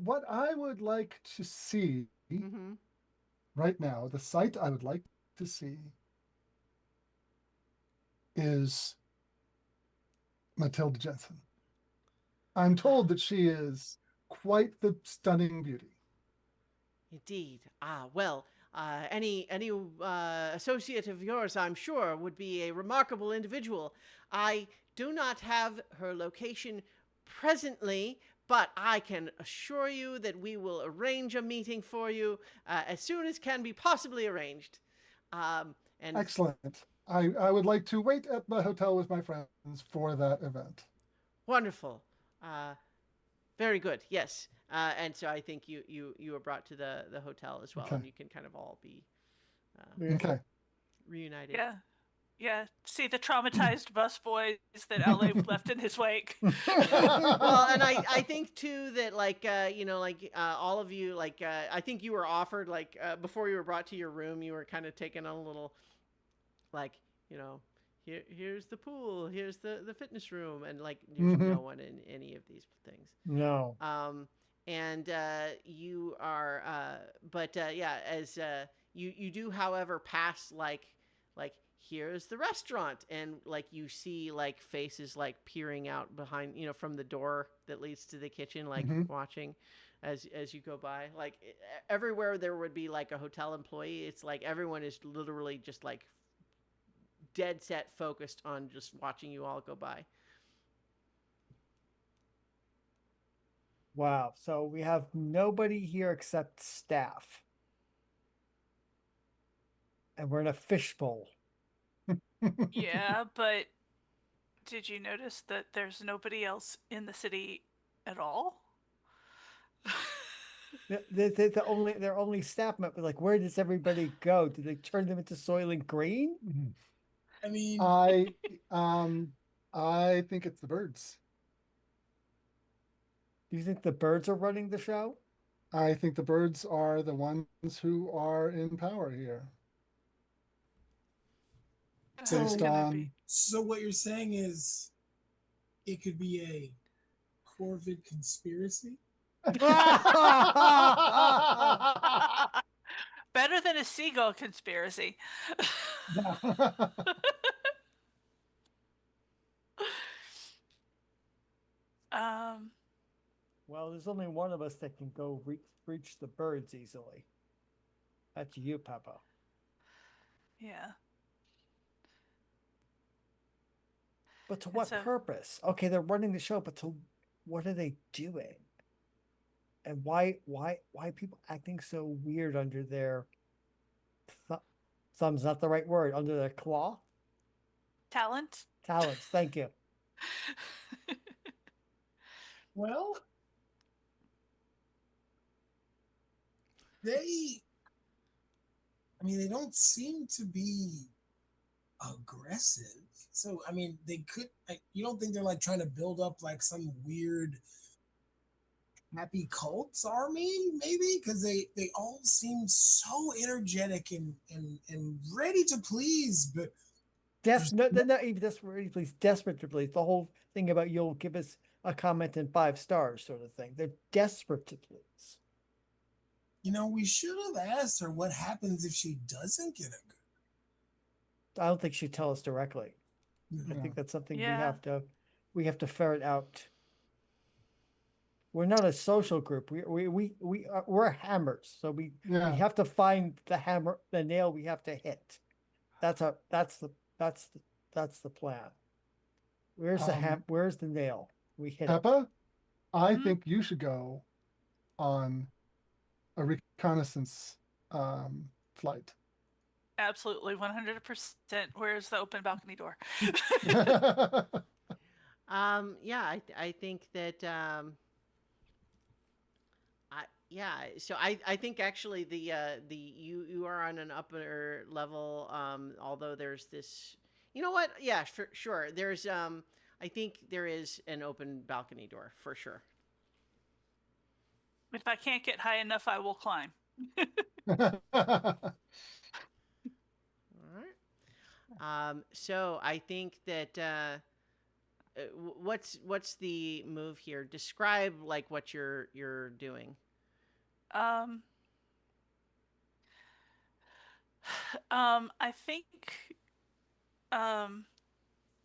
Speaker 5: What I would like to see
Speaker 1: Mm-hmm.
Speaker 5: right now, the site I would like to see is Matilda Jensen. I'm told that she is quite the stunning beauty.
Speaker 1: Indeed. Well, any associate of yours, I'm sure, would be a remarkable individual. I do not have her location presently, but I can assure you that we will arrange a meeting for you as soon as can be possibly arranged. And
Speaker 5: Excellent. I would like to wait at the hotel with my friends for that event.
Speaker 1: Wonderful. Very good. Yes. And so I think you were brought to the hotel as well,
Speaker 5: Okay.
Speaker 1: and you can kind of all be
Speaker 5: Okay.
Speaker 1: reunited.
Speaker 4: Yeah. Yeah. See the traumatized busboys that LA left in his wake.
Speaker 1: Well, and I think too that like all of you I think you were offered before you were brought to your room, you were kind of taken on a little like here's the pool, here's the fitness room, and like there's no one in any of these things.
Speaker 2: No.
Speaker 1: And you are but yeah, as you do however pass like here's the restaurant, and like you see like faces like peering out behind from the door that leads to the kitchen, like watching as you go by. Like everywhere there would be like a hotel employee, it's like everyone is literally just like dead set focused on just watching you all go by.
Speaker 2: Wow. So we have nobody here except staff. And we're in a fishbowl.
Speaker 4: Yeah, but did you notice that there's nobody else in the city at all?
Speaker 2: Their only staff member, like, where does everybody go? Do they turn them into Soylent Green?
Speaker 3: I mean,
Speaker 5: I think it's the birds.
Speaker 2: Do you think the birds are running the show?
Speaker 5: I think the birds are the ones who are in power here.
Speaker 4: Who's
Speaker 5: Based
Speaker 4: gonna
Speaker 5: on
Speaker 4: be?
Speaker 3: so what you're saying is it could be a Corvid conspiracy?
Speaker 4: Better than a seagull conspiracy. um,
Speaker 2: Well, there's only one of us that can go reach the birds easily. That's you, Peppa.
Speaker 4: yeah.
Speaker 2: But to what
Speaker 4: so-
Speaker 2: purpose? Okay, they're running the show, but to what are they doing? And why people acting so weird under their thumb's not the right word, under their claw?
Speaker 4: Talent?
Speaker 2: Talents, thank you.
Speaker 3: Well, they they don't seem to be aggressive. So, I mean, they could, you don't think they're like trying to build up like some weird happy cults army, maybe? Because they all seem so energetic and ready to please, but
Speaker 2: They're not even desperate, please. Desperate to please. The whole thing about you'll give us a comment and 5 stars, sort of thing. They're desperate to please.
Speaker 3: we should have asked her what happens if she doesn't get a good.
Speaker 2: I don't think she'd tell us directly. I think that's something we have to ferret out. We're not a social group. We're hammers, so we have to find the nail we have to hit. That's the plan. Where's the nail? We hit
Speaker 5: Peppa, I think you should go on a reconnaissance flight.
Speaker 4: Absolutely, 100%. Where's the open balcony door?
Speaker 1: Yeah, I think that so I think actually you are on an upper level, although there's this, you know what, yeah, sure, there's I think there is an open balcony door for sure.
Speaker 4: If I can't get high enough, I will climb.
Speaker 1: All right. So I think that what's the move here? Describe like what you're doing.
Speaker 4: I think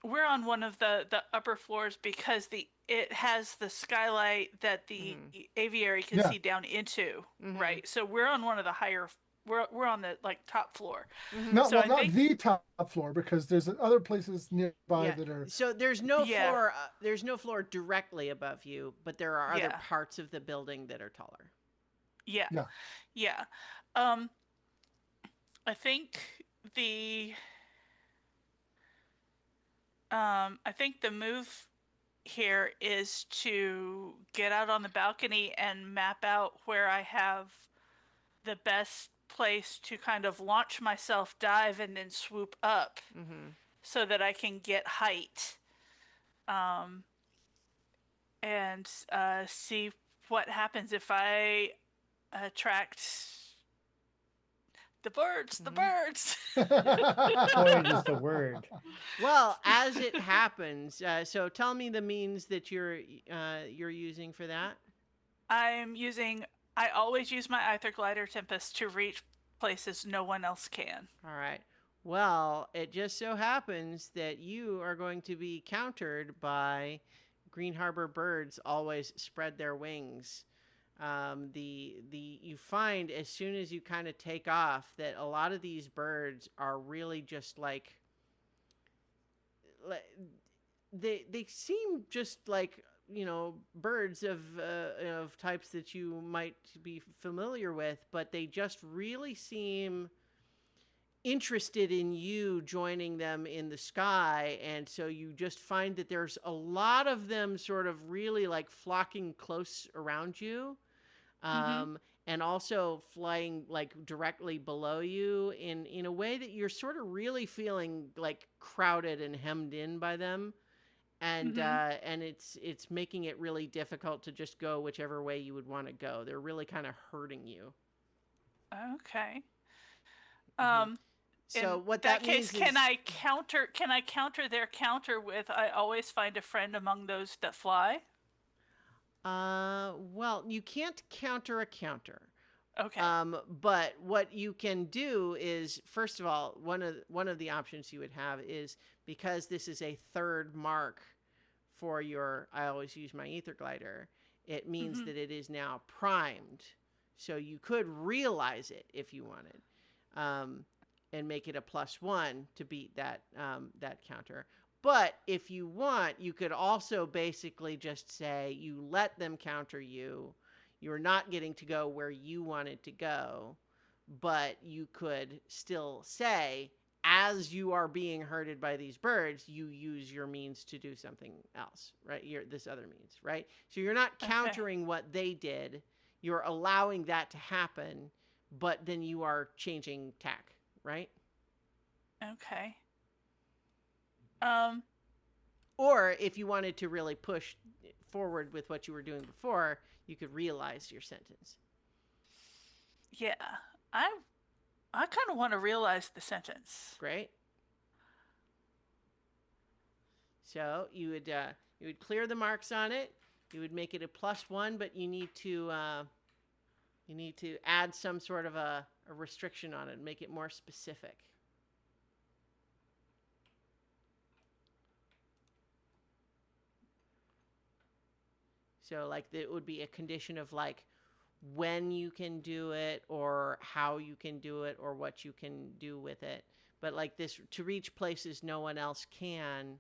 Speaker 4: we're on one of the upper floors because it has the skylight that the aviary can see down into, right? So we're on one of the higher. We're on the like top floor.
Speaker 5: Not
Speaker 4: So
Speaker 5: not the top floor, because there's other places nearby that are.
Speaker 1: So there's no floor. There's no floor directly above you, but there are other parts of the building that are taller.
Speaker 4: Yeah. I think I think the move here is to get out on the balcony and map out where I have the best place to kind of launch myself, dive, and then swoop up
Speaker 1: Mm-hmm.
Speaker 4: so that I can get height, um, and see what happens if I attract the birds. The
Speaker 1: Mm-hmm.
Speaker 4: birds.
Speaker 2: Void is the word.
Speaker 1: Well, as it happens, so tell me the means that you're using for that.
Speaker 4: I'm using. I always use my Aether Glider Tempest to reach places no one else can.
Speaker 1: All right. Well, it just so happens that you are going to be countered by Green Harbor birds always spread their wings. You find as soon as you kind of take off that a lot of these birds are really just like they seem just like birds of types that you might be familiar with, but they just really seem interested in you joining them in the sky. And so you just find that there's a lot of them sort of really like flocking close around you,
Speaker 4: Mm-hmm.
Speaker 1: and also flying like directly below you in a way that you're sort of really feeling like crowded and hemmed in by them.
Speaker 4: Mm-hmm.
Speaker 1: And it's making it really difficult to just go whichever way you would want to go. They're really kind of hurting you.
Speaker 4: Okay.
Speaker 1: Hmm.
Speaker 4: Um,
Speaker 1: So
Speaker 4: in
Speaker 1: what
Speaker 4: that
Speaker 1: that
Speaker 4: case,
Speaker 1: means is,
Speaker 4: can I counter their counter with I always find a friend among those that fly?
Speaker 1: well, you can't counter a counter.
Speaker 4: Okay.
Speaker 1: But what you can do is, first of all, one of the options you would have is, because this is a third mark for your I always use my ether glider, it means
Speaker 4: Mm-hmm.
Speaker 1: that it is now primed. So you could realize it if you wanted, um, and make it a +1 to beat that counter. But if you want, you could also basically just say you let them counter you. You're not getting to go where you wanted to go, but you could still say, as you are being herded by these birds, you use your means to do something else, right? This other means, right? So you're not
Speaker 4: Okay.
Speaker 1: countering what they did. You're allowing that to happen, but then you are changing tack, right?
Speaker 4: Okay. Um,
Speaker 1: Or if you wanted to really push forward with what you were doing before, you could realize your sentence.
Speaker 4: yeah. I I kind of want to realize the sentence.
Speaker 1: Great. So you would clear the marks on it. You would make it a +1, but you need to add some sort of a restriction on it, make it more specific. So like it would be a condition of like when you can do it, or how you can do it, or what you can do with it. But like this, to reach places no one else can,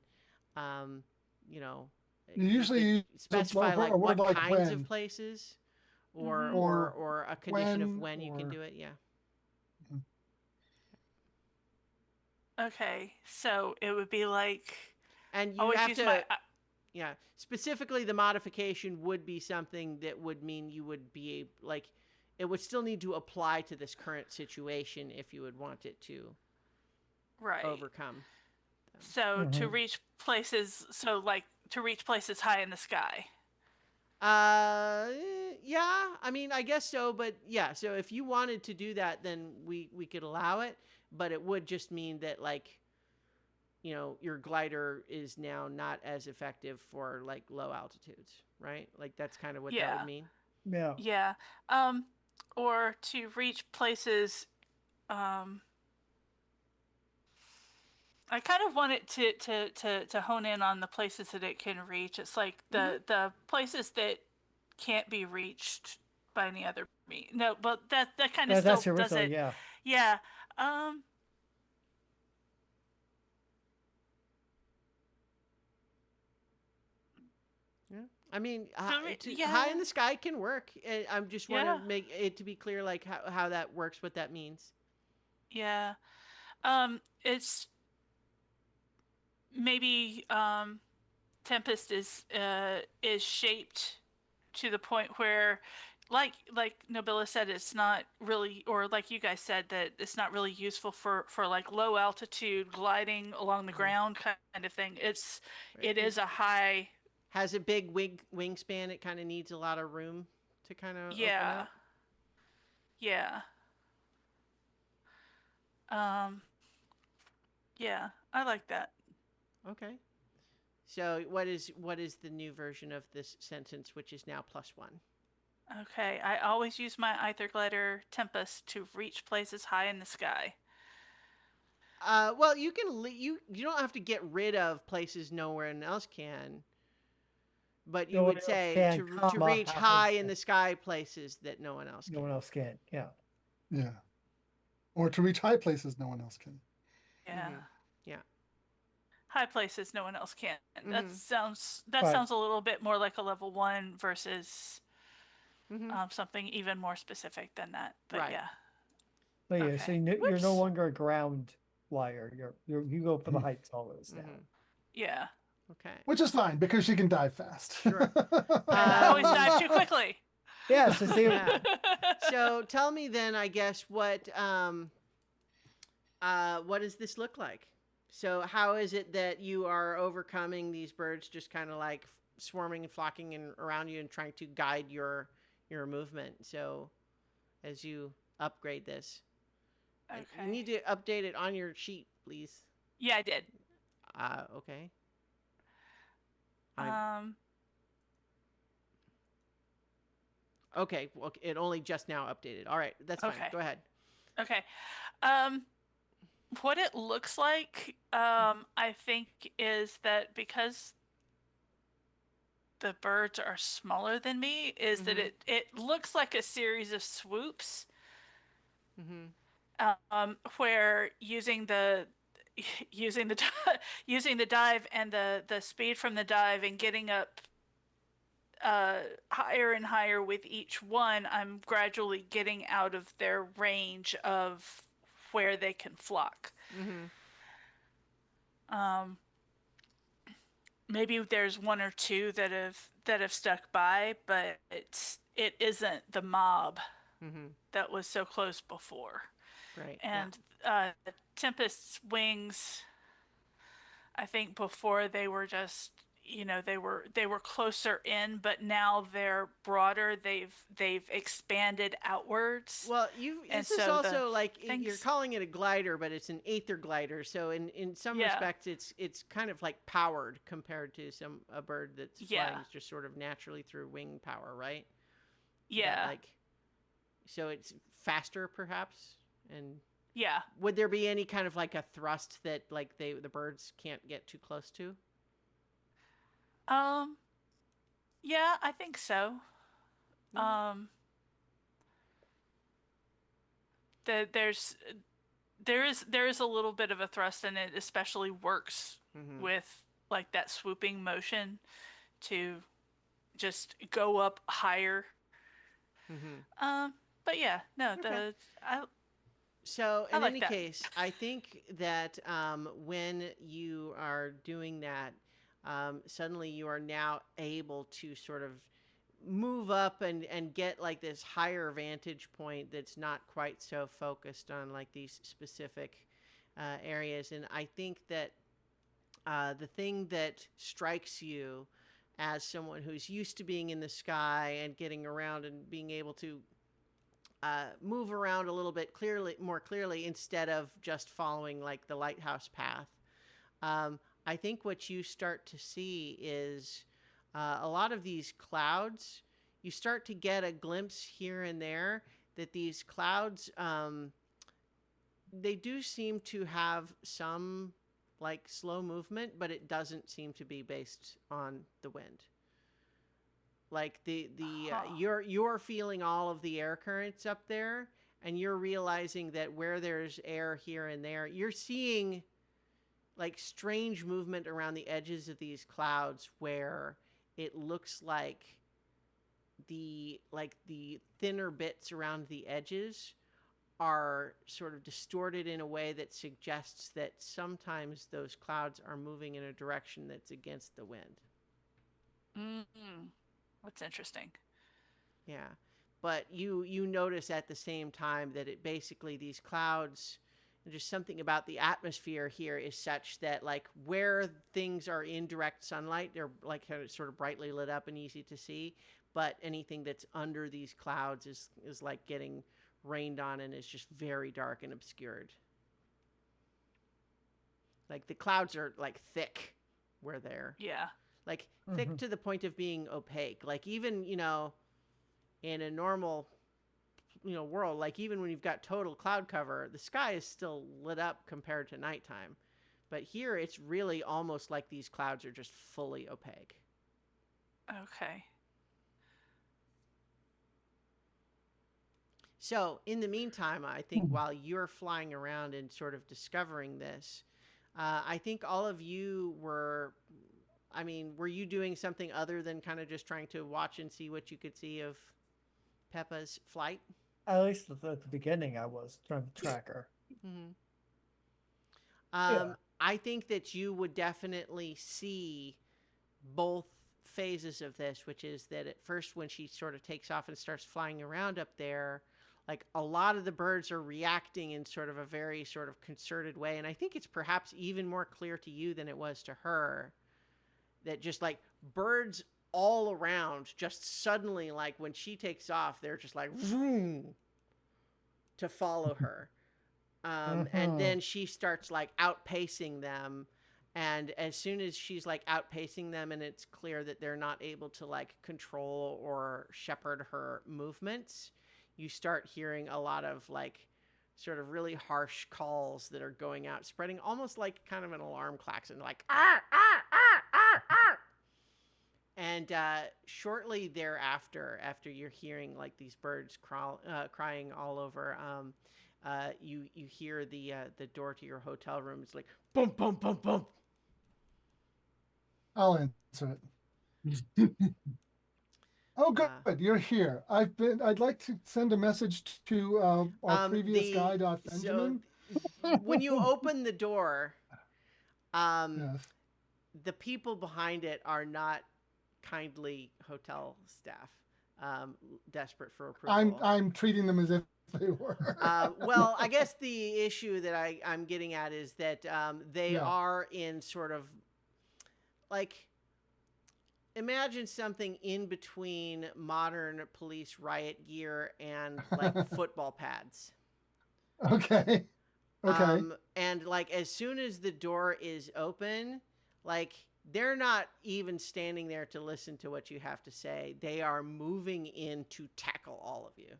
Speaker 1: um, you know,
Speaker 5: You
Speaker 1: you
Speaker 5: usually
Speaker 1: could
Speaker 5: use
Speaker 1: specify like
Speaker 5: a word
Speaker 1: what
Speaker 5: like
Speaker 1: kinds of
Speaker 5: when,
Speaker 1: places,
Speaker 4: Mm-hmm.
Speaker 1: or a condition of when you can
Speaker 5: or
Speaker 1: do it. Yeah.
Speaker 4: Okay. So it would be like
Speaker 1: And you
Speaker 4: always
Speaker 1: have
Speaker 4: use my.
Speaker 1: to, yeah, specifically the modification would be something that would mean you would be like, it would still need to apply to this current situation if you would want it to
Speaker 4: Right.
Speaker 1: overcome them.
Speaker 4: So to
Speaker 5: Mhm.
Speaker 4: reach places, so like to reach places high in the sky.
Speaker 1: Uh, yeah, I mean, I guess so, but yeah, so if you wanted to do that, then we could allow it, but it would just mean that like, your glider is now not as effective for like low altitudes, right? Like that's kind of what that would
Speaker 4: Yeah.
Speaker 1: mean.
Speaker 2: Yeah.
Speaker 4: Yeah. Um, or to reach places. Um, I kind of want it to hone in on the places that it can reach. It's like
Speaker 1: Mm-hmm.
Speaker 4: the places that can't be reached by any other me. No, but that kind of
Speaker 2: That's
Speaker 4: still
Speaker 2: the
Speaker 4: does
Speaker 2: original,
Speaker 4: it.
Speaker 2: yeah.
Speaker 4: Yeah. Um.
Speaker 1: Yeah. I mean, high in
Speaker 4: Yeah.
Speaker 1: the sky can work. I just want to
Speaker 4: Yeah.
Speaker 1: make it to be clear, like how that works, what that means.
Speaker 4: Yeah. It's maybe Tempest is shaped to the point where, like Nobila said, it's not really, or like you guys said, that it's not really useful for like low altitude gliding along the ground kind of thing. It is a high.
Speaker 1: Has a big wingspan. It kind of needs a lot of room to kind of open
Speaker 4: Yeah,
Speaker 1: up.
Speaker 4: yeah, um, yeah. I like that.
Speaker 1: Okay. So what is the new version of this sentence, which is now +1?
Speaker 4: Okay, I always use my Aether Glider Tempest to reach places high in the sky.
Speaker 1: Well, you can you don't have to get rid of places no one else can, but you
Speaker 2: No one
Speaker 1: would
Speaker 2: else
Speaker 1: say
Speaker 2: can,
Speaker 1: to
Speaker 2: comma,
Speaker 1: reach high in
Speaker 2: has.
Speaker 1: the sky places that no one else
Speaker 2: No one
Speaker 1: can.
Speaker 2: else can. Yeah.
Speaker 5: Yeah. Or to reach high places no one else can.
Speaker 4: Yeah.
Speaker 1: Yeah.
Speaker 4: High places no one else can. That
Speaker 1: Mhm.
Speaker 2: Right.
Speaker 4: sounds a little bit more like a level 1 versus
Speaker 1: Mhm.
Speaker 4: something even more specific than that. But
Speaker 1: Right.
Speaker 4: yeah.
Speaker 2: So yeah, so
Speaker 4: Okay.
Speaker 2: you're no
Speaker 4: Whoops.
Speaker 2: longer a ground flyer. You go for the heights always now.
Speaker 1: Mhm.
Speaker 4: Yeah.
Speaker 1: Okay.
Speaker 5: Which is fine because she can dive fast.
Speaker 1: Sure.
Speaker 4: And I always dive
Speaker 1: Um,
Speaker 4: too quickly.
Speaker 2: Yeah, so see,
Speaker 1: yeah. So tell me then, I guess, what does this look like? So how is it that you are overcoming these birds just kind of like swarming and flocking and around you and trying to guide your movement? So as you upgrade this, you
Speaker 4: Okay.
Speaker 1: need to update it on your sheet, please.
Speaker 4: Yeah, I did.
Speaker 1: Okay. I
Speaker 4: Um,
Speaker 1: okay. Well, it only just now updated. All right, that's fine.
Speaker 4: okay.
Speaker 1: Go ahead.
Speaker 4: Okay. Um, what it looks like, I think, is that because the birds are smaller than me, is that
Speaker 1: Mhm.
Speaker 4: it looks like a series of swoops,
Speaker 1: Mhm.
Speaker 4: where using the using the dive and the speed from the dive and getting up higher and higher with each one, I'm gradually getting out of their range of where they can flock.
Speaker 1: Mhm.
Speaker 4: Um, maybe there's one or two that have stuck by, but it isn't the mob
Speaker 1: Mhm.
Speaker 4: that was so close before.
Speaker 1: Right. Yeah.
Speaker 4: And Tempest's wings, I think before they were just, they were closer in, but now they're broader. They've expanded outwards,
Speaker 1: Well,
Speaker 4: and
Speaker 1: this is
Speaker 4: so the
Speaker 1: also like you're
Speaker 4: things.
Speaker 1: calling it a glider, but it's an aether glider. So in some
Speaker 4: Yeah,
Speaker 1: respects, it's kind of like powered compared to a bird that's
Speaker 4: yeah,
Speaker 1: flying just sort of naturally through wing power, right? That
Speaker 4: yeah,
Speaker 1: like so it's faster perhaps. And
Speaker 4: yeah.
Speaker 1: would there be any kind of like a thrust that like the birds can't get too close to?
Speaker 4: Um, yeah, I think so.
Speaker 1: Okay.
Speaker 4: Um, the, there's there is a little bit of a thrust, and it especially works
Speaker 1: Mhm.
Speaker 4: with like that swooping motion to just go up higher.
Speaker 1: Mhm.
Speaker 4: Um, but yeah, no,
Speaker 1: Okay. So,
Speaker 4: I
Speaker 1: in
Speaker 4: like
Speaker 1: any
Speaker 4: that.
Speaker 1: case, I think that when you are doing that, suddenly you are now able to sort of move up and get like this higher vantage point that's not quite so focused on like these specific areas. And I think that the thing that strikes you as someone who's used to being in the sky and getting around and being able to move around a little bit more clearly instead of just following like the lighthouse path. I think what you start to see is a lot of these clouds. You start to get a glimpse here and there that these clouds, they do seem to have some like slow movement, but it doesn't seem to be based on the wind. Like
Speaker 4: Huh.
Speaker 1: you're feeling all of the air currents up there, and you're realizing that where there's air here and there, you're seeing like strange movement around the edges of these clouds where it looks like the thinner bits around the edges are sort of distorted in a way that suggests that sometimes those clouds are moving in a direction that's against the wind.
Speaker 4: Mm-hmm. That's interesting.
Speaker 1: Yeah. But you notice at the same time that it basically, these clouds, and just something about the atmosphere here is such that, like, where things are in direct sunlight, they're like kind of sort of brightly lit up and easy to see. But anything that's under these clouds is like getting rained on and is just very dark and obscured. Like the clouds are like thick where they're
Speaker 4: Yeah.
Speaker 1: like thick to the point of being opaque. Like even, in a normal, world, like even when you've got total cloud cover, the sky is still lit up compared to nighttime. But here it's really almost like these clouds are just fully opaque.
Speaker 4: Okay.
Speaker 1: So in the meantime, I think while you're flying around and sort of discovering this, I think all of you were you doing something other than kind of just trying to watch and see what you could see of Peppa's flight?
Speaker 2: At least at the beginning, I was trying to track her.
Speaker 1: Mm-hmm.
Speaker 2: Yeah.
Speaker 1: I think that you would definitely see both phases of this, which is that at first when she sort of takes off and starts flying around up there, like a lot of the birds are reacting in sort of a very sort of concerted way. And I think it's perhaps even more clear to you than it was to her that just like birds all around, just suddenly, like when she takes off, they're just like vroom, to follow her. And then she starts like outpacing them. And as soon as she's like outpacing them and it's clear that they're not able to like control or shepherd her movements, you start hearing a lot of like sort of really harsh calls that are going out, spreading almost like kind of an alarm klaxon, like, ah, ah, ah, ah, ah. And shortly thereafter, after you're hearing like these birds crying all over, you hear the door to your hotel room. It's like boom, boom, boom, boom.
Speaker 5: I'll answer it. Oh, good. You're here. I'd like to send a message to our previous guy, Benjamin.
Speaker 1: So when you open the door,
Speaker 5: Yes.
Speaker 1: the people behind it are not kindly hotel staff, desperate for approval.
Speaker 5: I'm treating them as if they were.
Speaker 1: Well, I guess the issue that I'm getting at is that they are in sort of like, imagine something in between modern police riot gear and like football pads.
Speaker 5: Okay.
Speaker 1: And like as soon as the door is open, like they're not even standing there to listen to what you have to say. They are moving in to tackle all of you.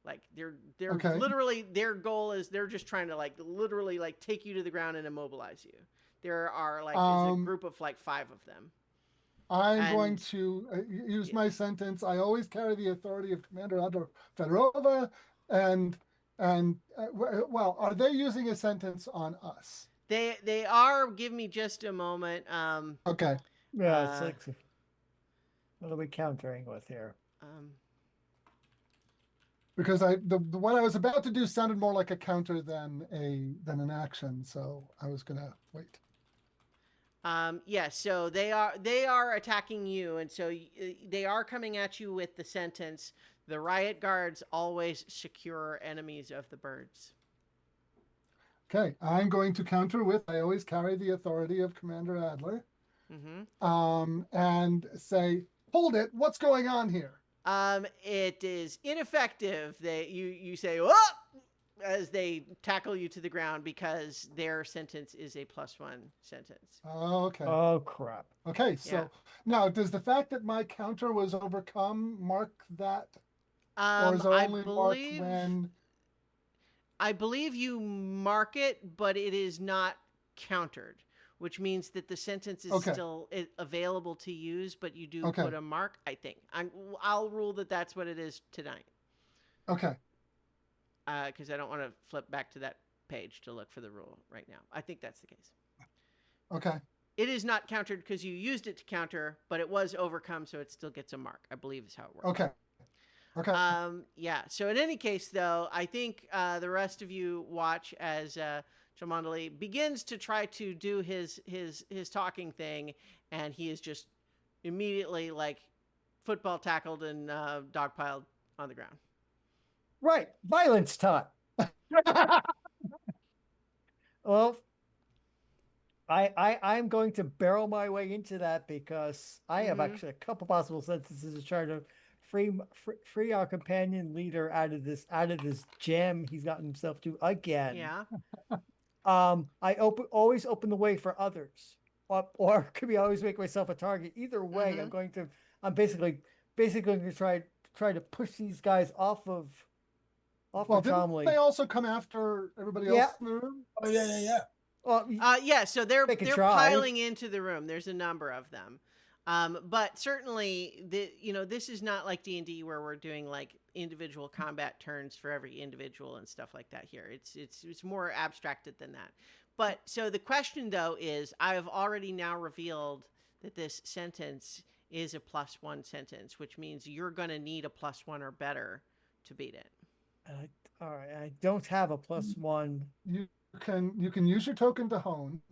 Speaker 1: Like they're literally, their goal is they're just trying to like literally like take you to the ground and immobilize you. There are like a group of like 5 of them.
Speaker 5: I'm going to use my sentence. I always carry the authority of Commander Adler Fedorova, and well, are they using a sentence on us?
Speaker 1: They are. Give me just a moment.
Speaker 5: Okay.
Speaker 2: Yeah, it's like, what are we countering with here?
Speaker 5: Because the what I was about to do sounded more like a counter than an action, so I was gonna wait.
Speaker 1: Yeah, so they are attacking you, and so they are coming at you with the sentence, the riot guards always secure enemies of the birds.
Speaker 5: Okay, I'm going to counter with, I always carry the authority of Commander Adler.
Speaker 1: Mm-hmm.
Speaker 5: And say, hold it, what's going on here?
Speaker 1: It is ineffective. You say, oh! As they tackle you to the ground because their sentence is a +1 sentence.
Speaker 5: Okay.
Speaker 2: Oh, crap.
Speaker 5: Okay, so now does the fact that my counter was overcome mark that? Or is it only marked when?
Speaker 1: I believe you mark it, but it is not countered, which means that the sentence is still available to use, but you do put a mark, I think. I'll rule that that's what it is tonight.
Speaker 5: Okay.
Speaker 1: Because I don't want to flip back to that page to look for the rule right now. I think that's the case.
Speaker 5: Okay.
Speaker 1: It is not countered because you used it to counter, but it was overcome, so it still gets a mark, I believe is how it works.
Speaker 5: Okay. Okay.
Speaker 1: Yeah. So in any case, though, I think the rest of you watch as Cholmondeley begins to try to do his talking thing, and he is just immediately like football tackled and dogpiled on the ground.
Speaker 2: Right. Violence time. Well, I'm going to barrel my way into that because I have
Speaker 1: Mhm.
Speaker 2: actually a couple possible sentences to try to free our companion leader out of this jam he's gotten himself to again.
Speaker 1: Yeah.
Speaker 2: I always open the way for others, or could be always make myself a target. Either way,
Speaker 1: Mhm.
Speaker 2: I'm basically going to try to push these guys off
Speaker 5: Well,
Speaker 2: of
Speaker 5: didn't they
Speaker 2: Chomley.
Speaker 5: also come after everybody
Speaker 2: Yeah.
Speaker 5: else in the room?
Speaker 3: Oh yeah.
Speaker 2: Well,
Speaker 1: Yeah, so they're
Speaker 2: They could
Speaker 1: they're
Speaker 2: try.
Speaker 1: piling into the room. There's a number of them. But certainly this is not like D&D where we're doing like individual combat turns for every individual and stuff like that here. It's more abstracted than that. But so the question though is I have already now revealed that this sentence is a +1 sentence, which means you're going to need a +1 or better to beat it.
Speaker 2: all right, I don't have a +1.
Speaker 5: You can use your token to hone.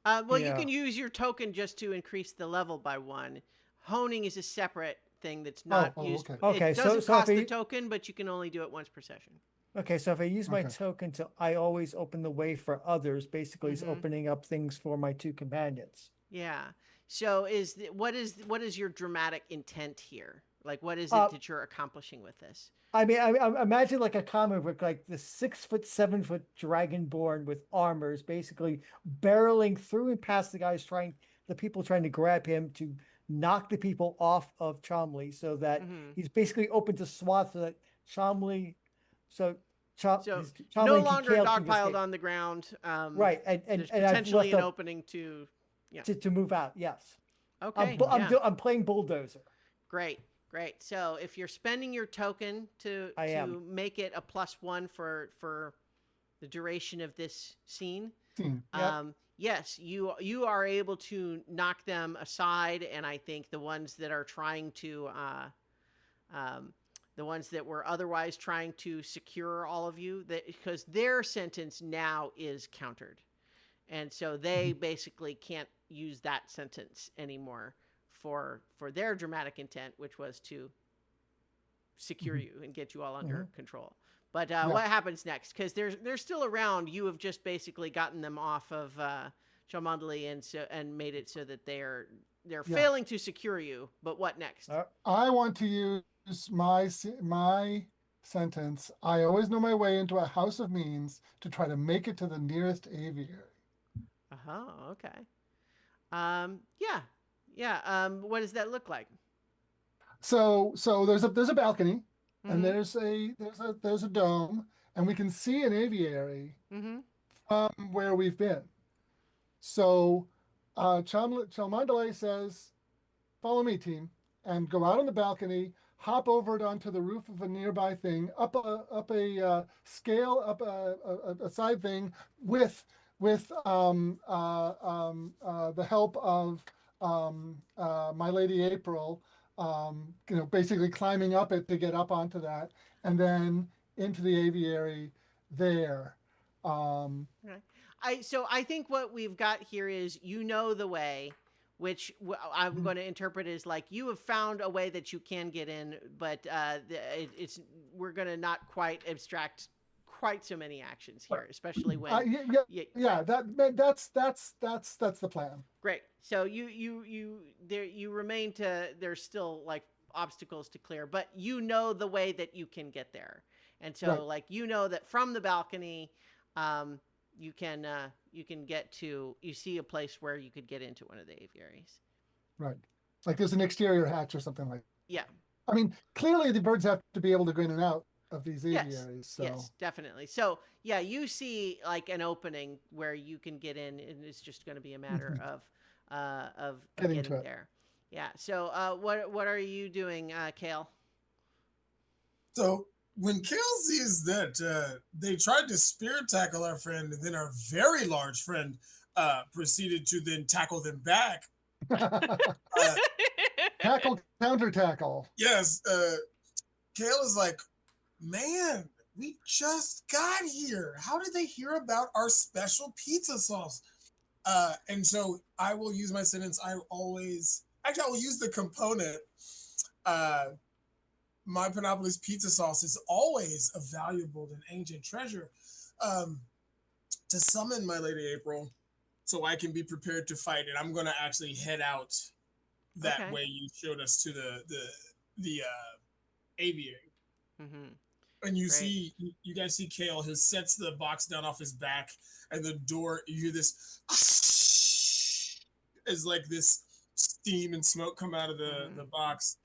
Speaker 1: Well, you
Speaker 2: Yeah.
Speaker 1: can use your token just to increase the level by 1. Honing is a separate thing that's
Speaker 5: Oh,
Speaker 1: not
Speaker 5: oh,
Speaker 1: used.
Speaker 5: okay.
Speaker 2: Okay,
Speaker 1: It
Speaker 2: so-
Speaker 1: doesn't
Speaker 2: so if
Speaker 1: cost the
Speaker 2: you-
Speaker 1: token, but you can only do it once per session.
Speaker 2: Okay, so if I use my
Speaker 5: Okay.
Speaker 2: token I always open the way for others, basically it's
Speaker 1: Mhm.
Speaker 2: opening up things for my two companions.
Speaker 1: Yeah. So what is your dramatic intent here? Like, what is it
Speaker 2: Uh,
Speaker 1: that you're accomplishing with this?
Speaker 2: I mean, I imagine like a comic book, like the 6 foot, 7 foot dragonborn with armors, basically barreling through and past the people trying to grab him to knock the people off of Chomley, so that
Speaker 1: Mhm.
Speaker 2: he's basically open to swath so that Chomley, so
Speaker 1: So
Speaker 2: Chomley
Speaker 1: no
Speaker 2: and
Speaker 1: longer
Speaker 2: Kale can
Speaker 1: dogpiled
Speaker 2: escape.
Speaker 1: on the ground.
Speaker 2: Right,
Speaker 1: There's
Speaker 2: and I've
Speaker 1: potentially
Speaker 2: left
Speaker 1: an
Speaker 2: up
Speaker 1: opening to. Yeah.
Speaker 2: to move out. Yes,
Speaker 1: Okay.
Speaker 2: I'm
Speaker 1: Yeah.
Speaker 2: I'm playing bulldozer.
Speaker 1: Great. So if you're spending your token to
Speaker 2: I am.
Speaker 1: make it a +1 for the duration of this scene,
Speaker 5: Scene.
Speaker 2: Yep.
Speaker 1: yes, you are able to knock them aside, and I think the ones that are trying to the ones that were otherwise trying to secure all of you, that because their sentence now is countered, and so they basically can't use that sentence anymore for their dramatic intent, which was to secure you and get you all under control. But what happens next? Because they're still around. You have just basically gotten them off of Cholmondeley and made it so that they're failing to secure you. But what next?
Speaker 5: I want to use my sentence. I always know my way into a house of means to try to make it to the nearest aviary.
Speaker 1: Okay. Yeah. What does that look like?
Speaker 5: So there's a balcony, and
Speaker 1: Mhm.
Speaker 5: there's a dome, and we can see an aviary
Speaker 1: Mhm.
Speaker 5: from where we've been. So Cholmondeley says, "Follow me, team," and go out on the balcony, hop over it onto the roof of a nearby thing, up a scale, up a side thing with the help of my lady April, basically climbing up it to get up onto that, and then into the aviary there.
Speaker 1: Okay. I think what we've got here is the way, which I'm going to interpret as like you have found a way that you can get in, but we're going to not quite abstract quite so many actions here, especially when
Speaker 5: That's the plan.
Speaker 1: Great. So you remain there's still like obstacles to clear, but the way that you can get there. And so like that from the balcony you can get to you see a place where you could get into one of the aviaries.
Speaker 5: Right. Like there's an exterior hatch or something like that.
Speaker 1: Yeah.
Speaker 5: I mean, clearly the birds have to be able to go in and out of these aviaries.
Speaker 1: Yes.
Speaker 5: So.
Speaker 1: Yes, definitely. So yeah, you see like an opening where you can get in, and it's just going to be a matter of getting there. Yeah. So what are you doing, Kale?
Speaker 3: So when Kale sees that they tried to spear tackle our friend, and then our very large friend proceeded to then tackle them back.
Speaker 5: Tackle, counter tackle.
Speaker 3: Yes. Kale is like, man, we just got here. How did they hear about our special pizza sauce? And so I will use my sentence. I will use the component. Uh, my Panopolis pizza sauce is always a valuable and ancient treasure. Um, to summon my Lady April, so I can be prepared to fight, and I'm gonna actually head out that
Speaker 1: Okay.
Speaker 3: way you showed us to the aviary.
Speaker 1: Mm-hmm.
Speaker 3: And
Speaker 1: Great.
Speaker 3: you guys see Kale who sets the box down off his back, and the door, you hear this as like this steam and smoke come out of the box,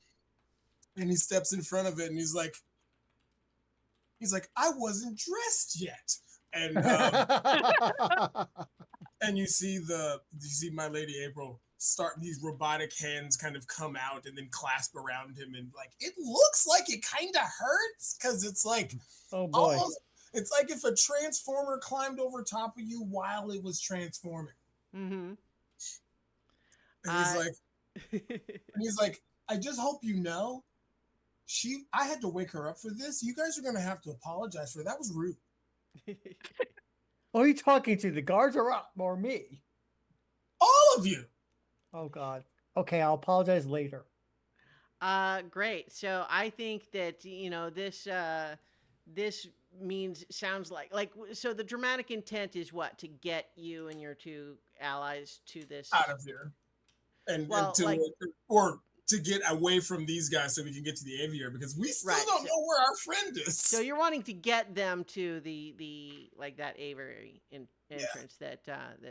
Speaker 3: and he steps in front of it, and he's like, I wasn't dressed yet, and and you see my Lady April start, these robotic hands kind of come out and then clasp around him, and like it looks like it kind of hurts because it's like
Speaker 2: Oh boy.
Speaker 3: almost, it's like if a transformer climbed over top of you while it was transforming.
Speaker 1: Mm-hmm.
Speaker 3: And he's like, I just hope you know, I had to wake her up for this. You guys are gonna have to apologize for that was rude.
Speaker 2: Who are you talking to? The guards or me?
Speaker 3: All of you.
Speaker 2: Oh God. Okay, I'll apologize later.
Speaker 1: Great. So I think that this sounds like so the dramatic intent is what, to get you and your two allies to this
Speaker 3: Out of here. And
Speaker 1: well,
Speaker 3: to
Speaker 1: like,
Speaker 3: or to get away from these guys so we can get to the aviary, because we still don't know where our friend is.
Speaker 1: So you're wanting to get them to the like that aviary entrance that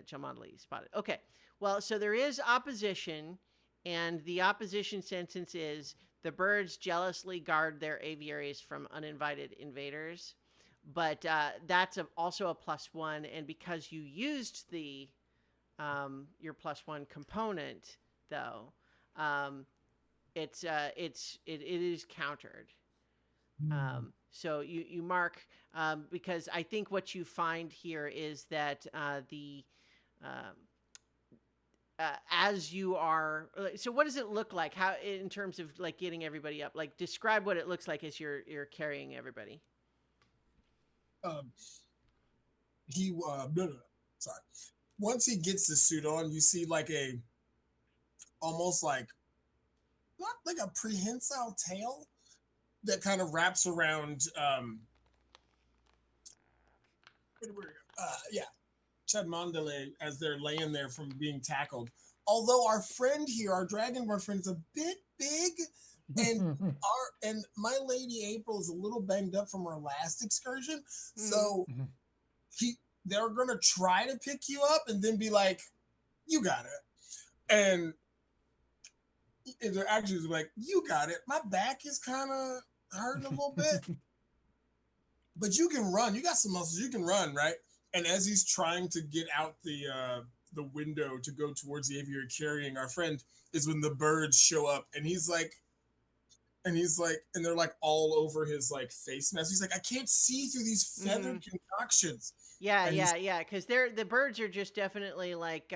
Speaker 1: Cholmondeley spotted. Okay. Well, so there is opposition, and the opposition sentence is the birds jealously guard their aviaries from uninvited invaders. But that's also a +1, and because you used the your +1 component, though, it is countered. So you mark, because I think what you find here is that as you are, so what does it look like? How, in terms of like getting everybody up? Like, describe what it looks like as you're carrying everybody.
Speaker 3: Sorry. Once he gets the suit on, you see like almost like, not like a prehensile tail that kind of wraps around Cholmondeley as they're laying there from being tackled. Although our friend here, our dragonborn friend, is a bit big, and my Lady April is a little banged up from her last excursion, so they're gonna try to pick you up and then be like, "You got it," and they're actually like, "You got it. My back is kind of hurting a little bit, but you can run. You got some muscles. You can run, right?" And as he's trying to get out the window to go towards the aviary carrying our friend, is when the birds show up, and and they're like all over his like face mask. He's like, I can't see through these feathered concoctions.
Speaker 1: Yeah, because the birds are just definitely like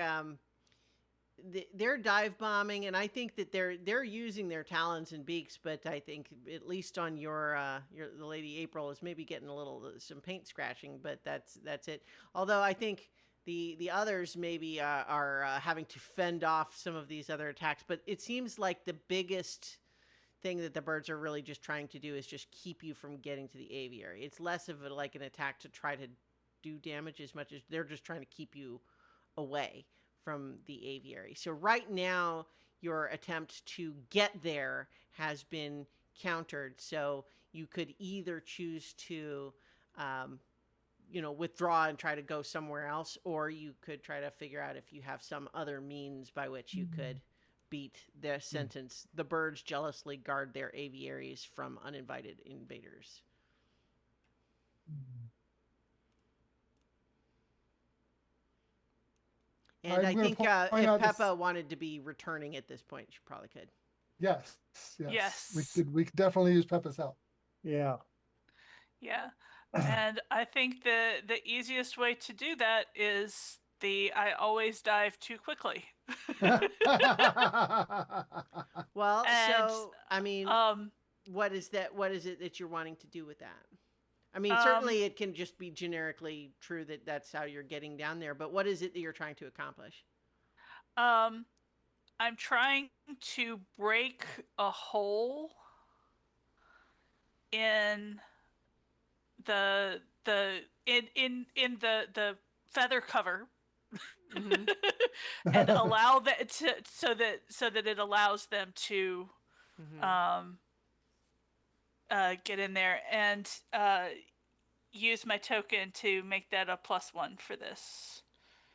Speaker 1: they're dive bombing, and I think that they're using their talons and beaks, but I think at least on the Lady April is maybe getting a little some paint scratching, but that's it. Although I think the others maybe are having to fend off some of these other attacks, but it seems like the biggest thing that the birds are really just trying to do is just keep you from getting to the aviary. It's less of like an attack to try to do damage as much as they're just trying to keep you away from the aviary. So right now, your attempt to get there has been countered. So you could either choose to, withdraw and try to go somewhere else, or you could try to figure out if you have some other means by which you could beat the sentence. The birds jealously guard their aviaries from uninvited invaders. And I think if Peppa wanted to be returning at this point, she probably could.
Speaker 5: Yes. We could definitely use Peppa's help.
Speaker 2: Yeah.
Speaker 4: And I think the easiest way to do that is I always dive too quickly.
Speaker 1: Well, so I mean, what is that? What is it that you're wanting to do with that? I mean,
Speaker 4: Um,
Speaker 1: certainly it can just be generically true that that's how you're getting down there, but what is it that you're trying to accomplish?
Speaker 4: um, I'm trying to break a hole in in the feather cover
Speaker 1: Mm-hmm.
Speaker 4: and allow that to so that it allows them to
Speaker 1: Mm-hmm.
Speaker 4: um get in there and use my token to make that a +1 for this.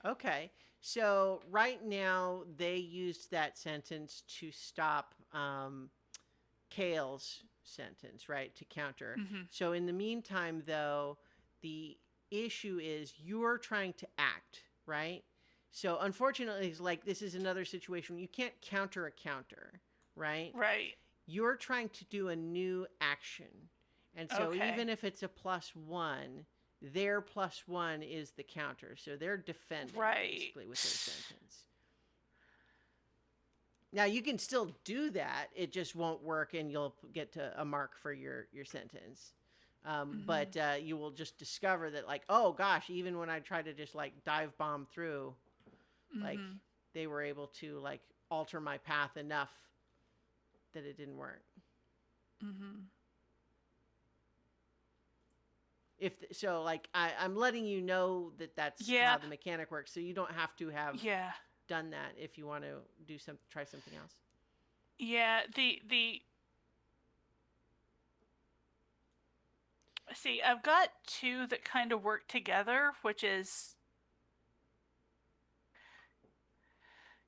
Speaker 1: Okay. So right now they used that sentence to stop Kale's sentence, right? To counter.
Speaker 4: Mm-hmm.
Speaker 1: So in the meantime, though, the issue is you're trying to act, right? So unfortunately, it's like this is another situation. You can't counter a counter, right?
Speaker 4: Right.
Speaker 1: You're trying to do a new action. And so
Speaker 4: Okay.
Speaker 1: even if it's a +1, their +1 is the counter. So they're defending basically with their sentence. Now you can still do that. It just won't work, and you'll get to a mark for your sentence. But you will just discover that, like, oh gosh, even when I tried to just like dive bomb through, like they were able to like alter my path enough that it didn't work. If so, like I'm letting you know that that's how the mechanic works, so you don't have to have done that if you want to try something else.
Speaker 4: Yeah, the see, I've got two that kind of work together, which is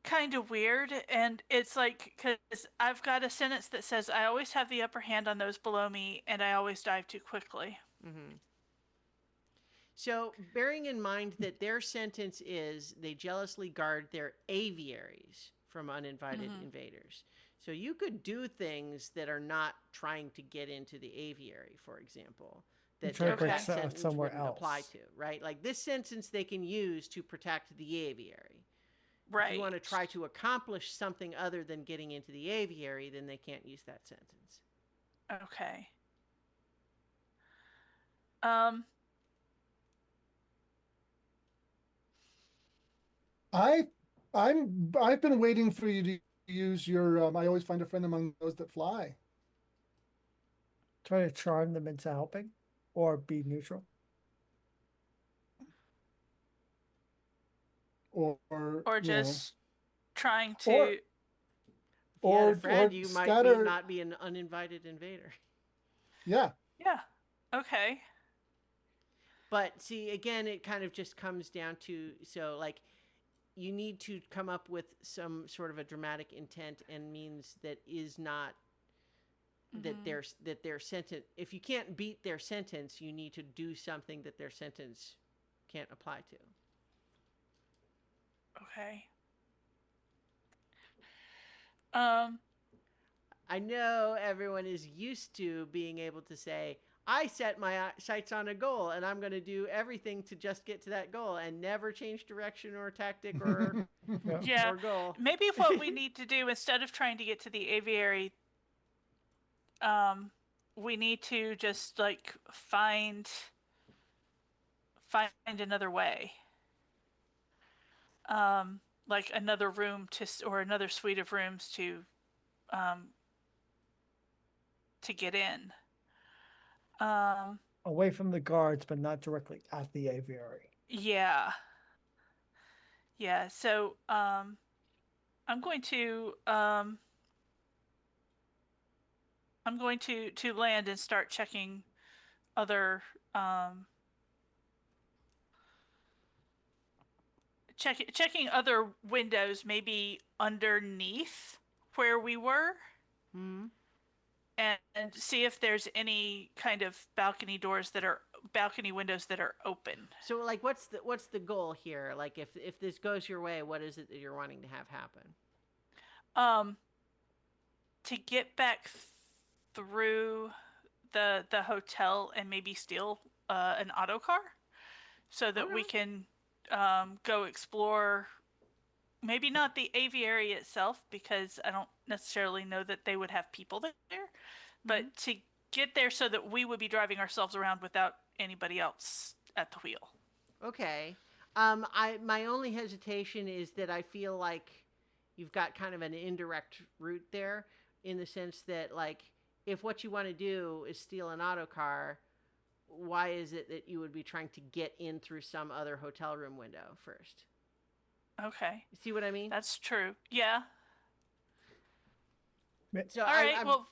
Speaker 4: kind of weird. And it's like, because I've got a sentence that says, I always have the upper hand on those below me, and I always dive too quickly.
Speaker 1: Mm-hmm. So, bearing in mind that their sentence is they jealously guard their aviaries from uninvited invaders. So, you could do things that are not trying to get into the aviary, for example, that
Speaker 2: Try to break
Speaker 1: that sentence
Speaker 2: somewhere
Speaker 1: wouldn't apply
Speaker 2: else.
Speaker 1: to, right? Like this sentence they can use to protect the aviary.
Speaker 4: Right.
Speaker 1: If you want to try to accomplish something other than getting into the aviary, then they can't use that sentence.
Speaker 4: Okay.
Speaker 5: I've been waiting for you to use your I always find a friend among those that fly.
Speaker 2: Try to charm them into helping or be neutral.
Speaker 4: Or just trying to.
Speaker 5: Or,
Speaker 1: if you had a friend,
Speaker 5: or
Speaker 1: you
Speaker 5: scatter,
Speaker 1: might not be an uninvited invader.
Speaker 5: Yeah.
Speaker 4: Yeah. Okay.
Speaker 1: But see, again, it kind of just comes down to like you need to come up with some sort of a dramatic intent and means that is not that their sentence. If you can't beat their sentence, you need to do something that their sentence can't apply to.
Speaker 4: Okay.
Speaker 1: I know everyone is used to being able to say, I set my sights on a goal and I'm going to do everything to just get to that goal and never change direction or tactic or
Speaker 4: Yeah.
Speaker 1: or goal.
Speaker 4: Maybe what we need to do instead of trying to get to the aviary, we need to just like find another way. Like another room or another suite of rooms to get in.
Speaker 2: Away from the guards, but not directly at the aviary.
Speaker 4: Yeah. Yeah. So, I'm going to land and start checking other checking other windows, maybe underneath where we were.
Speaker 1: Mm-hmm.
Speaker 4: And see if there's any kind of balcony windows that are open.
Speaker 1: So like what's the goal here? Like if this goes your way, what is it that you're wanting to have happen?
Speaker 4: To get back through the hotel and maybe steal an auto car so that we can go explore. Maybe not the aviary itself, because I don't necessarily know that they would have people there, but to get there so that we would be driving ourselves around without anybody else at the wheel.
Speaker 1: Okay. My only hesitation is that I feel like you've got kind of an indirect route there, in the sense that, like, if what you want to do is steal an auto car, why is it that you would be trying to get in through some other hotel room window first?
Speaker 4: Okay.
Speaker 1: See what I mean?
Speaker 4: That's true. Yeah.
Speaker 1: So
Speaker 4: All right. Well,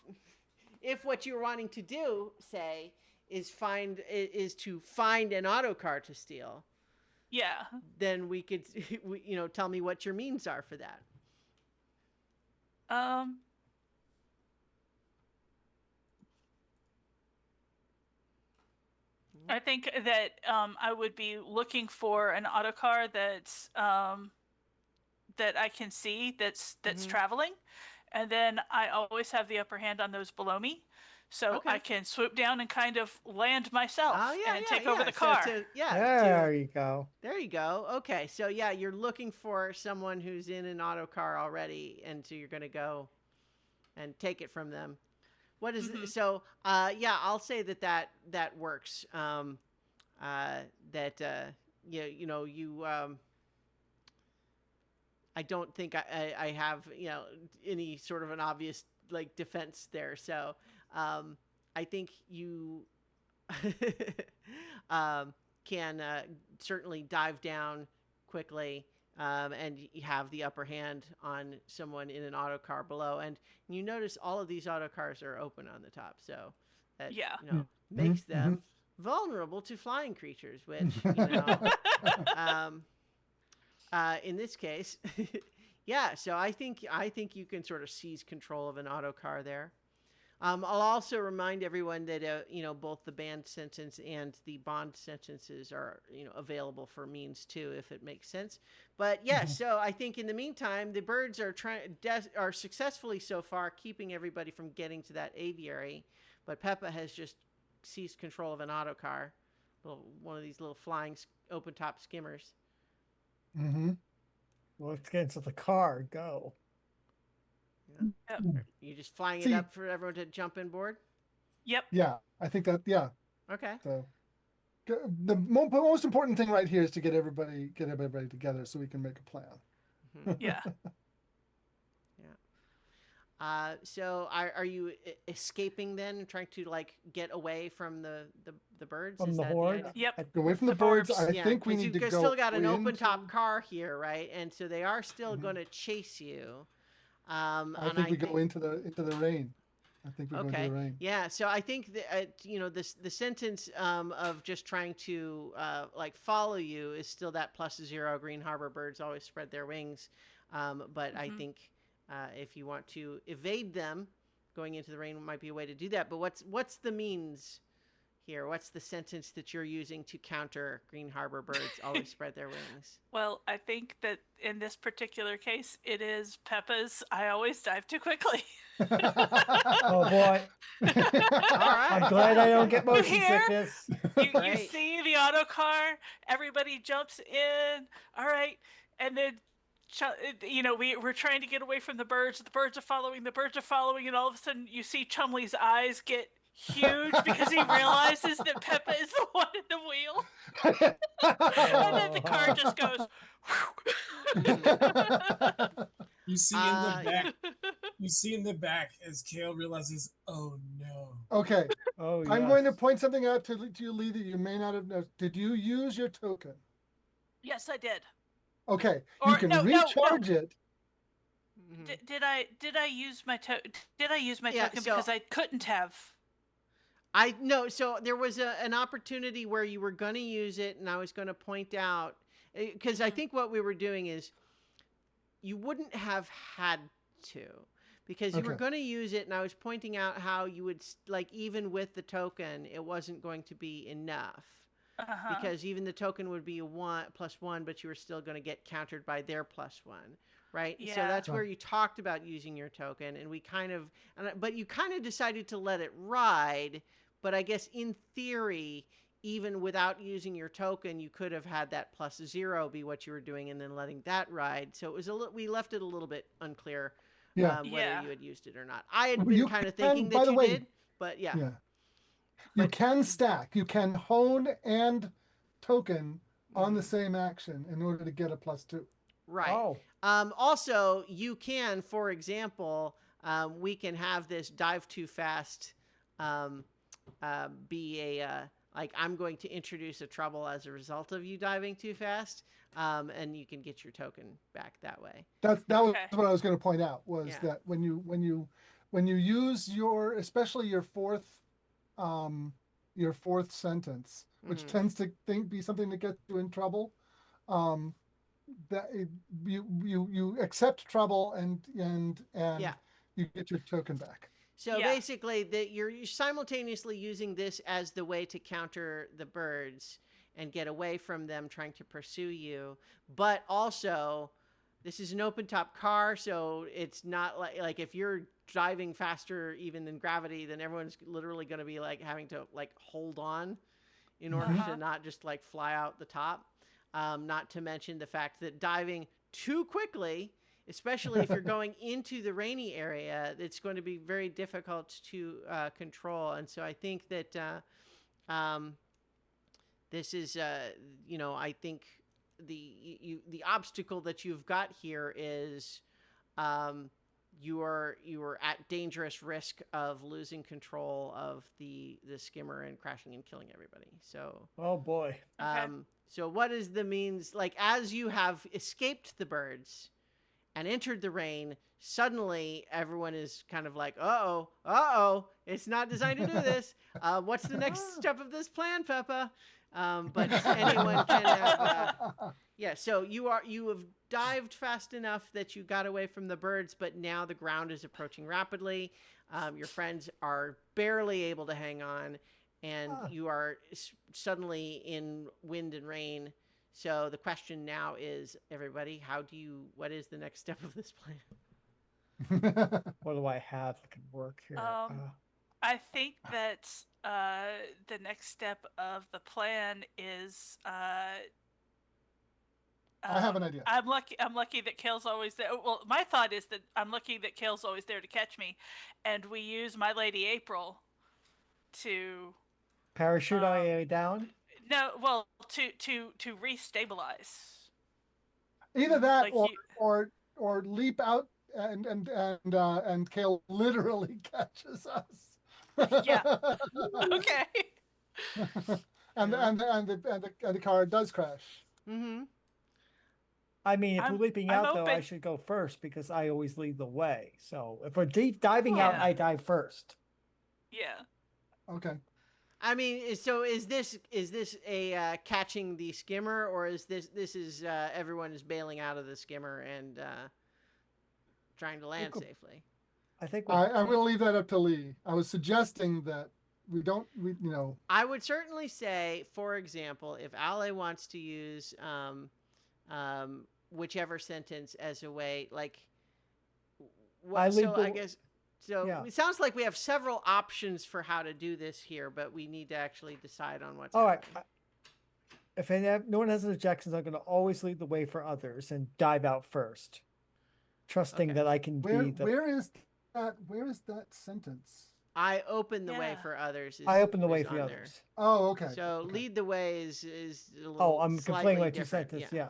Speaker 1: if what you're wanting to do, say, is to find an auto car to steal,
Speaker 4: yeah.
Speaker 1: then we could, tell me what your means are for that.
Speaker 4: I think that I would be looking for an auto car that's that I can see that's traveling, and then I always have the upper hand on those below me, so I can swoop down and kind of land myself and take over the car.
Speaker 2: There you go.
Speaker 1: There you go. Okay, so yeah, you're looking for someone who's in an auto car already, and so you're going to go and take it from them. What is so? I'll say that works. I don't think I have any sort of an obvious like defense there. So I think you can certainly dive down quickly. And you have the upper hand on someone in an auto car below. And you notice all of these auto cars are open on the top. So that makes them vulnerable to flying creatures, which, in this case, so I think you can sort of seize control of an auto car there. I'll also remind everyone that both the banned sentence and the bond sentences are available for means too, if it makes sense. But so I think in the meantime, the birds are are successfully so far keeping everybody from getting to that aviary, but Peppa has just seized control of an auto car, one of these little flying open top skimmers.
Speaker 2: Well, let's get into the car. Go.
Speaker 1: Yeah. You just flying it up for everyone to jump in board?
Speaker 4: Yep.
Speaker 5: Yeah, I think that. Yeah.
Speaker 1: Okay.
Speaker 5: So the most important thing right here is to get everybody together so we can make a plan.
Speaker 4: Yeah.
Speaker 1: So are you escaping then, trying to like get away from the birds?
Speaker 2: From the horde?
Speaker 4: Yep.
Speaker 5: Away from the birds. I think we need to go.
Speaker 1: You've still got an open top car here, right? And so they are still going to chase you.
Speaker 5: I think we go into the rain. I think we go into the rain.
Speaker 1: Yeah. So I think that the sentence of just trying to like follow you is still that +0. Green Harbor birds always spread their wings, but I think if you want to evade them, going into the rain might be a way to do that. But what's the means here? What's the sentence that you're using to counter Green Harbor birds always spread their wings?
Speaker 4: Well, I think that in this particular case, it is Peppa's I always dive too quickly.
Speaker 2: Oh, boy.
Speaker 1: All right.
Speaker 2: I'm glad I don't get motion sickness.
Speaker 4: You see the auto car, everybody jumps in. All right. And then, we're trying to get away from the birds. The birds are following, and all of a sudden you see Chumley's eyes get huge because he realizes that Peppa is the one in the wheel. And then the car just goes.
Speaker 3: You see in the back as Kale realizes, oh no.
Speaker 5: Okay.
Speaker 2: Oh,
Speaker 5: I'm going to point something out to you, Lee, that you may not have noticed. Did you use your token?
Speaker 4: Yes, I did.
Speaker 5: Okay. You can recharge it.
Speaker 4: Did I use my token? Did I use my token because I couldn't have?
Speaker 1: So there was an opportunity where you were going to use it, and I was going to point out, because I think what we were doing is you wouldn't have had to, because you were going to use it, and I was pointing out how you would, like, even with the token, it wasn't going to be enough. Because even the token would be a +1, but you were still going to get countered by their +1, right? Yeah. So that's where you talked about using your token, and but you kind of decided to let it ride. But I guess in theory, even without using your token, you could have had that +0 be what you were doing, and then letting that ride. So it was we left it a little bit unclear
Speaker 5: Yeah.
Speaker 1: whether
Speaker 4: Yeah.
Speaker 1: you had used it or not. I had
Speaker 5: Well,
Speaker 1: been
Speaker 5: you
Speaker 1: kind of
Speaker 5: can,
Speaker 1: thinking
Speaker 5: by
Speaker 1: that
Speaker 5: the
Speaker 1: you
Speaker 5: way,
Speaker 1: did, but yeah.
Speaker 5: Yeah. You
Speaker 1: But-
Speaker 5: can stack. You can hone and token on the
Speaker 1: Mhm.
Speaker 5: same action in order to get a +2.
Speaker 1: Right.
Speaker 2: Oh,
Speaker 1: Also, you can, for example, we can have this dive too fast um, be like I'm going to introduce a trouble as a result of you diving too fast, and you can get your token back that way.
Speaker 5: That was
Speaker 4: Okay.
Speaker 5: what I was going to point out was
Speaker 1: Yeah.
Speaker 5: that when you use especially your fourth sentence, which
Speaker 1: Mhm.
Speaker 5: tends to be something that gets you in trouble, um, you accept trouble and
Speaker 1: Yeah.
Speaker 5: you get your token back.
Speaker 1: So
Speaker 4: Yeah.
Speaker 1: basically, that you're simultaneously using this as the way to counter the birds and get away from them trying to pursue you, but also this is an open top car, so it's not like if you're driving faster even than gravity, then everyone's literally going to be like having to like hold on in order
Speaker 4: Uh-huh.
Speaker 1: to not just like fly out the top. Not to mention the fact that diving too quickly, especially if you're going into the rainy area, it's going to be very difficult to control. And so I think that this is, I think the obstacle that you've got here is you are at dangerous risk of losing control of the skimmer and crashing and killing everybody. So
Speaker 2: oh boy.
Speaker 4: Okay.
Speaker 1: so what is the means, like, as you have escaped the birds and entered the rain, suddenly everyone is kind of like, uh-oh, it's not designed to do this. What's the next step of this plan, Peppa? But anyone can have, yeah, so you have dived fast enough that you got away from the birds, but now the ground is approaching rapidly. Your friends are barely able to hang on, and you are suddenly in wind and rain. So the question now is, everybody, what is the next step of this plan?
Speaker 2: What do I have that can work here?
Speaker 4: I think that the next step of the plan is
Speaker 5: I have an idea.
Speaker 4: I'm lucky that Kale's always there. Well, my thought is that I'm lucky that Kale's always there to catch me, and we use My Lady April to
Speaker 2: Parachute down?
Speaker 4: no, well, to restabilize.
Speaker 5: Either that
Speaker 4: Like
Speaker 5: or leap out and Kale literally catches us.
Speaker 4: Yeah. Okay.
Speaker 5: and the car does crash.
Speaker 1: Mm-hmm.
Speaker 2: I mean, if we're
Speaker 4: I'm-
Speaker 2: leaping
Speaker 4: I'm
Speaker 2: out, though, I
Speaker 4: open.
Speaker 2: should go first because I always lead the way. So if we're deep diving out,
Speaker 4: Yeah.
Speaker 2: I dive first.
Speaker 4: Yeah.
Speaker 5: Okay.
Speaker 1: I mean, so is this a catching the skimmer, or is this everyone is bailing out of the skimmer and trying to land safely?
Speaker 2: I think
Speaker 5: I'm going to leave that up to Lee. I was suggesting that we
Speaker 1: I would certainly say, for example, if Ale wants to use whichever sentence as a way, like,
Speaker 2: I
Speaker 1: guess. So
Speaker 2: yeah.
Speaker 1: it sounds like we have several options for how to do this here, but we need to actually decide on what's
Speaker 2: All right.
Speaker 1: happening.
Speaker 2: If no one has any objections, I'm going to always lead the way for others and dive out first, trusting
Speaker 1: Okay.
Speaker 2: that I can be the.
Speaker 5: where is that sentence?
Speaker 1: I open the way
Speaker 4: Yeah.
Speaker 1: for others.
Speaker 2: I open the way
Speaker 1: is
Speaker 2: for the
Speaker 1: on there.
Speaker 2: others.
Speaker 5: Oh, okay.
Speaker 1: So
Speaker 5: Okay.
Speaker 1: lead the way is a little
Speaker 2: Oh, I'm
Speaker 1: slightly
Speaker 2: conflating my two
Speaker 1: different.
Speaker 2: sentences.
Speaker 1: Yeah.
Speaker 2: Yeah.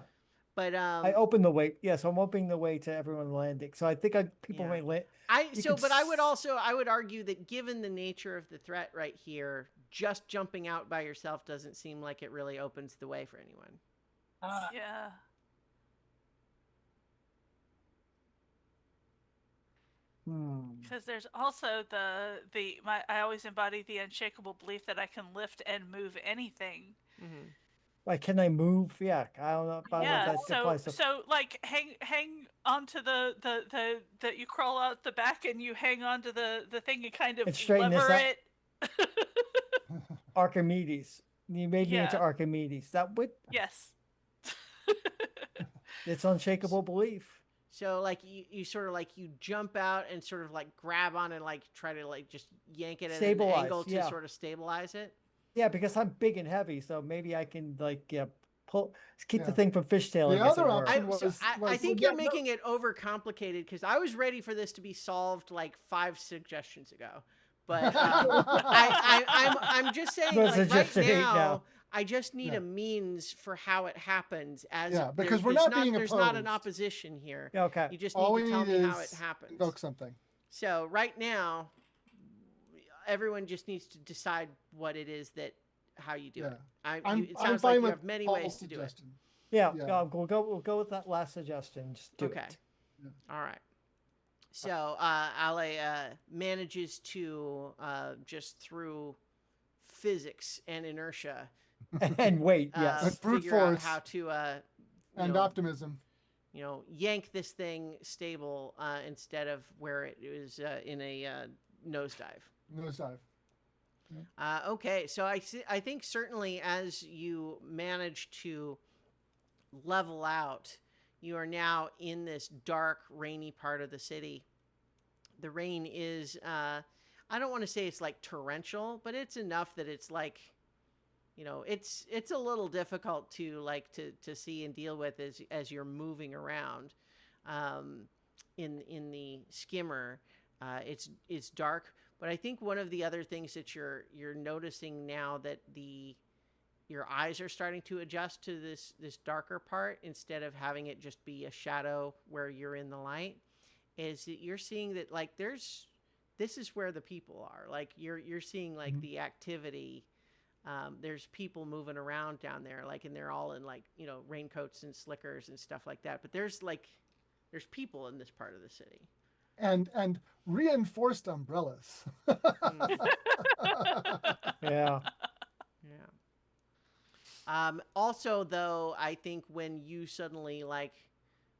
Speaker 1: But
Speaker 2: I open the way. Yes, I'm opening the way to everyone landing. So I think people
Speaker 1: Yeah.
Speaker 2: may land.
Speaker 1: But I would argue that given the nature of the threat right here, just jumping out by yourself doesn't seem like it really opens the way for anyone.
Speaker 4: Yeah. Because there's also I always embody the unshakable belief that I can lift and move anything.
Speaker 1: Mm-hmm.
Speaker 2: Like, can I move? Yeah, I don't know. I don't know
Speaker 4: Yeah.
Speaker 2: if that
Speaker 4: So
Speaker 2: applies to.
Speaker 4: so like hang onto the you crawl out the back and you hang onto the thing and kind of
Speaker 2: And straighten this
Speaker 4: lever
Speaker 2: out.
Speaker 4: it.
Speaker 2: Archimedes. You made me into
Speaker 4: Yeah.
Speaker 2: Archimedes. That would.
Speaker 4: Yes.
Speaker 2: It's unshakable belief.
Speaker 1: So like you sort of like you jump out and sort of like grab on and like try to like just yank it at an
Speaker 2: Stabilize,
Speaker 1: angle to
Speaker 2: yeah.
Speaker 1: sort of stabilize it.
Speaker 2: Yeah, because I'm big and heavy, so maybe I can like keep the
Speaker 5: Yeah.
Speaker 2: thing from fishtailing.
Speaker 5: The
Speaker 2: as it
Speaker 5: other
Speaker 2: were.
Speaker 5: option
Speaker 1: I think
Speaker 3: Yeah,
Speaker 1: you're
Speaker 3: no.
Speaker 1: making it overcomplicated because I was ready for this to be solved like 5 suggestions ago, but I'm just saying,
Speaker 2: No
Speaker 1: like right
Speaker 2: suggestion eight
Speaker 1: now,
Speaker 2: now.
Speaker 1: I just need
Speaker 5: Yeah.
Speaker 1: a means for how it happens. As
Speaker 5: Yeah, because we're
Speaker 1: there's
Speaker 5: not being
Speaker 1: there's not an
Speaker 5: opposed.
Speaker 1: opposition here.
Speaker 2: Yeah, okay.
Speaker 1: You just
Speaker 5: All
Speaker 1: need
Speaker 5: we
Speaker 1: to tell
Speaker 5: need
Speaker 1: me how it
Speaker 5: is
Speaker 1: happens.
Speaker 5: invoke something.
Speaker 1: So right now, everyone just needs to decide what it is that how you do
Speaker 5: Yeah.
Speaker 1: it.
Speaker 5: I'm
Speaker 1: It sounds
Speaker 5: fine
Speaker 1: like you
Speaker 5: with
Speaker 1: have many
Speaker 5: Paul's
Speaker 1: ways to do it.
Speaker 5: suggestion.
Speaker 2: Yeah,
Speaker 5: Yeah.
Speaker 2: we'll go with that last suggestion. Just do
Speaker 1: Okay.
Speaker 2: it.
Speaker 1: All right. So Ale manages to just through physics and inertia
Speaker 2: And wait,
Speaker 5: And
Speaker 2: yes.
Speaker 5: brute
Speaker 1: figure out
Speaker 5: force
Speaker 1: how to
Speaker 5: and optimism.
Speaker 1: yank this thing stable instead of where it was in a nosedive.
Speaker 5: Nosedive.
Speaker 1: Okay, so I think certainly as you manage to level out, you are now in this dark, rainy part of the city. The rain is, I don't want to say it's like torrential, but it's enough that it's like, it's a little difficult to like to see and deal with as you're moving around. In the skimmer, it's dark, but I think one of the other things that you're noticing now that your eyes are starting to adjust to this darker part instead of having it just be a shadow where you're in the light, is that you're seeing that like this is where the people are. Like you're seeing like the activity. There's people moving around down there, like, and they're all in like raincoats and slickers and stuff like that. But there's people in this part of the city.
Speaker 5: And reinforced umbrellas.
Speaker 2: Yeah.
Speaker 1: Yeah. Also, though, I think when you suddenly like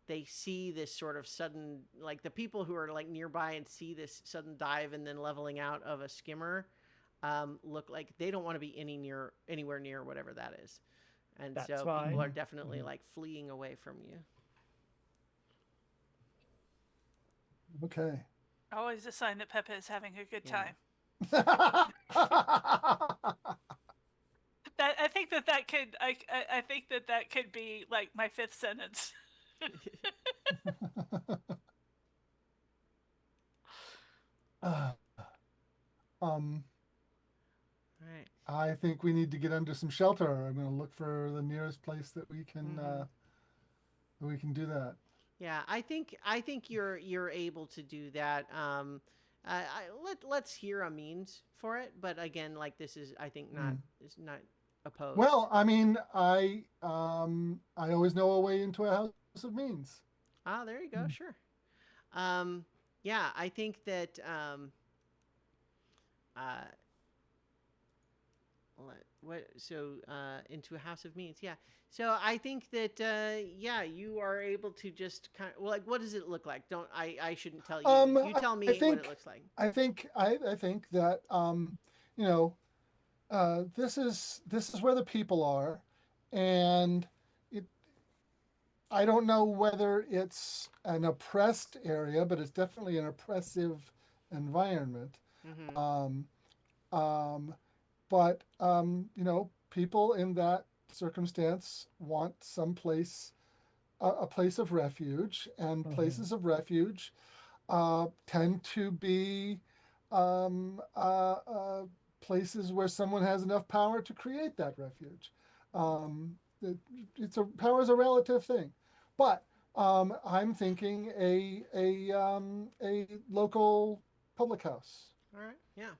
Speaker 1: they see this sort of sudden, like the people who are like nearby and see this sudden dive and then leveling out of a skimmer, look like they don't want to be anywhere near whatever that is, and
Speaker 2: That's
Speaker 1: so
Speaker 2: fine.
Speaker 1: people are definitely like fleeing away from you.
Speaker 5: Okay.
Speaker 4: Always a sign that Pepe is having a good
Speaker 1: Yeah.
Speaker 4: time. I think that could I think that could be like my 5th sentence.
Speaker 5: Um,
Speaker 1: All right.
Speaker 5: I think we need to get under some shelter. I'm going to look for the nearest place that we can do that.
Speaker 1: Yeah, I think you're able to do that. Let's hear a means for it, but again, like this is I think is not opposed.
Speaker 5: Well, I mean, I always know a way into a house of means.
Speaker 1: Ah, there you go. Sure. Yeah, I think that into a house of means. Yeah. So I think that you are able to just kind of like, what does it look like? I shouldn't tell you. You tell me what it looks like.
Speaker 5: I think that this is where the people are, and I don't know whether it's an oppressed area, but it's definitely an oppressive environment.
Speaker 1: Mm-hmm.
Speaker 5: But people in that circumstance want some place, a place of refuge, and places of refuge tend to be places where someone has enough power to create that refuge. Power is a relative thing, but I'm thinking a local public house.
Speaker 1: All right. Yeah.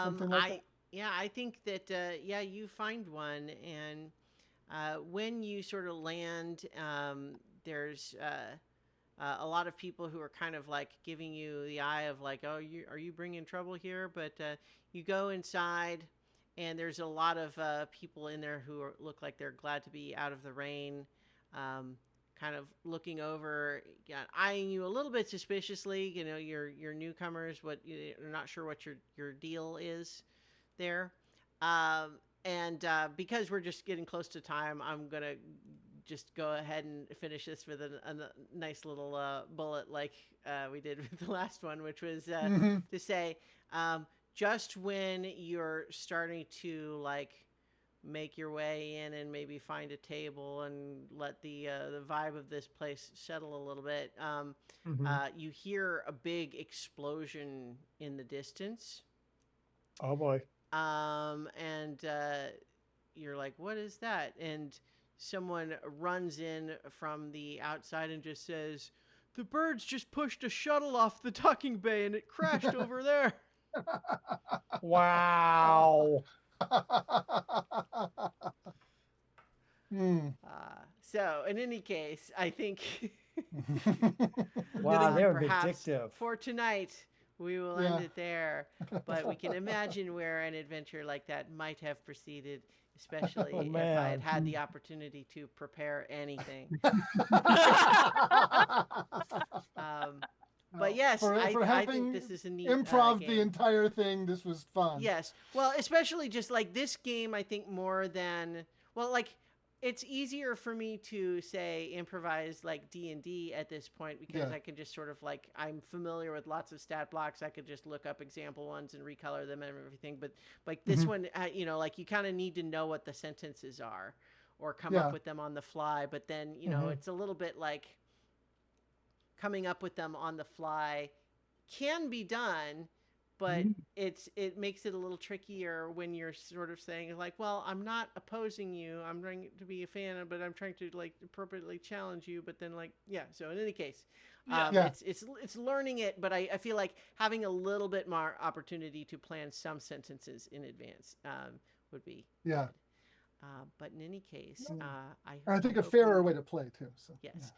Speaker 5: Something like that.
Speaker 1: Yeah, I think that you find one, and when you sort of land, there's a lot of people who are kind of like giving you the eye of like, oh, are you bringing trouble here? But you go inside, and there's a lot of people in there who look like they're glad to be out of the rain, kind of looking over, eyeing you a little bit suspiciously. You're newcomers. You're not sure what your deal is there. And because we're just getting close to time, I'm going to just go ahead and finish this with a nice little bullet like we did with the last one, which was to say, just when you're starting to like make your way in and maybe find a table and let the vibe of this place settle a little bit, you hear a big explosion in the distance.
Speaker 2: Oh boy.
Speaker 1: And you're like, what is that? And someone runs in from the outside and just says, the birds just pushed a shuttle off the docking bay and it crashed over there.
Speaker 2: Wow.
Speaker 1: So in any case, I think
Speaker 2: Wow, they're
Speaker 1: perhaps
Speaker 2: vindictive.
Speaker 1: for tonight we will end it there. But we can imagine where an adventure like that might have proceeded, especially if I had had the opportunity to prepare anything. But yes, I think this is a neat
Speaker 5: improv
Speaker 1: game.
Speaker 5: The entire thing. This was fun.
Speaker 1: Yes. Well, especially just like this game, I think more than, well, like it's easier for me to say improvise like D&D at this point because I can just sort of like, I'm familiar with lots of stat blocks. I could just look up example ones and recolor them and everything. But like this one, you know, like you kind of need to know what the sentences are or come up with them on the fly. But then, you know, it's a little bit like coming up with them on the fly can be done, but it makes it a little trickier when you're sort of saying like, well, I'm not opposing you, I'm trying to be a fan, but I'm trying to like appropriately challenge you. But then like, so in any case, it's learning it, but I feel like having a little bit more opportunity to plan some sentences in advance would be good. But in any case,
Speaker 5: I think a fairer way to play too. So
Speaker 1: yes,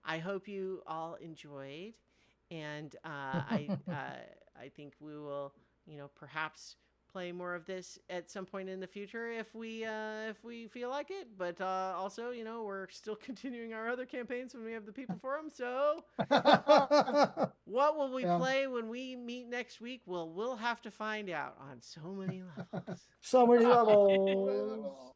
Speaker 2: I
Speaker 1: hope you all enjoyed, and I think we will, you know, perhaps play more of this at some point in the future if we feel like it. But also, you know, we're still continuing our other campaigns when we have the people for them. So, what will we play when we meet next week? Well, we'll have to find out on so many levels.
Speaker 2: So many levels.